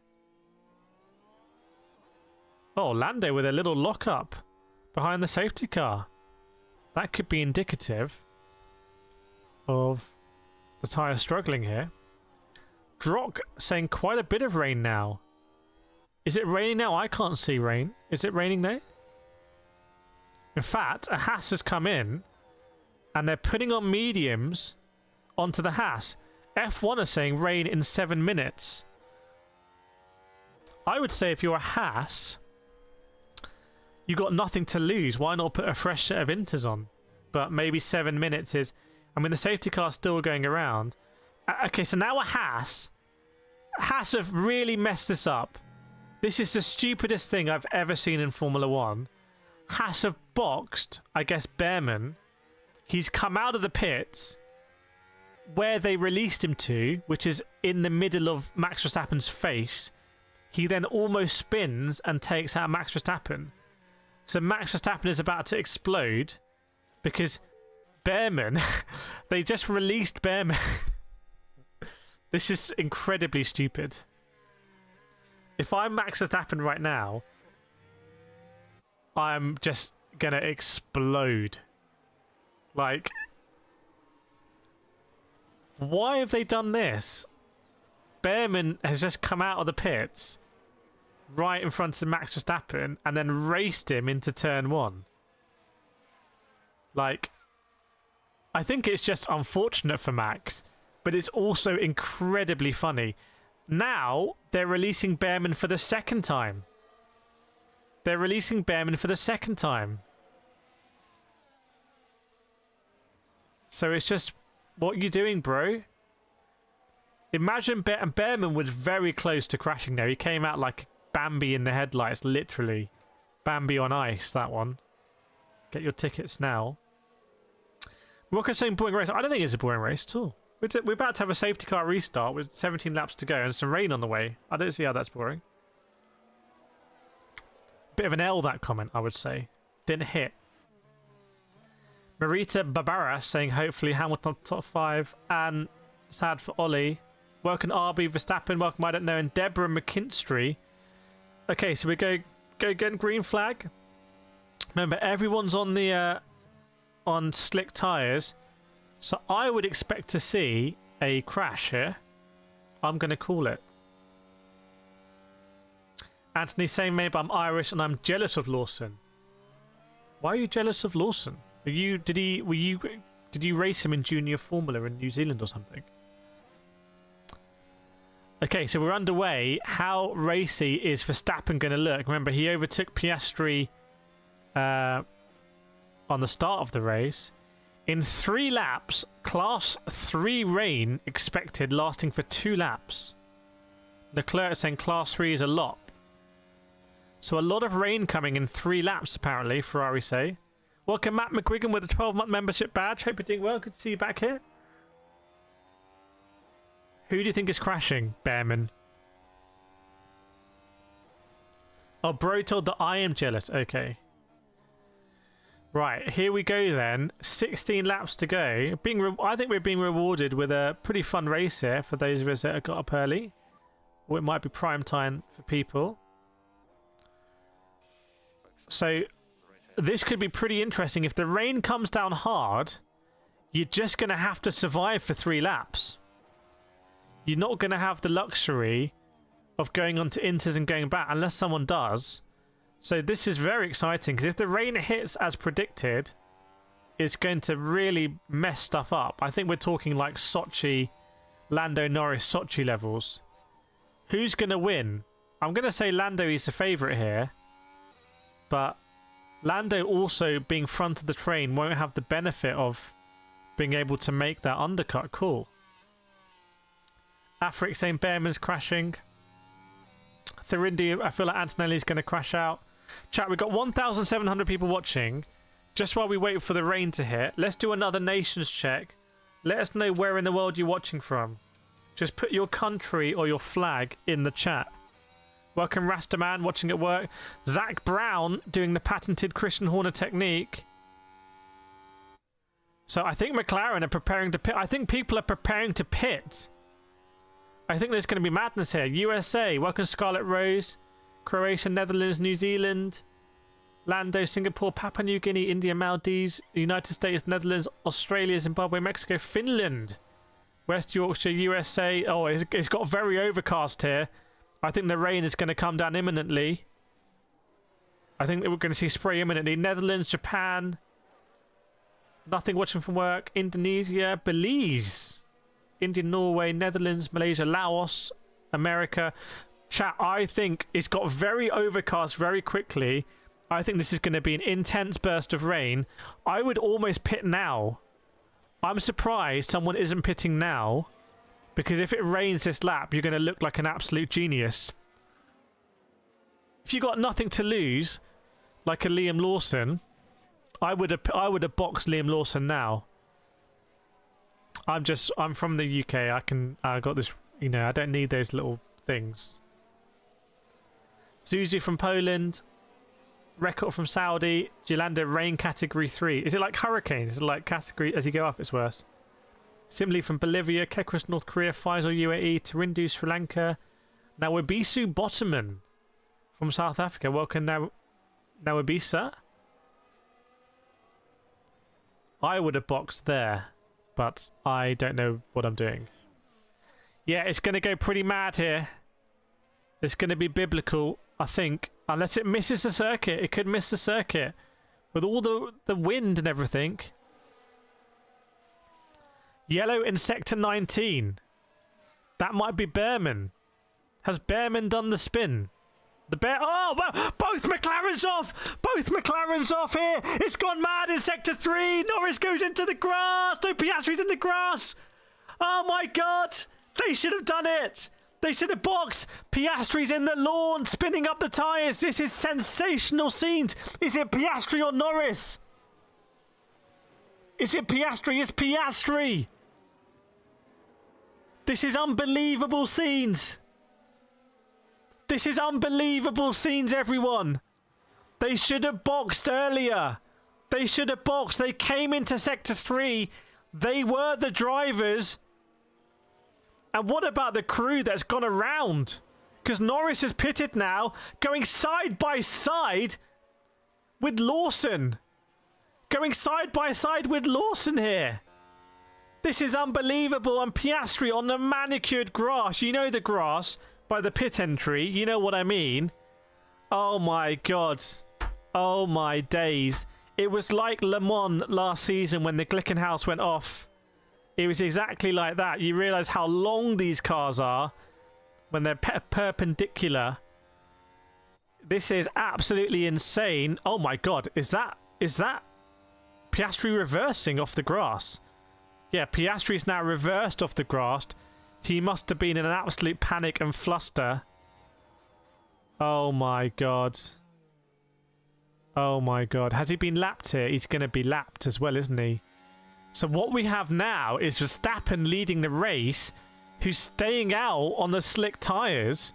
Oh, Lando with a little lock-up behind the safety car. That could be indicative of The tyre's struggling here. Drock saying quite a bit of rain now. Is it raining now? I can't see rain. Is it raining there? In fact, a Haas has come in and they're putting on mediums onto the Haas. F1 are saying rain in 7 minutes. I would say if you're a Haas, you got nothing to lose. Why not put a fresh set of inters on? But maybe 7 minutes is... I mean, the safety car's still going around. Okay, so now a Haas have really messed this up. This is the stupidest thing I've ever seen in Formula 1. Haas have boxed, I guess, Behrman. He's come out of the pits where they released him to, which is in the middle of Max Verstappen's face. He then almost spins and takes out Max Verstappen. So Max Verstappen is about to explode because Behrman, they just released Behrman. This is incredibly stupid. If I'm Max Verstappen right now, I'm just gonna explode. Like, why have they done this? Behrman has just come out of the pits right in front of Max Verstappen and then raced him into turn 1. Like, I think it's just unfortunate for Max, but it's also incredibly funny. Now, they're releasing Behrman for the second time. They're releasing Behrman for the second time. So it's just, what are you doing, bro? Imagine Behrman was very close to crashing there. He came out like Bambi in the headlights, literally. Bambi on ice, that one. Get your tickets now. Rocco's saying boring race. I don't think it's a boring race at all. We're about to have a safety car restart with 17 laps to go and some rain on the way. I don't see how that's boring. Bit of an L, that comment, I would say. Didn't hit. Marita Barbara saying hopefully Hamilton top 5 and sad for Ollie. Welcome RB Verstappen, welcome I don't know, and Deborah McKinstry. Okay, so we go get green flag. Remember, everyone's on the on slick tyres, so I would expect to see a crash here. I'm going to call it. Anthony saying maybe I'm Irish and I'm jealous of Lawson. Why are you jealous of Lawson? Did you race him in junior formula in New Zealand or something? Okay, so we're underway. How racy is Verstappen going to look? Remember, he overtook Piastri on the start of the race. In 3 laps, class 3 rain expected, lasting for 2 laps. Leclerc saying class 3 is a lot. So a lot of rain coming in 3 laps, apparently, Ferrari say. Welcome, Matt McGuigan with a 12-month membership badge. Hope you're doing well. Good to see you back here. Who do you think is crashing, Behrman? Oh, bro told that I am jealous. Okay. Right, here we go then. 16 laps to go. I think we're being rewarded with a pretty fun race here for those of us that have got up early. Or it might be prime time for people. So this could be pretty interesting. If the rain comes down hard, you're just going to have to survive for 3 laps. You're not going to have the luxury of going on to inters and going back unless someone does. So this is very exciting because if the rain hits as predicted, it's going to really mess stuff up. I think we're talking like Sochi, Lando Norris Sochi levels. Who's going to win? I'm going to say Lando is the favourite here. But Lando also being front of the train won't have the benefit of being able to make that undercut call. Afrik saying Behrman's crashing. Thurindi, I feel like Antonelli's going to crash out. Chat, we've got 1,700 people watching. Just while we wait for the rain to hit, let's do another nations check. Let us know where in the world you're watching from. Just put your country or your flag in the chat. Welcome Rastaman watching at work. Zach Brown doing the patented Christian Horner technique. So I think McLaren are preparing to pit. I think people are preparing to pit. I think there's going to be madness here. USA, welcome Scarlet Rose. Croatia, Netherlands, New Zealand. Lando, Singapore, Papua New Guinea, India, Maldives, United States, Netherlands, Australia, Zimbabwe, Mexico, Finland. West Yorkshire, USA. Oh, it's got very overcast here. I think the rain is going to come down imminently. I think that we're going to see spray imminently. Netherlands, Japan. Nothing watching from work. Indonesia, Belize. India, Norway, Netherlands, Malaysia, Laos, America. Chat, I think it's got very overcast very quickly. I think this is going to be an intense burst of rain. I would almost pit now. I'm surprised someone isn't pitting now. Because if it rains this lap, you're going to look like an absolute genius. If you got nothing to lose, like a Liam Lawson, I would have boxed Liam Lawson now. I'm from the UK. I got this, you know, I don't need those little things. Zuzu from Poland. Record from Saudi. Gilanda rain category 3. Is it like hurricanes? Is it like category as you go up it's worse? Simli from Bolivia. Kekris North Korea. Faisal UAE. Tirindu Sri Lanka. Nawabisu Bottoman from South Africa. Welcome Nawabisa. I would have boxed there, but I don't know what I'm doing. Yeah, it's going to go pretty mad here. It's going to be biblical, I think. Unless it misses the circuit. It could miss the circuit. With all the wind and everything. Yellow in Sector 19. That might be Behrman. Has Behrman done the spin? Oh, well, both McLarens off! Both McLarens off here! It's gone mad in Sector 3! Norris goes into the grass! No, Piastri's in the grass! Oh my god! They should have done it! They should have boxed! Piastri's in the lawn, spinning up the tyres! This is sensational scenes! Is it Piastri or Norris? Is it Piastri? It's Piastri! This is unbelievable scenes! This is unbelievable scenes, everyone. They should have boxed earlier. They should have boxed. They came into Sector 3. They were the drivers. And what about the crew that's gone around? Because Norris has pitted now, going side by side with Lawson. Going side by side with Lawson here. This is unbelievable. And Piastri on the manicured grass. You know the grass. By the pit entry, you know what I mean. Oh my god. Oh my days. It was like Le Mans last season when the Glickenhaus went off. It was exactly like that. You realise how long these cars are when they're perpendicular. This is absolutely insane. Oh my god. Is that Piastri reversing off the grass? Yeah, Piastri's now reversed off the grass. He must have been in an absolute panic and fluster. Oh my god. Oh my god. Has he been lapped here? He's going to be lapped as well, isn't he? So what we have now is Verstappen leading the race, who's staying out on the slick tyres.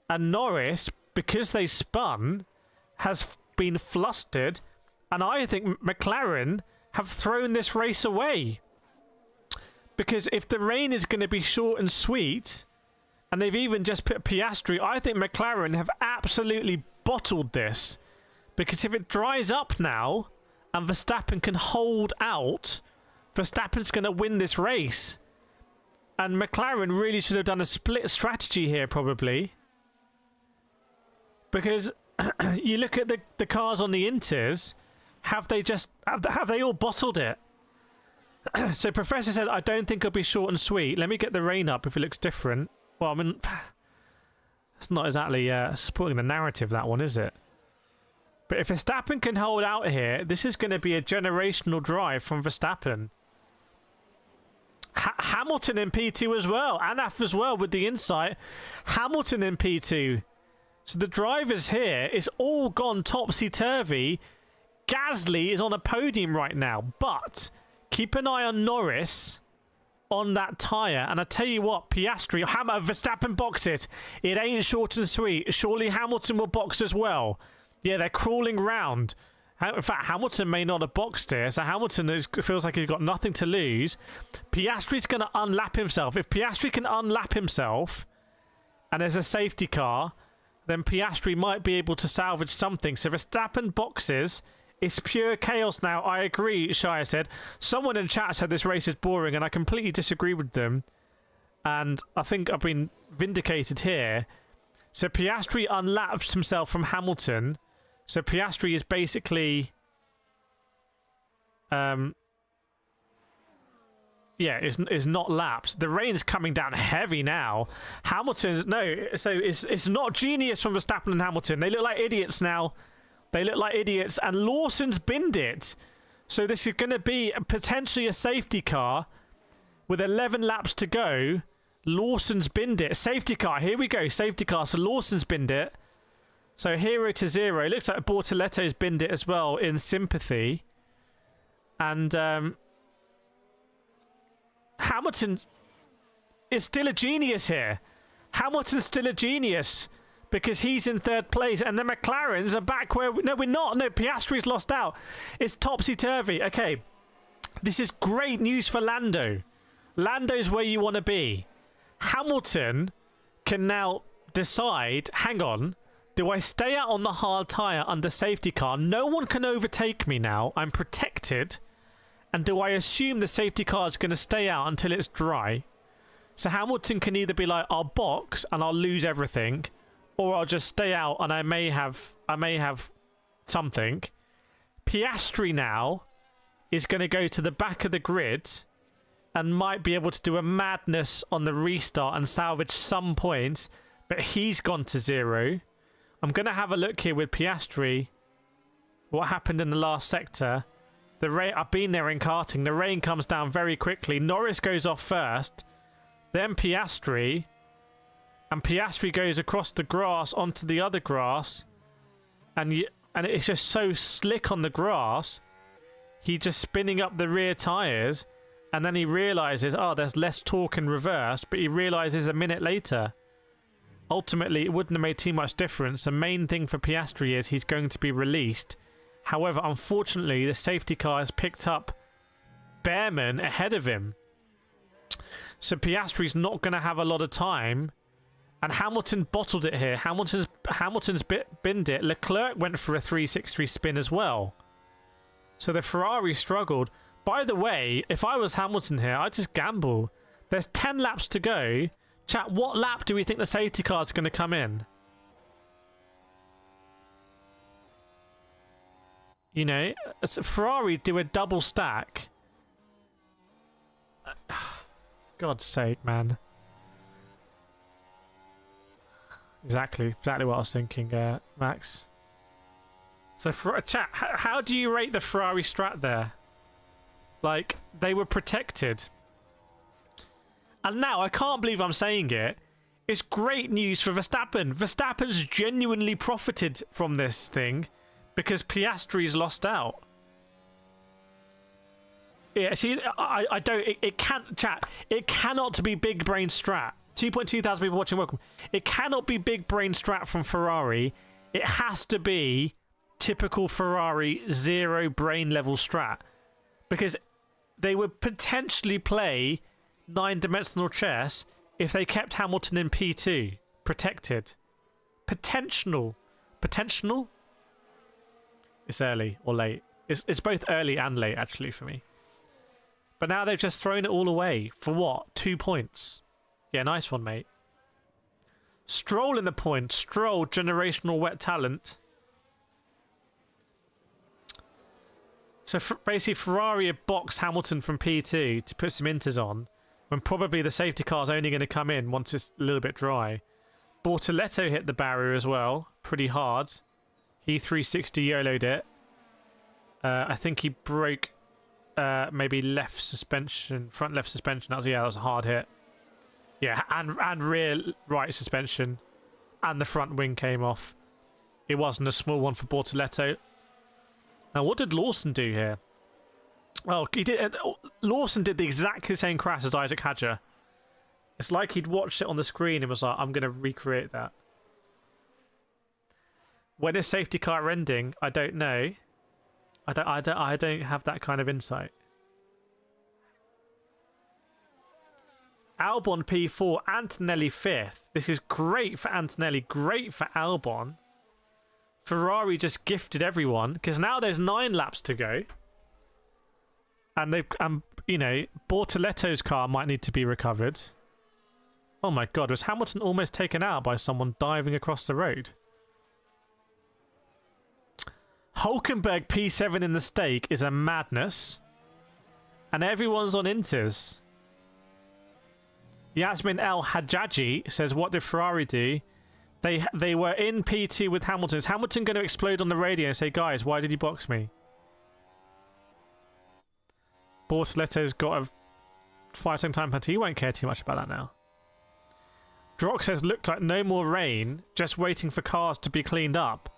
And Norris, because they spun, has been flustered. And I think McLaren have thrown this race away. Because if the rain is going to be short and sweet, and they've even just put Piastri, I think McLaren have absolutely bottled this. Because if it dries up now, and Verstappen can hold out, Verstappen's going to win this race. And McLaren really should have done a split strategy here, probably. Because you look at the cars on the Inters, have they all bottled it? So Professor says, I don't think it'll be short and sweet. Let me get the rain up if it looks different. Well, I mean, it's not exactly supporting the narrative, that one, is it? But if Verstappen can hold out here, this is going to be a generational drive from Verstappen. Hamilton in P2 as well. Anaf as well with the insight. Hamilton in P2. So the drivers here, it's all gone topsy-turvy. Gasly is on a podium right now, but keep an eye on Norris on that tyre. And I tell you what, Piastri, Verstappen box it. It ain't short and sweet. Surely Hamilton will box as well. Yeah, they're crawling round. In fact, Hamilton may not have boxed here, so Hamilton feels like he's got nothing to lose. Piastri's going to unlap himself. If Piastri can unlap himself, and there's a safety car, then Piastri might be able to salvage something. So Verstappen boxes. It's pure chaos now. I agree, Shia said. Someone in chat said this race is boring, and I completely disagree with them. And I think I've been vindicated here. So Piastri unlapped himself from Hamilton. So Piastri is basically... yeah, is not lapped. The rain's coming down heavy now. Hamilton, no, so it's not genius from Verstappen and Hamilton. They look like idiots now. They look like idiots, and Lawson's binned it. So this is going to be potentially a safety car with 11 laps to go. Lawson's binned it. Safety car, here we go, safety car. So Lawson's binned it. So 0-0. It looks like Bortoletto's binned it as well in sympathy. And Hamilton is still a genius here. Hamilton's still a genius because he's in third place, and the McLarens are back where... No, we're not. No, Piastri's lost out. It's topsy-turvy. Okay, this is great news for Lando. Lando's where you want to be. Hamilton can now decide, hang on, do I stay out on the hard tyre under safety car? No one can overtake me now. I'm protected. And do I assume the safety car is going to stay out until it's dry? So Hamilton can either be like, I'll box and I'll lose everything, or I'll just stay out and I may have something. Piastri now is going to go to the back of the grid and might be able to do a madness on the restart and salvage some points, but he's gone to 0. I'm going to have a look here with Piastri. What happened in the last sector? The rain, I've been there in karting. The rain comes down very quickly. Norris goes off first, then Piastri, and Piastri goes across the grass onto the other grass, and it's just so slick on the grass. He's just spinning up the rear tyres, and then he realises, oh, there's less torque in reverse, but he realises a minute later. Ultimately, it wouldn't have made too much difference. The main thing for Piastri is he's going to be released. However, unfortunately, the safety car has picked up Behrman ahead of him. So Piastri's not going to have a lot of time. And Hamilton bottled it here. Hamilton's binned it. Leclerc went for a 363 spin as well. So the Ferrari struggled. By the way, if I was Hamilton here, I'd just gamble. There's 10 laps to go. Chat, what lap do we think the safety car is going to come in? You know, Ferrari do a double stack. God's sake, man. Exactly what I was thinking, Max. So, chat, how do you rate the Ferrari strat there? Like, they were protected. And now, I can't believe I'm saying it. It's great news for Verstappen. Verstappen's genuinely profited from this thing because Piastri's lost out. Yeah, see, I don't... It can't... Chat, it cannot be big brain strat. 2.2 thousand people watching, welcome. It cannot be big brain strat from Ferrari. It has to be typical Ferrari zero brain level strat. Because they would potentially play 9-dimensional chess if they kept Hamilton in P2. Protected. Potential? It's early or late. It's both early and late, actually, for me. But now they've just thrown it all away. For what? 2 points. Yeah, nice one, mate. Stroll in the point. Stroll, generational wet talent. So basically, Ferrari have boxed Hamilton from P2 to put some inters on, when probably the safety car is only going to come in once it's a little bit dry. Bortoletto hit the barrier as well, pretty hard. He 360 YOLO'd it. I think he broke maybe left suspension, front left suspension. That was a hard hit. Yeah, and rear right suspension, and the front wing came off. It wasn't a small one for Bortoletto. Now, what did Lawson do here? Well, he did. Lawson did the exactly same crash as Isaac Hadjar. It's like he'd watched it on the screen and was like, "I'm going to recreate that." When is safety car ending? I don't know. I don't have that kind of insight. Albon P4, Antonelli 5th. This is great for Antonelli, great for Albon. Ferrari just gifted everyone, because now there's 9 laps to go. And they've, you know, Bortoletto's car might need to be recovered. Oh my god, was Hamilton almost taken out by someone diving across the road? Hulkenberg P7 in the stake is a madness. And everyone's on Inters. Yasmin El Hajjaji says, what did Ferrari do? They were in P2 with Hamilton. Is Hamilton going to explode on the radio and say, guys, why did you box me? Bortoletto's got a 5-second time penalty. He won't care too much about that now. Drock says, looked like no more rain, just waiting for cars to be cleaned up.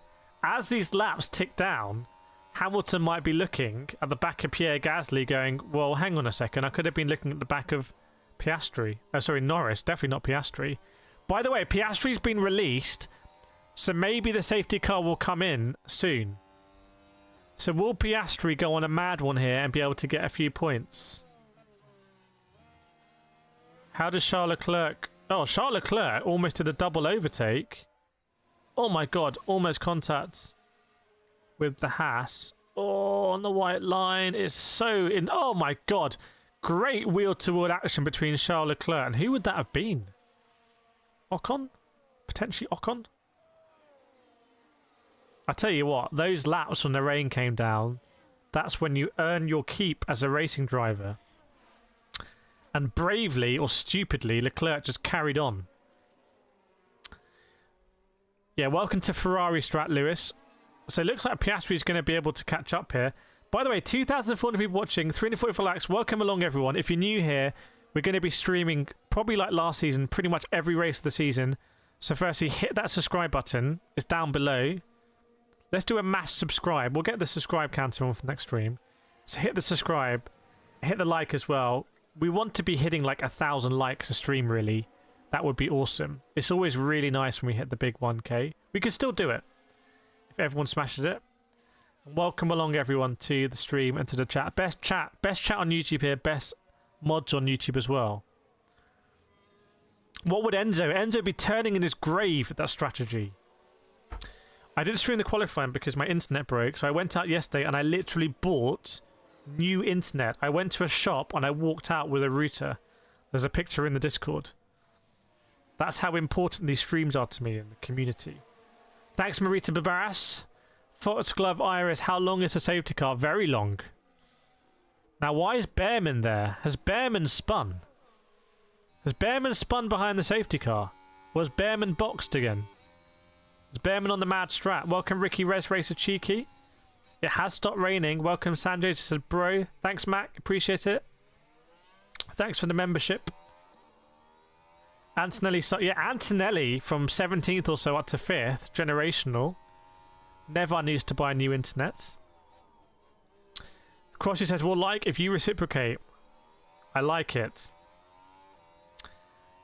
As these laps tick down, Hamilton might be looking at the back of Pierre Gasly going, well, hang on a second, I could have been looking at the back of Piastri. Oh, sorry, Norris, definitely not Piastri. By the way, Piastri's been released, so maybe the safety car will come in soon. So will Piastri go on a mad one here and be able to get a few points? How does Charles Leclerc... Oh, Charles Leclerc almost did a double overtake. Oh my god, almost contact with the Haas. Oh, on the white line. It's so in... Oh my god. Great wheel-to-wheel action between Charles Leclerc. And who would that have been? Ocon? Potentially Ocon? I tell you what, those laps when the rain came down, that's when you earn your keep as a racing driver. And bravely or stupidly, Leclerc just carried on. Yeah, welcome to Ferrari Strat, Lewis. So it looks like Piastri is going to be able to catch up here. By the way, 2,400 people watching, 344 likes. Welcome along, everyone. If you're new here, we're going to be streaming, probably like last season, pretty much every race of the season. So firstly, hit that subscribe button. It's down below. Let's do a mass subscribe. We'll get the subscribe counter on for the next stream. So hit the subscribe. Hit the like as well. We want to be hitting like 1,000 likes a stream, really. That would be awesome. It's always really nice when we hit the big 1k. We could still do it if everyone smashes it. And welcome along, everyone, to the stream and to the chat. Best chat on YouTube here. Best mods on YouTube as well. What would Enzo be turning in his grave at that strategy? I didn't stream the qualifying because my internet broke, so I went out yesterday and I literally bought new internet. I went to a shop and I walked out with a router. There's a picture in the Discord. That's how important these streams are to me in the community. Thanks, Marita Barbaras. Foxglove Iris, how long is the safety car? Very long. Now, why is Behrman there? Has Behrman spun? Has Behrman spun behind the safety car? Or has Behrman boxed again? Is Behrman on the mad strat? Welcome, Ricky Res Racer Cheeky. It has stopped raining. Welcome, Sanjay. Says, bro. Thanks, Mac. Appreciate it. Thanks for the membership. Antonelli, yeah, Antonelli from 17th or so up to 5th. Generational. Never needs to buy new internet. Crossy says, well, like if you reciprocate. I like it.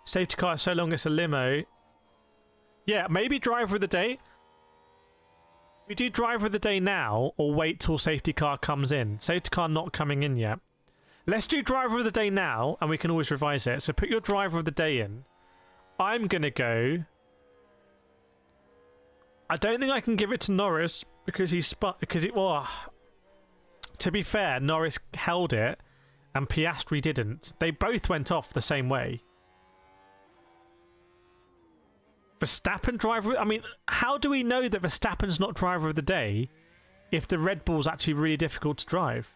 Safety car so long it's a limo. Yeah, maybe driver of the day. We do driver of the day now or wait till safety car comes in. Safety car not coming in yet. Let's do driver of the day now and we can always revise it. So put your driver of the day in. I'm going to go... I don't think I can give it to Norris because he spun... Well, to be fair, Norris held it and Piastri didn't. They both went off the same way. Verstappen driver... I mean, how do we know that Verstappen's not driver of the day if the Red Bull's actually really difficult to drive?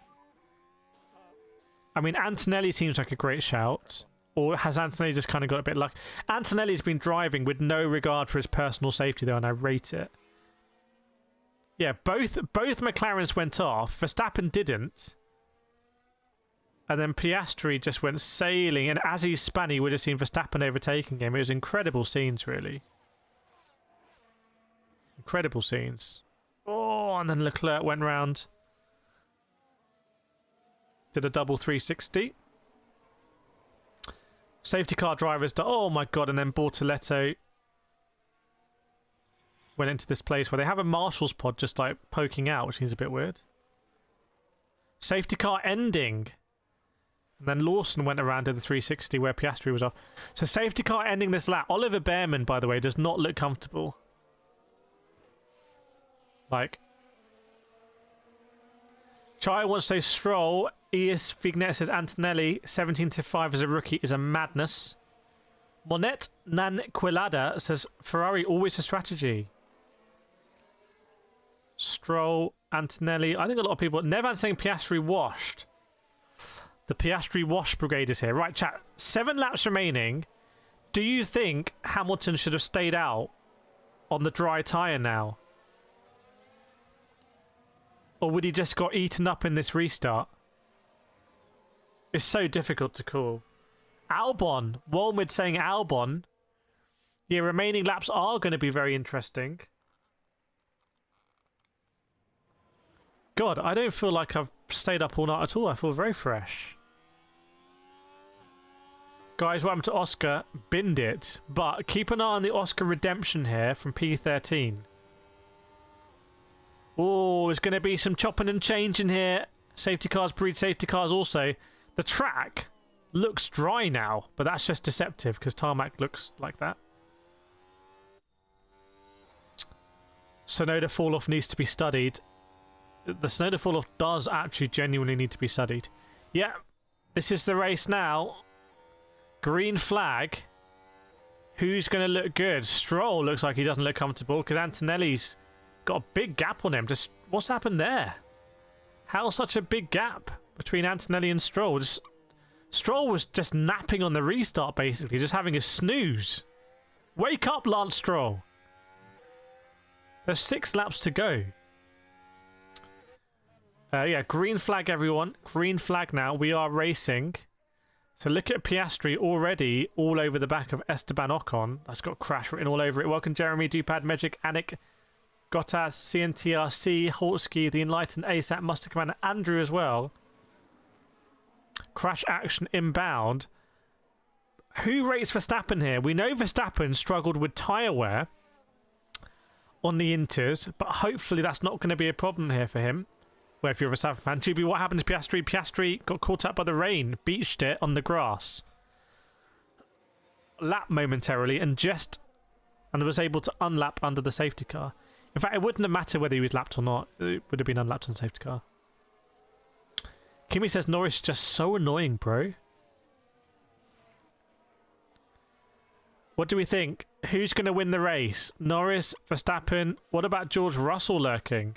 I mean, Antonelli seems like a great shout. Or has Antonelli just kind of got a bit lucky? Antonelli's been driving with no regard for his personal safety, though, and I rate it. Yeah, both McLarens went off. Verstappen didn't. And then Piastri just went sailing. And as he spun, he would have seen Verstappen overtaking him. It was incredible scenes, really. Incredible scenes. Oh, and then Leclerc went round. Did a double 360. Safety car drivers. Oh my god, and then Bortoletto went into this place where they have a marshal's pod just like poking out, which seems a bit weird. Safety car ending. And then Lawson went around to the 360 where Piastri was off. So safety car ending this lap. Oliver Behrman, by the way, does not look comfortable. Like, Chai wants to say Stroll. ES Vignet says Antonelli 17-5 as a rookie is a madness. Monet Nanquilada says Ferrari always a strategy. Stroll, Antonelli. I think a lot of people. Nevan saying Piastri washed. The Piastri wash brigade is here. Right, chat. 7 laps remaining. Do you think Hamilton should have stayed out on the dry tyre now? Or would he just got eaten up in this restart? It's so difficult to call. Albon. Walmid saying Albon. Yeah, remaining laps are going to be very interesting. God, I don't feel like I've stayed up all night at all. I feel very fresh. Guys, welcome to Oscar. Binned it. But keep an eye on the Oscar redemption here from P13. Oh, there's going to be some chopping and changing here. Safety cars breed safety cars also. The track looks dry now, but that's just deceptive because tarmac looks like that. Sonoda fall-off needs to be studied. The Sonoda fall-off does actually genuinely need to be studied. Yeah, this is the race now. Green flag. Who's going to look good? Stroll looks like he doesn't look comfortable because Antonelli's got a big gap on him. Just what's happened there? How such a big gap between Antonelli and Stroll? Stroll was just napping on the restart, basically, just having a snooze. Wake up, Lance Stroll. There's 6 laps to go. Yeah, green flag, everyone. Green flag now. We are racing. So look at Piastri already all over the back of Esteban Ocon. That's got crash written all over it. Welcome, Jeremy, Dupad, Magic, Anik, Gottas, CNTRC, Holtzky, the Enlightened, ASAP, Muster Commander, Andrew as well. Crash action inbound. Who rates Verstappen here? We know Verstappen struggled with tyre wear on the Inters, but hopefully that's not going to be a problem here for him. Well, if you're a Verstappen fan. Chuby, what happened to Piastri? Piastri got caught up by the rain, beached it on the grass. Lap momentarily and was able to unlap under the safety car. In fact, it wouldn't have mattered whether he was lapped or not. It would have been unlapped on the safety car. Kimmy says Norris is just so annoying, bro. What do we think? Who's going to win the race? Norris, Verstappen? What about George Russell lurking?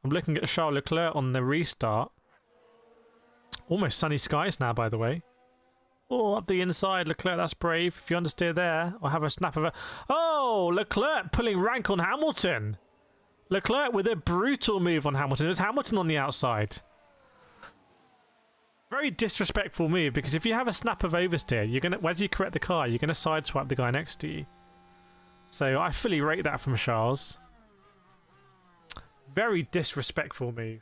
I'm looking at Charles Leclerc on the restart. Almost sunny skies now, by the way. Oh, up the inside, Leclerc, that's brave. If you understeer there, I'll have a snap of a... Oh, Leclerc pulling rank on Hamilton. Leclerc with a brutal move on Hamilton. It was Hamilton on the outside. Very disrespectful move, because if you have a snap of oversteer, you're gonna, as you correct the car, you're gonna sideswipe the guy next to you. So I fully rate that from Charles. Very disrespectful move.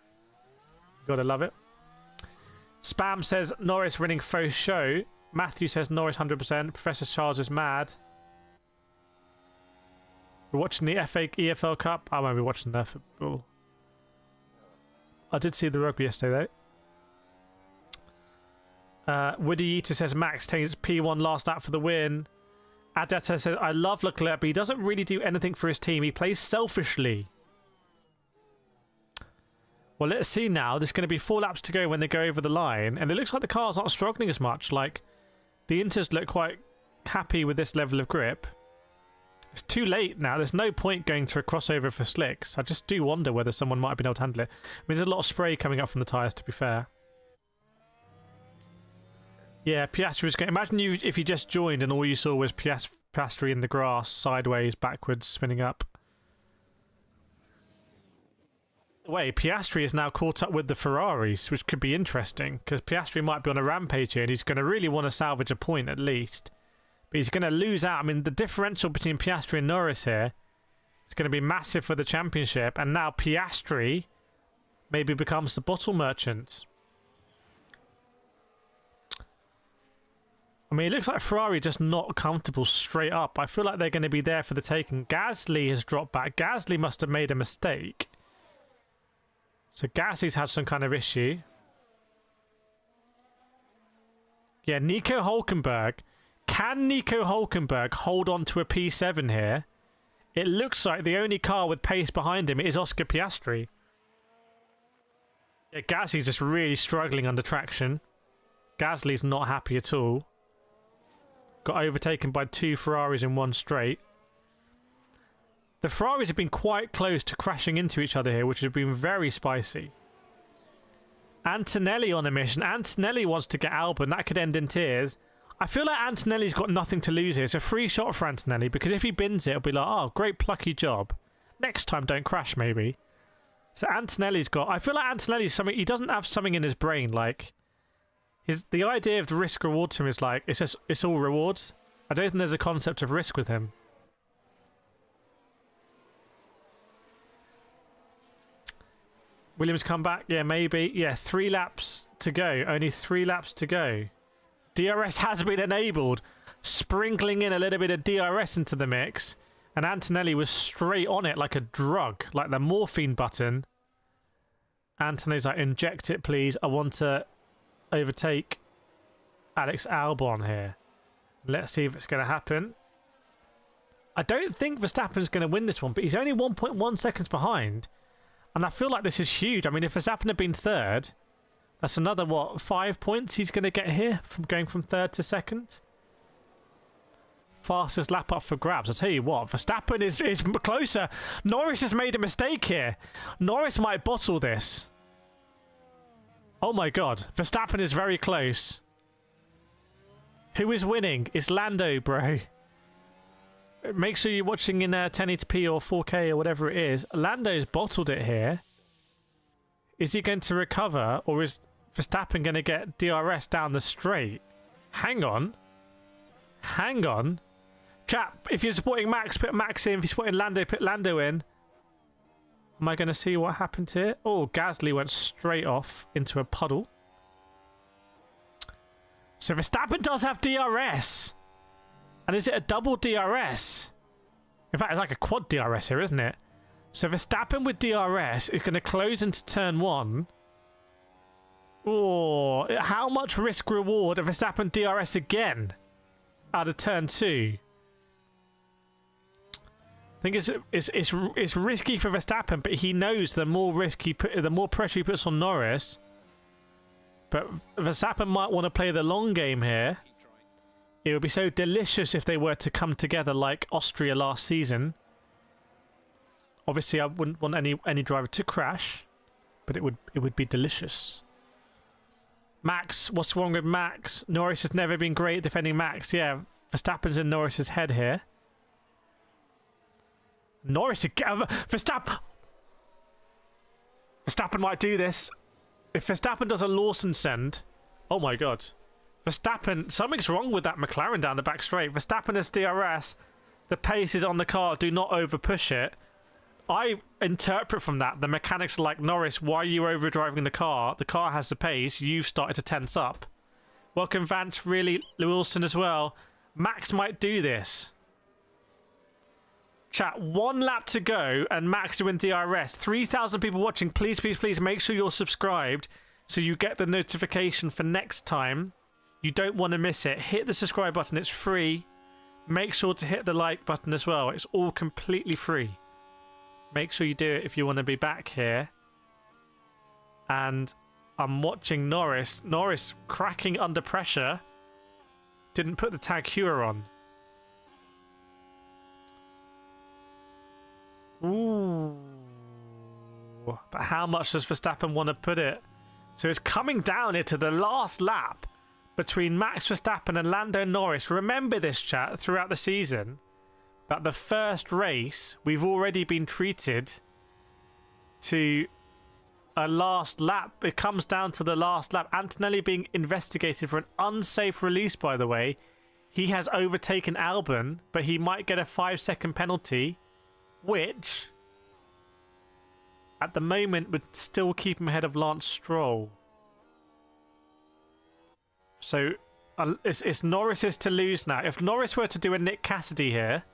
Gotta love it. Spam says Norris winning faux show. Matthew says Norris 100%. Professor Charles is mad. We're watching the FA EFL Cup. I won't be watching the football. I did see the rugby yesterday though. Woody Eater says Max takes P1 last lap for the win. Adeta says I love Leclerc, but he doesn't really do anything for his team. He plays selfishly. Well, let's see now. There's going to be 4 laps to go when they go over the line, and it looks like the car's not struggling as much. Like, the Inters look quite happy with this level of grip. It's too late now. There's no point going to a crossover for slicks. I just do wonder whether someone might have been able to handle it. I mean, there's a lot of spray coming up from the tyres, to be fair. Yeah, Piastri was going... Imagine if you just joined and all you saw was Piastri in the grass, sideways, backwards, spinning up. Way, Piastri is now caught up with the Ferraris, which could be interesting, because Piastri might be on a rampage here, and he's going to really want to salvage a point at least. But he's going to lose out. I mean, the differential between Piastri and Norris here is going to be massive for the championship, and now Piastri maybe becomes the bottle merchant. I mean, it looks like Ferrari just not comfortable straight up. I feel like they're going to be there for the taking. Gasly has dropped back. Gasly must have made a mistake. So Gasly's had some kind of issue. Yeah, Nico Hulkenberg. Can Nico Hulkenberg hold on to a P7 here? It looks like the only car with pace behind him is Oscar Piastri. Yeah, Gasly's just really struggling under traction. Gasly's not happy at all. Got overtaken by 2 Ferraris in one straight. The Ferraris have been quite close to crashing into each other here, which has been very spicy. Antonelli on a mission. Antonelli wants to get Albon. That could end in tears. I feel like Antonelli's got nothing to lose here. It's a free shot for Antonelli, because if he bins it, it'll be like, oh, great plucky job. Next time, don't crash, maybe. So Antonelli's got... I feel like Antonelli's something... He doesn't have something in his brain, like... The idea of the risk-reward to him is like, it's all rewards. I don't think there's a concept of risk with him. Williams come back? Yeah, maybe. Yeah, 3 laps to go. Only 3 laps to go. DRS has been enabled. Sprinkling in a little bit of DRS into the mix. And Antonelli was straight on it like a drug. Like the morphine button. Antonelli's like, inject it, please. I want to overtake Alex Albon here. Let's see if it's going to happen. I don't think Verstappen's going to win this one, but he's only 1.1 seconds behind. And I feel like this is huge. I mean, if Verstappen had been third, that's another, what, 5 points he's going to get here from going from third to second? Fastest lap up for grabs. I'll tell you what, Verstappen is closer. Norris has made a mistake here. Norris might bottle this. Oh my god, Verstappen is very close. Who is winning? It's Lando, bro. Make sure you're watching in 1080p or 4K or whatever it is. Lando's bottled it here. Is he going to recover, or is Verstappen going to get DRS down the straight? Hang on. Hang on. Chat, if you're supporting Max, put Max in. If you're supporting Lando, put Lando in. Am I going to see what happened here? Oh, Gasly went straight off into a puddle. So Verstappen does have DRS. And is it a double DRS? In fact, it's like a quad DRS here, isn't it? So Verstappen with DRS is going to close into turn 1. Oh, how much risk reward if Verstappen DRS again out of turn 2? I think it's risky for Verstappen, but he knows the more risk the more pressure he puts on Norris. But Verstappen might want to play the long game here. It would be so delicious if they were to come together like Austria last season. Obviously, I wouldn't want any driver to crash, but it would be delicious. Max, what's wrong with Max? Norris has never been great at defending Max. Yeah, Verstappen's in Norris's head here. Norris again. Verstappen might do this. If Verstappen does a Lawson send, oh my god. Verstappen, something's wrong with that McLaren down the back straight. Verstappen has DRS. The pace is on the car. Do not over push it. I interpret from that the mechanics are like, Norris, why are you overdriving the car? The car has the pace. You've started to tense up. Welcome, Vance. Really, Wilson as well. Max might do this. Chat, 1 lap to go and Max to win DRS. 3,000 people watching. Please, please, please make sure you're subscribed so you get the notification for next time. You don't want to miss it. Hit the subscribe button. It's free. Make sure to hit the like button as well. It's all completely free. Make sure you do it if you want to be back here. And I'm watching Norris. Norris cracking under pressure. Didn't put the tag Heuer on. Ooh. But how much does Verstappen want to put it? So it's coming down here to the last lap between Max Verstappen and Lando Norris. Remember this, chat, throughout the season, that the first race, we've already been treated to a last lap. It comes down to the last lap. Antonelli being investigated for an unsafe release, by the way. He has overtaken Albon, but he might get a 5-second penalty, which at the moment would still keep him ahead of Lance Stroll. So it's Norris's to lose now. If Norris were to do a Nick Cassidy here,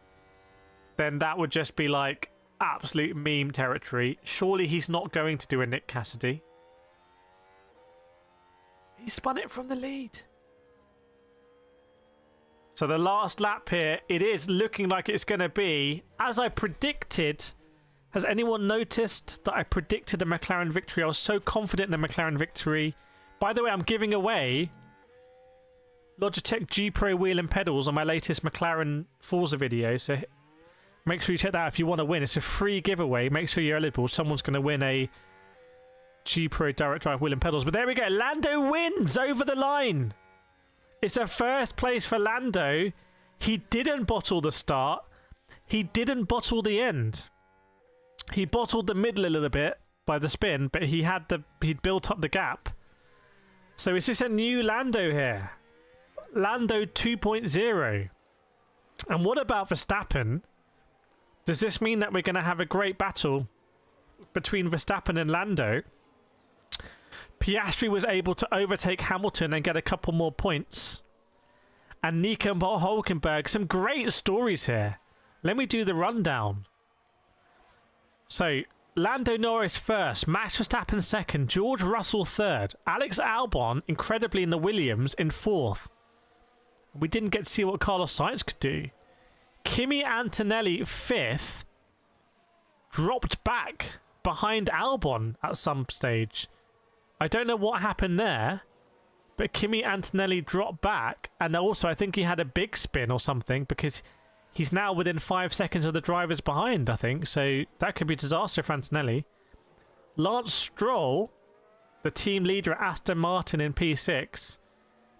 then that would just be like absolute meme territory. Surely he's not going to do a Nick Cassidy. He spun it from the lead. So the last lap here, it is looking like it's going to be, as I predicted. Has anyone noticed that I predicted a McLaren victory? I was so confident in the McLaren victory. By the way, I'm giving away Logitech G Pro wheel and pedals on my latest McLaren Forza video. So make sure you check that out if you want to win. It's a free giveaway. Make sure you're eligible. Someone's going to win a G Pro direct drive wheel and pedals. But there we go. Lando wins over the line. It's a first place for Lando. He didn't bottle the start. He didn't bottle the end. He bottled the middle a little bit by the spin, but he'd built up the gap. So is this a new Lando here? Lando 2.0. And what about Verstappen? Does this mean that we're going to have a great battle between Verstappen and Lando? Piastri was able to overtake Hamilton and get a couple more points. And Nico Hülkenberg, some great stories here. Let me do the rundown. So, Lando Norris first, Max Verstappen second, George Russell third, Alex Albon, incredibly in the Williams, in fourth. We didn't get to see what Carlos Sainz could do. Kimi Antonelli fifth, dropped back behind Albon at some stage. I don't know what happened there, but Kimi Antonelli dropped back, and also I think he had a big spin or something, because he's now within 5 seconds of the drivers behind, I think. So that could be a disaster for Antonelli. Lance Stroll, the team leader at Aston Martin in P6.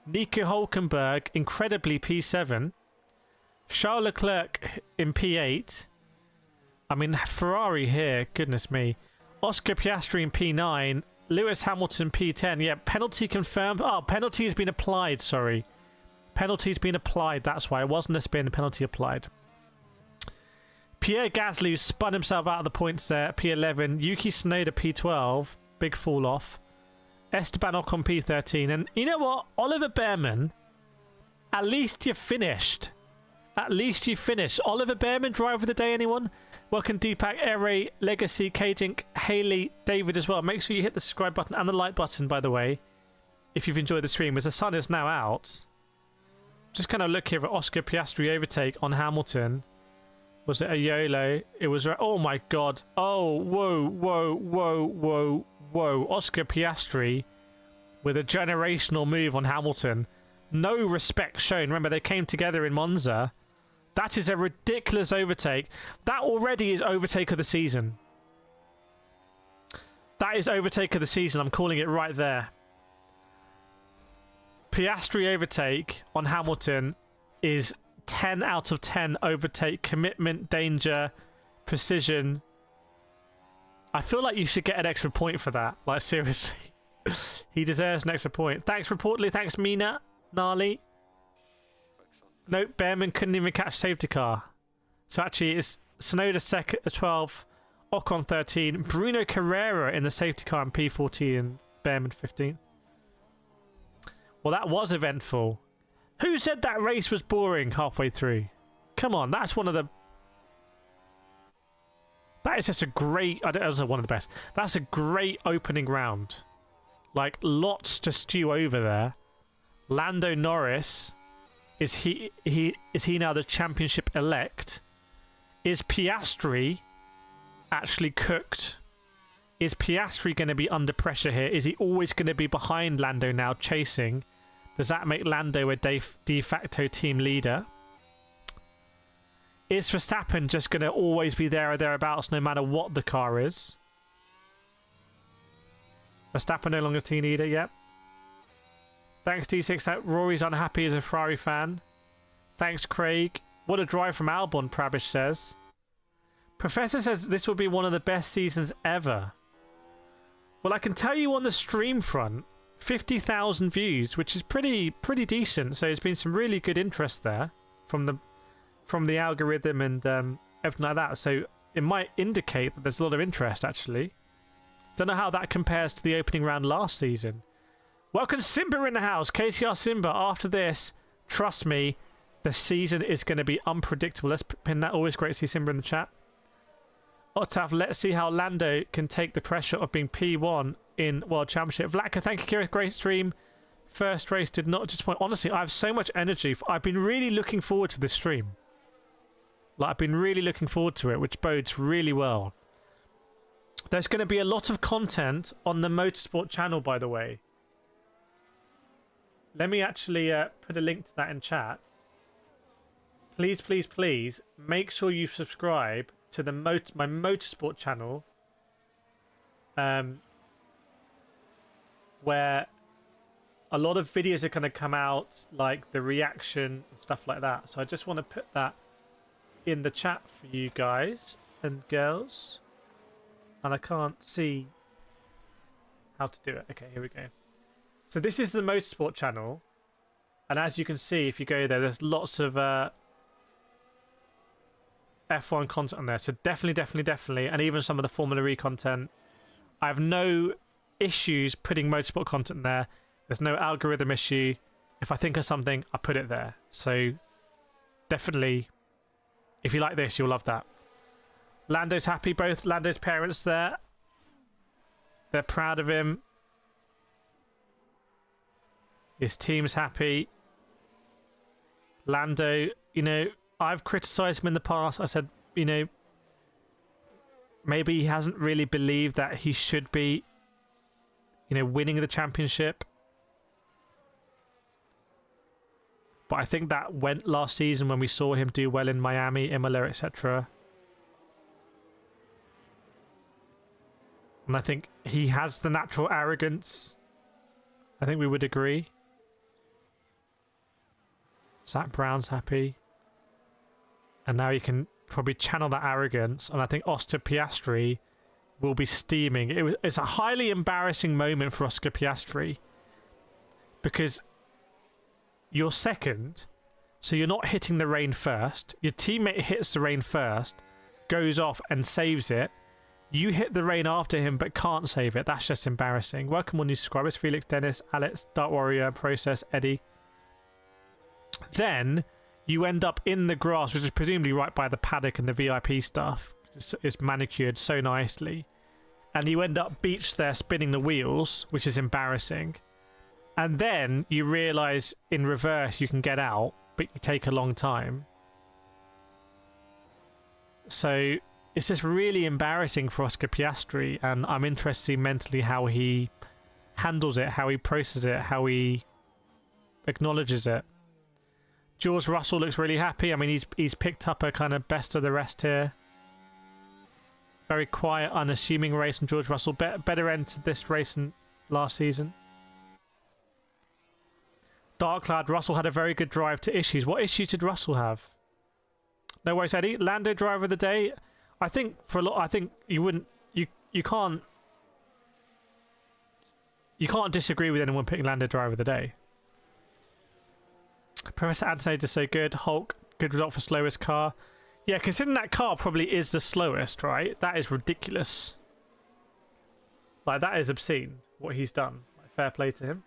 Nico Hülkenberg, incredibly P7. Charles Leclerc in P8. I mean, Ferrari here, goodness me. Oscar Piastri in P9. Lewis Hamilton P10. Yeah, penalty confirmed. Oh, penalty has been applied, sorry. Penalty's been applied, that's why. It wasn't a spin, penalty applied. Pierre Gasly spun himself out of the points there, P11. Yuki Tsunoda P12, big fall off. Esteban Ocon P13. And you know what? Oliver Behrman, at least you finished. At least you finished. Oliver Behrman, driver of the day, anyone? Welcome Deepak, Ere, Legacy, Kajink, Haley, David as well. Make sure you hit the subscribe button and the like button, by the way, if you've enjoyed the stream, as the sun is now out. Just kind of look here at Oscar Piastri overtake on Hamilton. Was it a YOLO? It was... Oh my god. Oh, whoa, whoa, whoa, whoa, whoa. Oscar Piastri with a generational move on Hamilton. No respect shown. Remember, they came together in Monza. That is a ridiculous overtake. That already is overtake of the season. That is overtake of the season. I'm calling it right there. Piastri overtake on Hamilton is 10 out of 10 overtake. Commitment, danger, precision. I feel like you should get an extra point for that. Like, seriously. He deserves an extra point. Thanks, reportedly. Thanks, Mina. Gnarly. Nope, Behrman couldn't even catch safety car. So actually, it's Tsunoda second, 12, Ocon 13, Bruno Carrera in the safety car in P14, and Behrman 15th. Well, that was eventful. Who said that race was boring halfway through? Come on, that's one of the... That is just a great... I don't know, one of the best. That's a great opening round. Like, lots to stew over there. Lando Norris... Is he now the championship elect? Is Piastri actually cooked? Is Piastri going to be under pressure here? Is he always going to be behind Lando now, chasing? Does that make Lando a de facto team leader? Is Verstappen just going to always be there or thereabouts no matter what the car is? Verstappen no longer team leader, yep. Thanks, D6. Rory's unhappy as a Ferrari fan. Thanks, Craig. What a drive from Albon, Prabish says. Professor says this will be one of the best seasons ever. Well, I can tell you on the stream front, 50,000 views, which is pretty decent. So there's been some really good interest there from the algorithm and everything like that. So it might indicate that there's a lot of interest, actually. Don't know how that compares to the opening round last season. Welcome Simba in the house. KCR Simba, after this, trust me, the season is going to be unpredictable. Let's pin that. Always great to see Simba in the chat. Octav, let's see how Lando can take the pressure of being P1 in World Championship. Vlaka, thank you, Kireth. Great stream. first race did not disappoint. Honestly, I have so much energy. I've been really looking forward to this stream. Like, I've been really looking forward to it, which bodes really well. There's going to be a lot of content on the Motorsport channel, by the way. Let me actually put a link to that in chat. Please, please, please, make sure you subscribe to the my Motorsport channel. Where a lot of videos are going to come out, like the reaction and stuff like that. So I just want to put that in the chat for you guys and girls. And I can't see how to do it. Okay, here we go. So this is the Motorsport channel. And as you can see, if you go there, there's lots of F1 content on there. So definitely. And even some of the Formula E content. I have no issues putting Motorsport content there. There's no algorithm issue. If I think of something, I put it there. So definitely, if you like this, you'll love that. Lando's happy. Both Lando's parents there. They're proud of him. His team's happy. Lando, you know, I've criticised him in the past. I said, you know, maybe he hasn't really believed that he should be, you know, winning the championship. But I think that went last season when we saw him do well in Miami, Imola, etc. And I think he has the natural arrogance. I think we would agree. Zach Brown's happy. And now you can probably channel that arrogance. And I think Oscar Piastri will be steaming. It's a highly embarrassing moment for Oscar Piastri. Because you're second, so you're not hitting the rain first. Your teammate hits the rain first, goes off and saves it. You hit the rain after him but can't save it. That's just embarrassing. Welcome all new subscribers. Felix, Dennis, Alex, Dark Warrior, Process, Eddie. Then you end up in the grass, which is presumably right by the paddock and the VIP stuff. It's manicured so nicely. And you end up beached there spinning the wheels, which is embarrassing. And then you realise in reverse you can get out, but you take a long time. So it's just really embarrassing for Oscar Piastri, and I'm interested to see mentally how he handles it, how he processes it, how he acknowledges it. George Russell looks really happy. I mean, he's picked up a kind of best of the rest here. Very quiet, unassuming race from George Russell. Better end to this race than last season. Dark Cloud, Russell had a very good drive to issues. What issues did Russell have? No worries, Eddie. Lando driver of the day. I think for a lot, I think you wouldn't, you can't disagree with anyone picking Lando driver of the day. Professor Anthony just so good. Hulk, good result for slowest car. Yeah, considering that car probably is the slowest, right? That is ridiculous. Like, that is obscene what he's done. Like, fair play to him.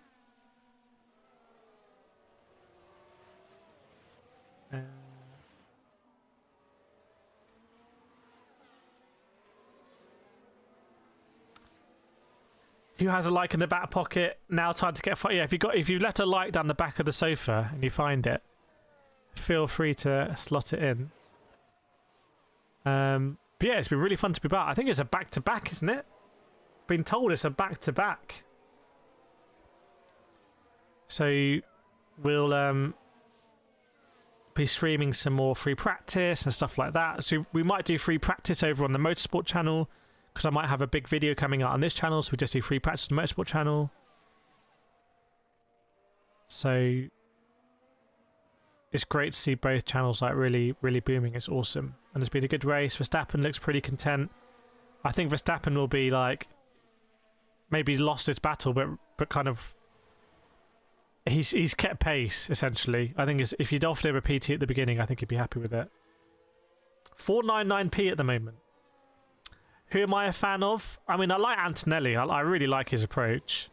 Who has a like in the back pocket? Now time to get yeah. If you left a like down the back of the sofa and you find it, feel free to slot it in. But yeah, it's been really fun to be back. I think it's a back-to-back, isn't it? Been told it's a back-to-back. So we'll be streaming some more free practice and stuff like that. So we might do free practice over on the Motorsport channel, because I might have a big video coming out on this channel, so we just do free practice on the Motorsport channel. So it's great to see both channels like really booming. It's awesome, and it's been a good race. Verstappen looks pretty content. I think Verstappen will be like, maybe he's lost his battle, but kind of he's kept pace essentially. I think if you'd offered him a PT at the beginning, I think he'd be happy with it. 499p at the moment. Who am I a fan of? I mean, I like Antonelli. I really like his approach.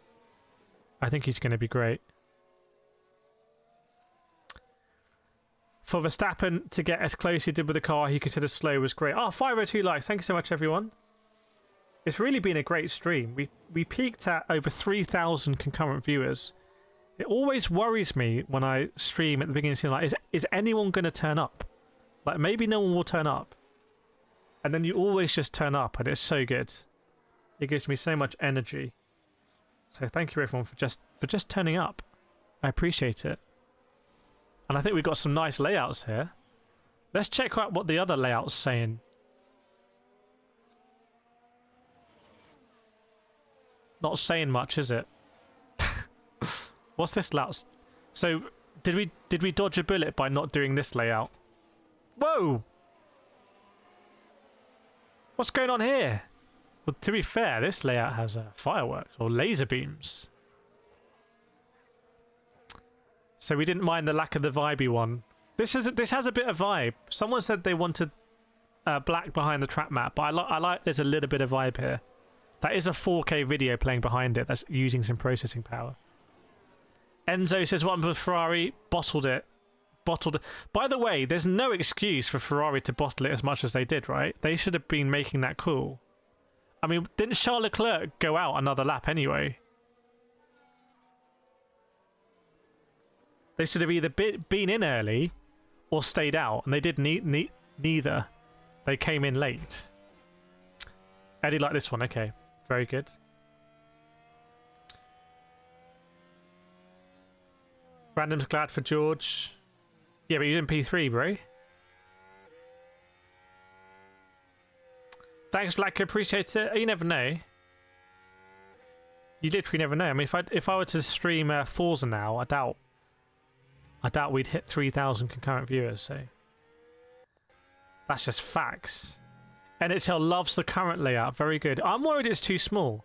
I think he's going to be great. For Verstappen to get as close as he did with the car he considered slow was great. Oh, 502 likes. Thank you so much, everyone. It's really been a great stream. We peaked at over 3,000 concurrent viewers. It always worries me when I stream at the beginning of the season, like, is anyone going to turn up? Like, maybe no one will turn up. And then you always just turn up, and it's so good. It gives me so much energy. So thank you everyone for just turning up. I appreciate it. And I think we've got some nice layouts here. Let's check out what the other layout's saying. Not saying much, is it? What's this layout? So did we dodge a bullet by not doing this layout? Whoa! What's going on here? Well, to be fair, this layout has fireworks or laser beams. So we didn't mind the lack of the vibey one. This has a bit of vibe. Someone said they wanted black behind the track map, but I like there's a little bit of vibe here. That is a 4K video playing behind it. That's using some processing power. Enzo says, "What with Ferrari? Bottled it. Bottled it." By the way, there's no excuse for Ferrari to bottle it as much as they did, right? They should have been making that cool. I mean, didn't Charles Leclerc go out another lap anyway? They should have either been in early or stayed out, and they did neither. They came in late. Eddie liked this one. Okay, very good. Random's glad for George. Yeah, but you're in P3, bro. Thanks, Black. Appreciate it. You never know. You literally never know. I mean, if I were to stream Forza now, I doubt we'd hit 3,000 concurrent viewers. So that's just facts. NHL loves the current layout. Very good. I'm worried it's too small.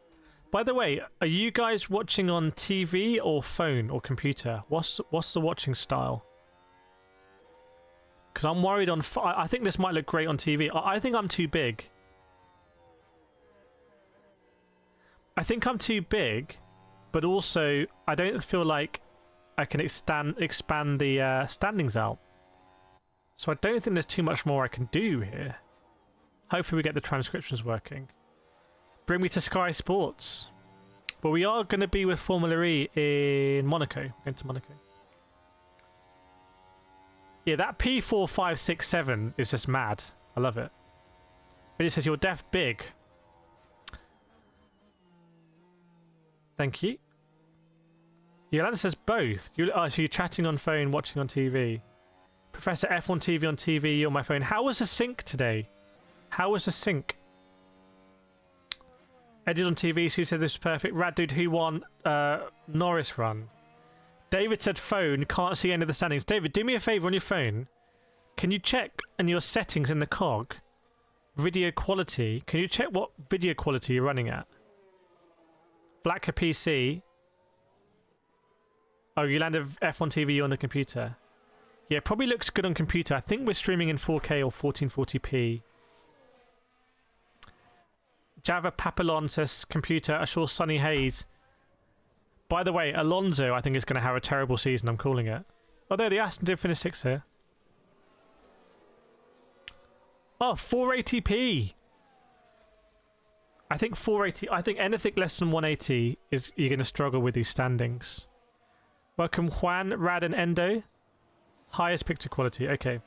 By the way, are you guys watching on TV or phone or computer? What's the watching style? Because I'm worried on... I think this might look great on TV. I think I'm too big. I think I'm too big, but also I don't feel like I can expand the standings out. So I don't think there's too much more I can do here. Hopefully we get the transcriptions working. Bring me to Sky Sports. But we are going to be with Formula E in Monaco. Going to Monaco. Yeah, that P4567 is just mad. I love it. But it says you're deaf big. Thank you. Yolanda says both. So you're chatting on phone, watching on TV. Professor F1 TV on TV, you're on my phone. How was the sync today? How was the sync? Eddie's on TV, so he said this was perfect. Rad dude, who won Norris run? David said phone, can't see any of the standings. David, do me a favour on your phone. Can you check in your settings in the cog? Video quality. Can you check what video quality you're running at? Blacker PC. Oh, you landed F1 TV on the computer. Yeah, it probably looks good on computer. I think we're streaming in 4K or 1440p. Java Papillon says computer. I saw Sunny Hayes. By the way, Alonso I think is going to have a terrible season. I'm calling it. Although the Aston did finish 6th here. Oh, 480p. I think 480. I think anything less than 180 is you're going to struggle with these standings. Welcome Juan, Rad, and Endo. Highest picture quality. Okay.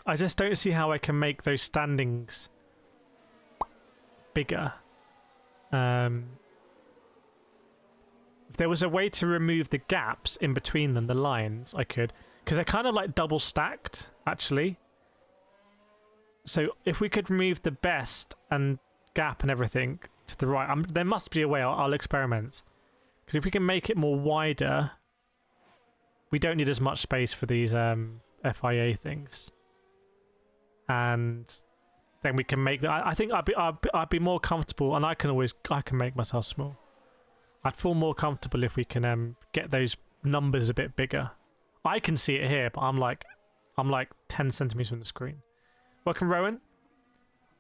I just don't see how I can make those standings bigger. If there was a way to remove the gaps in between them, the lines, I could. Because they're kind of like double stacked, actually. So if we could remove the best and gap and everything to the right, there must be a way. I'll experiment. Because if we can make it more wider, we don't need as much space for these FIA things. And then we can make that. I think I'd be more comfortable, and I can make myself small. I'd feel more comfortable if we can get those numbers a bit bigger. I can see it here, but I'm like 10 centimeters from the screen. Welcome, Rowan.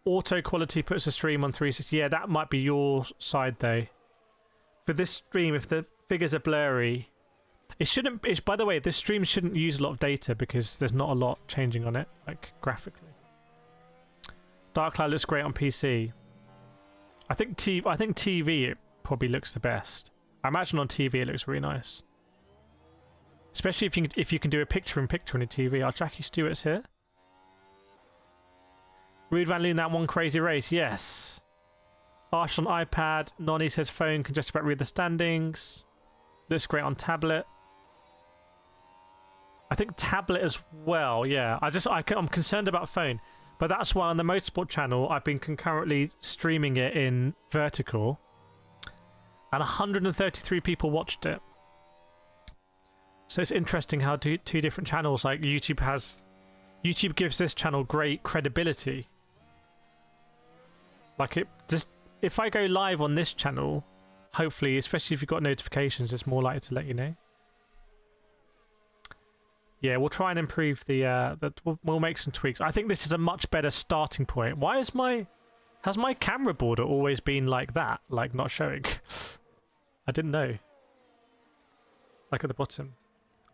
Auto quality puts a stream on 360. Yeah, that might be your side though. For this stream, if the figures are blurry, it shouldn't. By the way, this stream shouldn't use a lot of data because there's not a lot changing on it, like graphically. Dark Cloud looks great on PC. I think TV it probably looks the best. I imagine on TV it looks really nice. Especially if you can do a picture-in-picture on your TV. Our Jackie Stewart's here. Rude Van Loon, that one crazy race. Yes. Arsh on iPad. Nonny says phone can just about read the standings. Looks great on tablet. I think tablet as well, yeah. I'm concerned about phone. But that's why on the Motorsport channel, I've been concurrently streaming it in vertical. And 133 people watched it. So it's interesting how two different channels, like YouTube gives this channel great credibility. Like if I go live on this channel, hopefully, especially if you've got notifications, it's more likely to let you know. Yeah, we'll try and improve we'll make some tweaks. I think this is a much better starting point. Why has my camera border always been like that? Like not showing? I didn't know. Like at the bottom.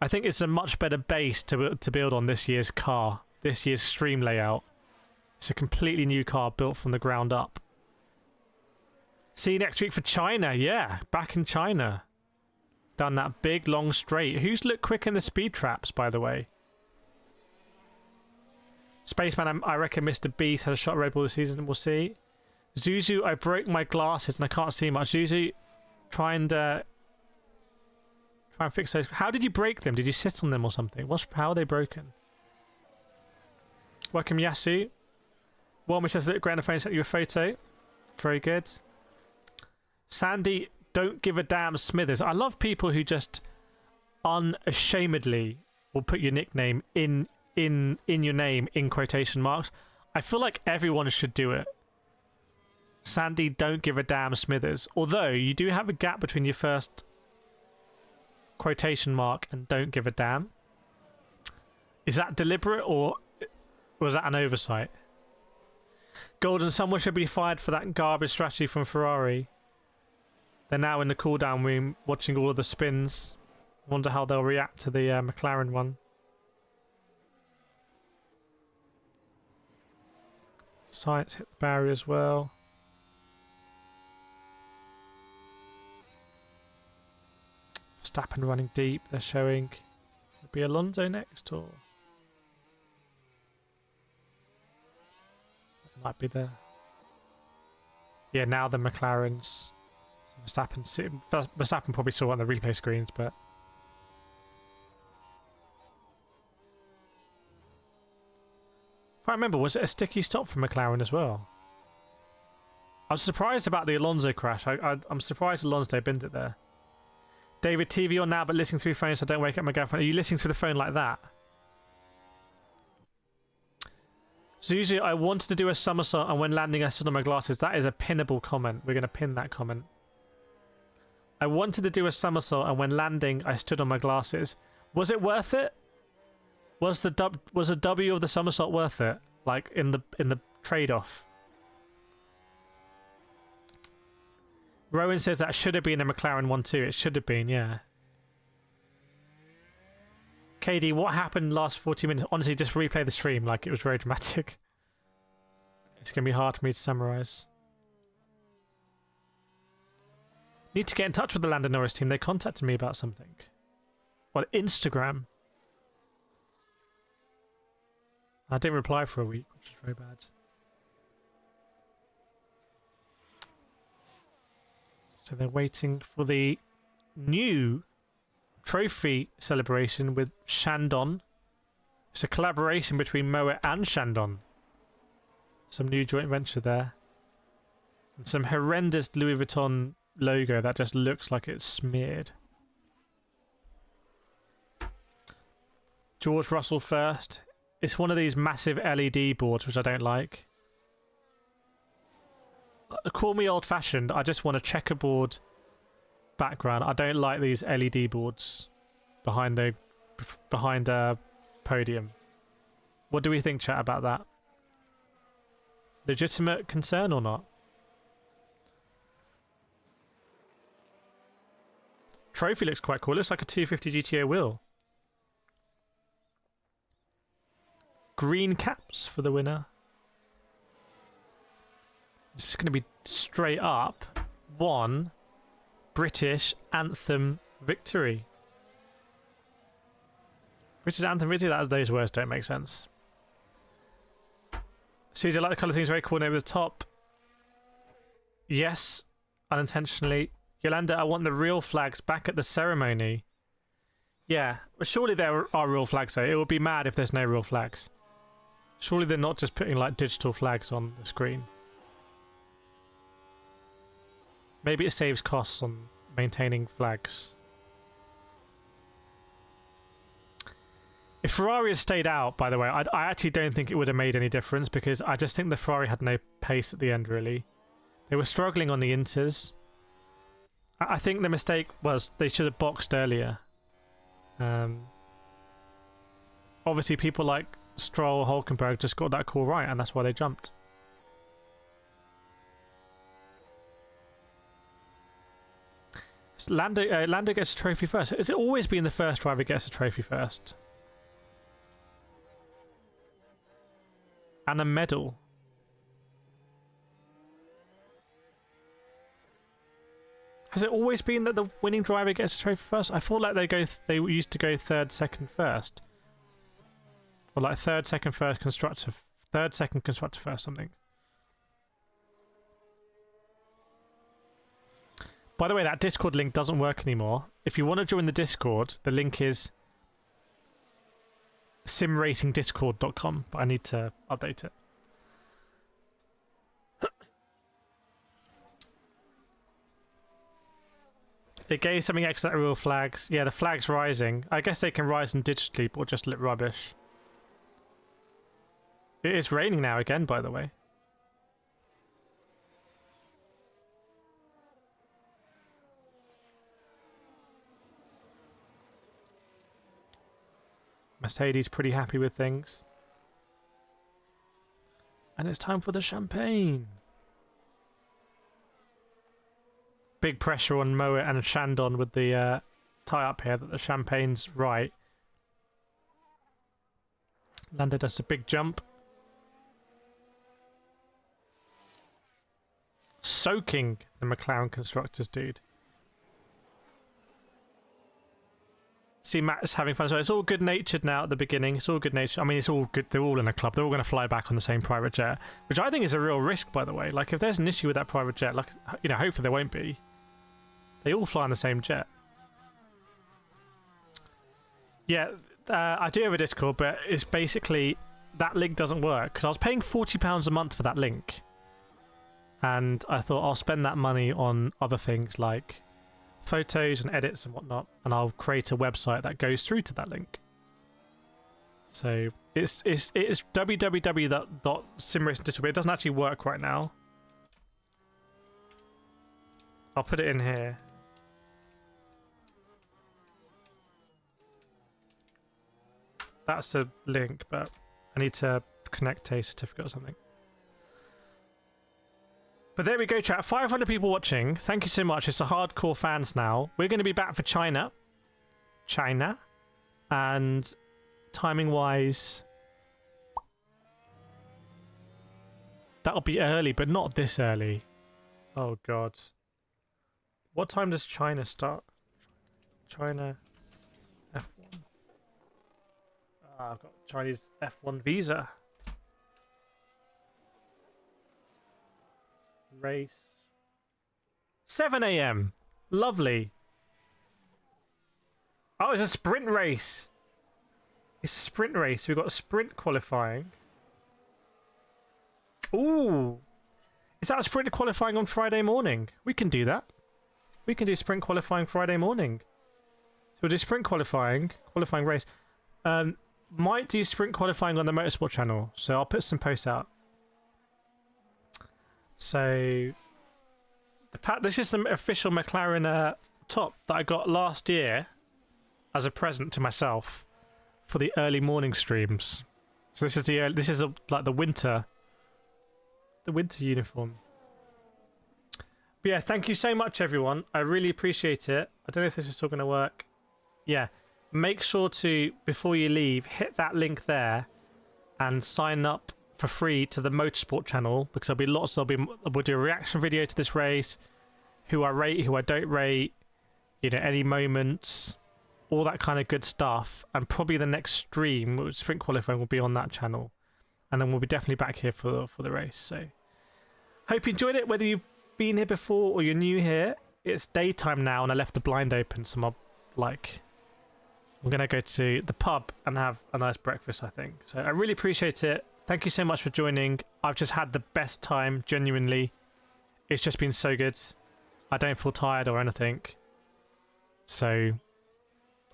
I think it's a much better base to build on this year's car. This year's stream layout. It's a completely new car built from the ground up. See you next week for China. Yeah, back in China. Done that big long straight. Who's looked quick in the speed traps, by the way? Spaceman, I reckon Mr. Beast had a shot at Red Bull this season. We'll see. Zuzu, I broke my glasses and I can't see much. Zuzu, try and fix those. How did you break them? Did you sit on them or something? How are they broken? Welcome, Yasu. Walmy says that Grand Prix sent you a photo. Very good. Sandy, don't give a damn Smithers. I love people who just unashamedly will put your nickname in your name in quotation marks. I feel like everyone should do it. Sandy, don't give a damn Smithers. Although you do have a gap between your first quotation mark and don't give a damn. Is that deliberate or was that an oversight? Golden, someone should be fired for that garbage strategy from Ferrari. They're now in the cool-down room watching all of the spins. Wonder how they'll react to the McLaren one. Science hit the barrier as well. Verstappen running deep. They're showing. Will be Alonso next, or it might be the. Yeah, now the McLarens. So Verstappen probably saw it on the replay screens, but. If I remember, was it a sticky stop for McLaren as well? I was surprised about the Alonso crash. I'm surprised Alonso binned it there. David, TV on now, but listening through phone so I don't wake up my girlfriend. Are you listening through the phone like that? Zuzu, I wanted to do a somersault and when landing I stood on my glasses. That is a pinnable comment. We're going to pin that comment. I wanted to do a somersault and when landing I stood on my glasses. Was it worth it? Was the W of the somersault worth it? Like in the trade-off? Rowan says that should have been a McLaren 1-2. It should have been, yeah. KD, what happened last 40 minutes? Honestly, just replay the stream. Like, it was very dramatic. It's going to be hard for me to summarise. Need to get in touch with the Lando Norris team. They contacted me about something. On Instagram. I didn't reply for a week, which is very bad. So they're waiting for the new trophy celebration with Shandong. It's a collaboration between Moet and Shandong. Some new joint venture there. And some horrendous Louis Vuitton logo that just looks like it's smeared. George Russell first. It's one of these massive LED boards, which I don't like. Call me old-fashioned. I just want a checkerboard background. I don't like these LED boards behind a podium. What do we think, chat, about that? Legitimate concern or not? Trophy looks quite cool. It looks like a 250 GTO wheel. Green caps for the winner. It's going to be straight up. One British anthem victory. British anthem victory? Those words don't make sense. So, do you like the colour things very coordinated with the top? Yes, unintentionally. Yolanda, I want the real flags back at the ceremony. Yeah, but surely there are real flags though. It would be mad if there's no real flags. Surely they're not just putting like digital flags on the screen. Maybe it saves costs on maintaining flags. If Ferrari had stayed out, by the way, I actually don't think it would have made any difference because I just think the Ferrari had no pace at the end, really. They were struggling on the inters. I think the mistake was they should have boxed earlier. Obviously, people like Stroll, Hulkenberg just got that call right, and that's why they jumped. Lando gets a trophy first. Has it always been the first driver gets a trophy first? And a medal. Has it always been that the winning driver gets a trophy first? I thought like they used to go third, second, first. Or like third, second, first, constructor, third, second, constructor, first, something. By the way, that Discord link doesn't work anymore. If you want to join the Discord, the link is simracingdiscord.com, but I need to update it. It gave something extra real flags. Yeah, the flag's rising. I guess they can rise in digitally, or just look rubbish. It is raining now again, by the way. Mercedes pretty happy with things. And it's time for the champagne. Big pressure on Moet and Shandon with the tie-up here that the champagne's right. Lando does a big jump. Soaking the McLaren constructors, dude. See, Matt's having fun. So it's all good-natured now at the beginning. It's all good-natured. I mean, it's all good. They're all in a club. They're all going to fly back on the same private jet, which I think is a real risk, by the way. Like, if there's an issue with that private jet, like, you know, hopefully there won't be. They all fly on the same jet. Yeah, I do have a Discord, but it's basically that link doesn't work because I was paying £40 a month for that link, and I thought I'll spend that money on other things like photos and edits and whatnot, and I'll create a website that goes through to that link. So it's www.simracingdiscord, but it doesn't actually work right now. I'll put it in here. That's a link, but I need to connect a certificate or something. But there we go, chat. 500 people watching. Thank you so much. It's the hardcore fans now. We're going to be back for China. And timing-wise, that'll be early, but not this early. Oh, God. What time does China start? China F1. I've got Chinese F1 visa. Race 7 AM. Lovely. Oh, it's a sprint race. It's a sprint race. We've got a sprint qualifying. Ooh. Is that a sprint qualifying on Friday morning? We can do that. We can do sprint qualifying Friday morning. So we'll do sprint qualifying race. Might do sprint qualifying on the Motorsport channel. So I'll put some posts out. So this is the official McLaren top that I got last year as a present to myself for the early morning streams. So this is like the winter uniform. But yeah, thank you so much, everyone. I really appreciate it. I don't know if this is still going to work. Yeah, make sure to, before you leave, hit that link there and sign up for free to the Motorsport channel, because we'll do a reaction video to this race. who I rate, who I don't rate, you know, any moments, all that kind of good stuff. And probably the next stream, which sprint qualifying, will be on that channel. And then we'll be definitely back here for the race. So hope you enjoyed it, whether you've been here before or you're new here. It's daytime now and I left the blind open, so I'm going to go to the pub and have a nice breakfast, I think. So I really appreciate it. Thank you so much for joining. I've just had the best time, genuinely. It's just been so good. I don't feel tired or anything. So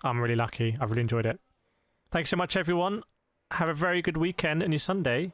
I'm really lucky. I've really enjoyed it. Thanks so much, everyone. Have a very good weekend and your Sunday.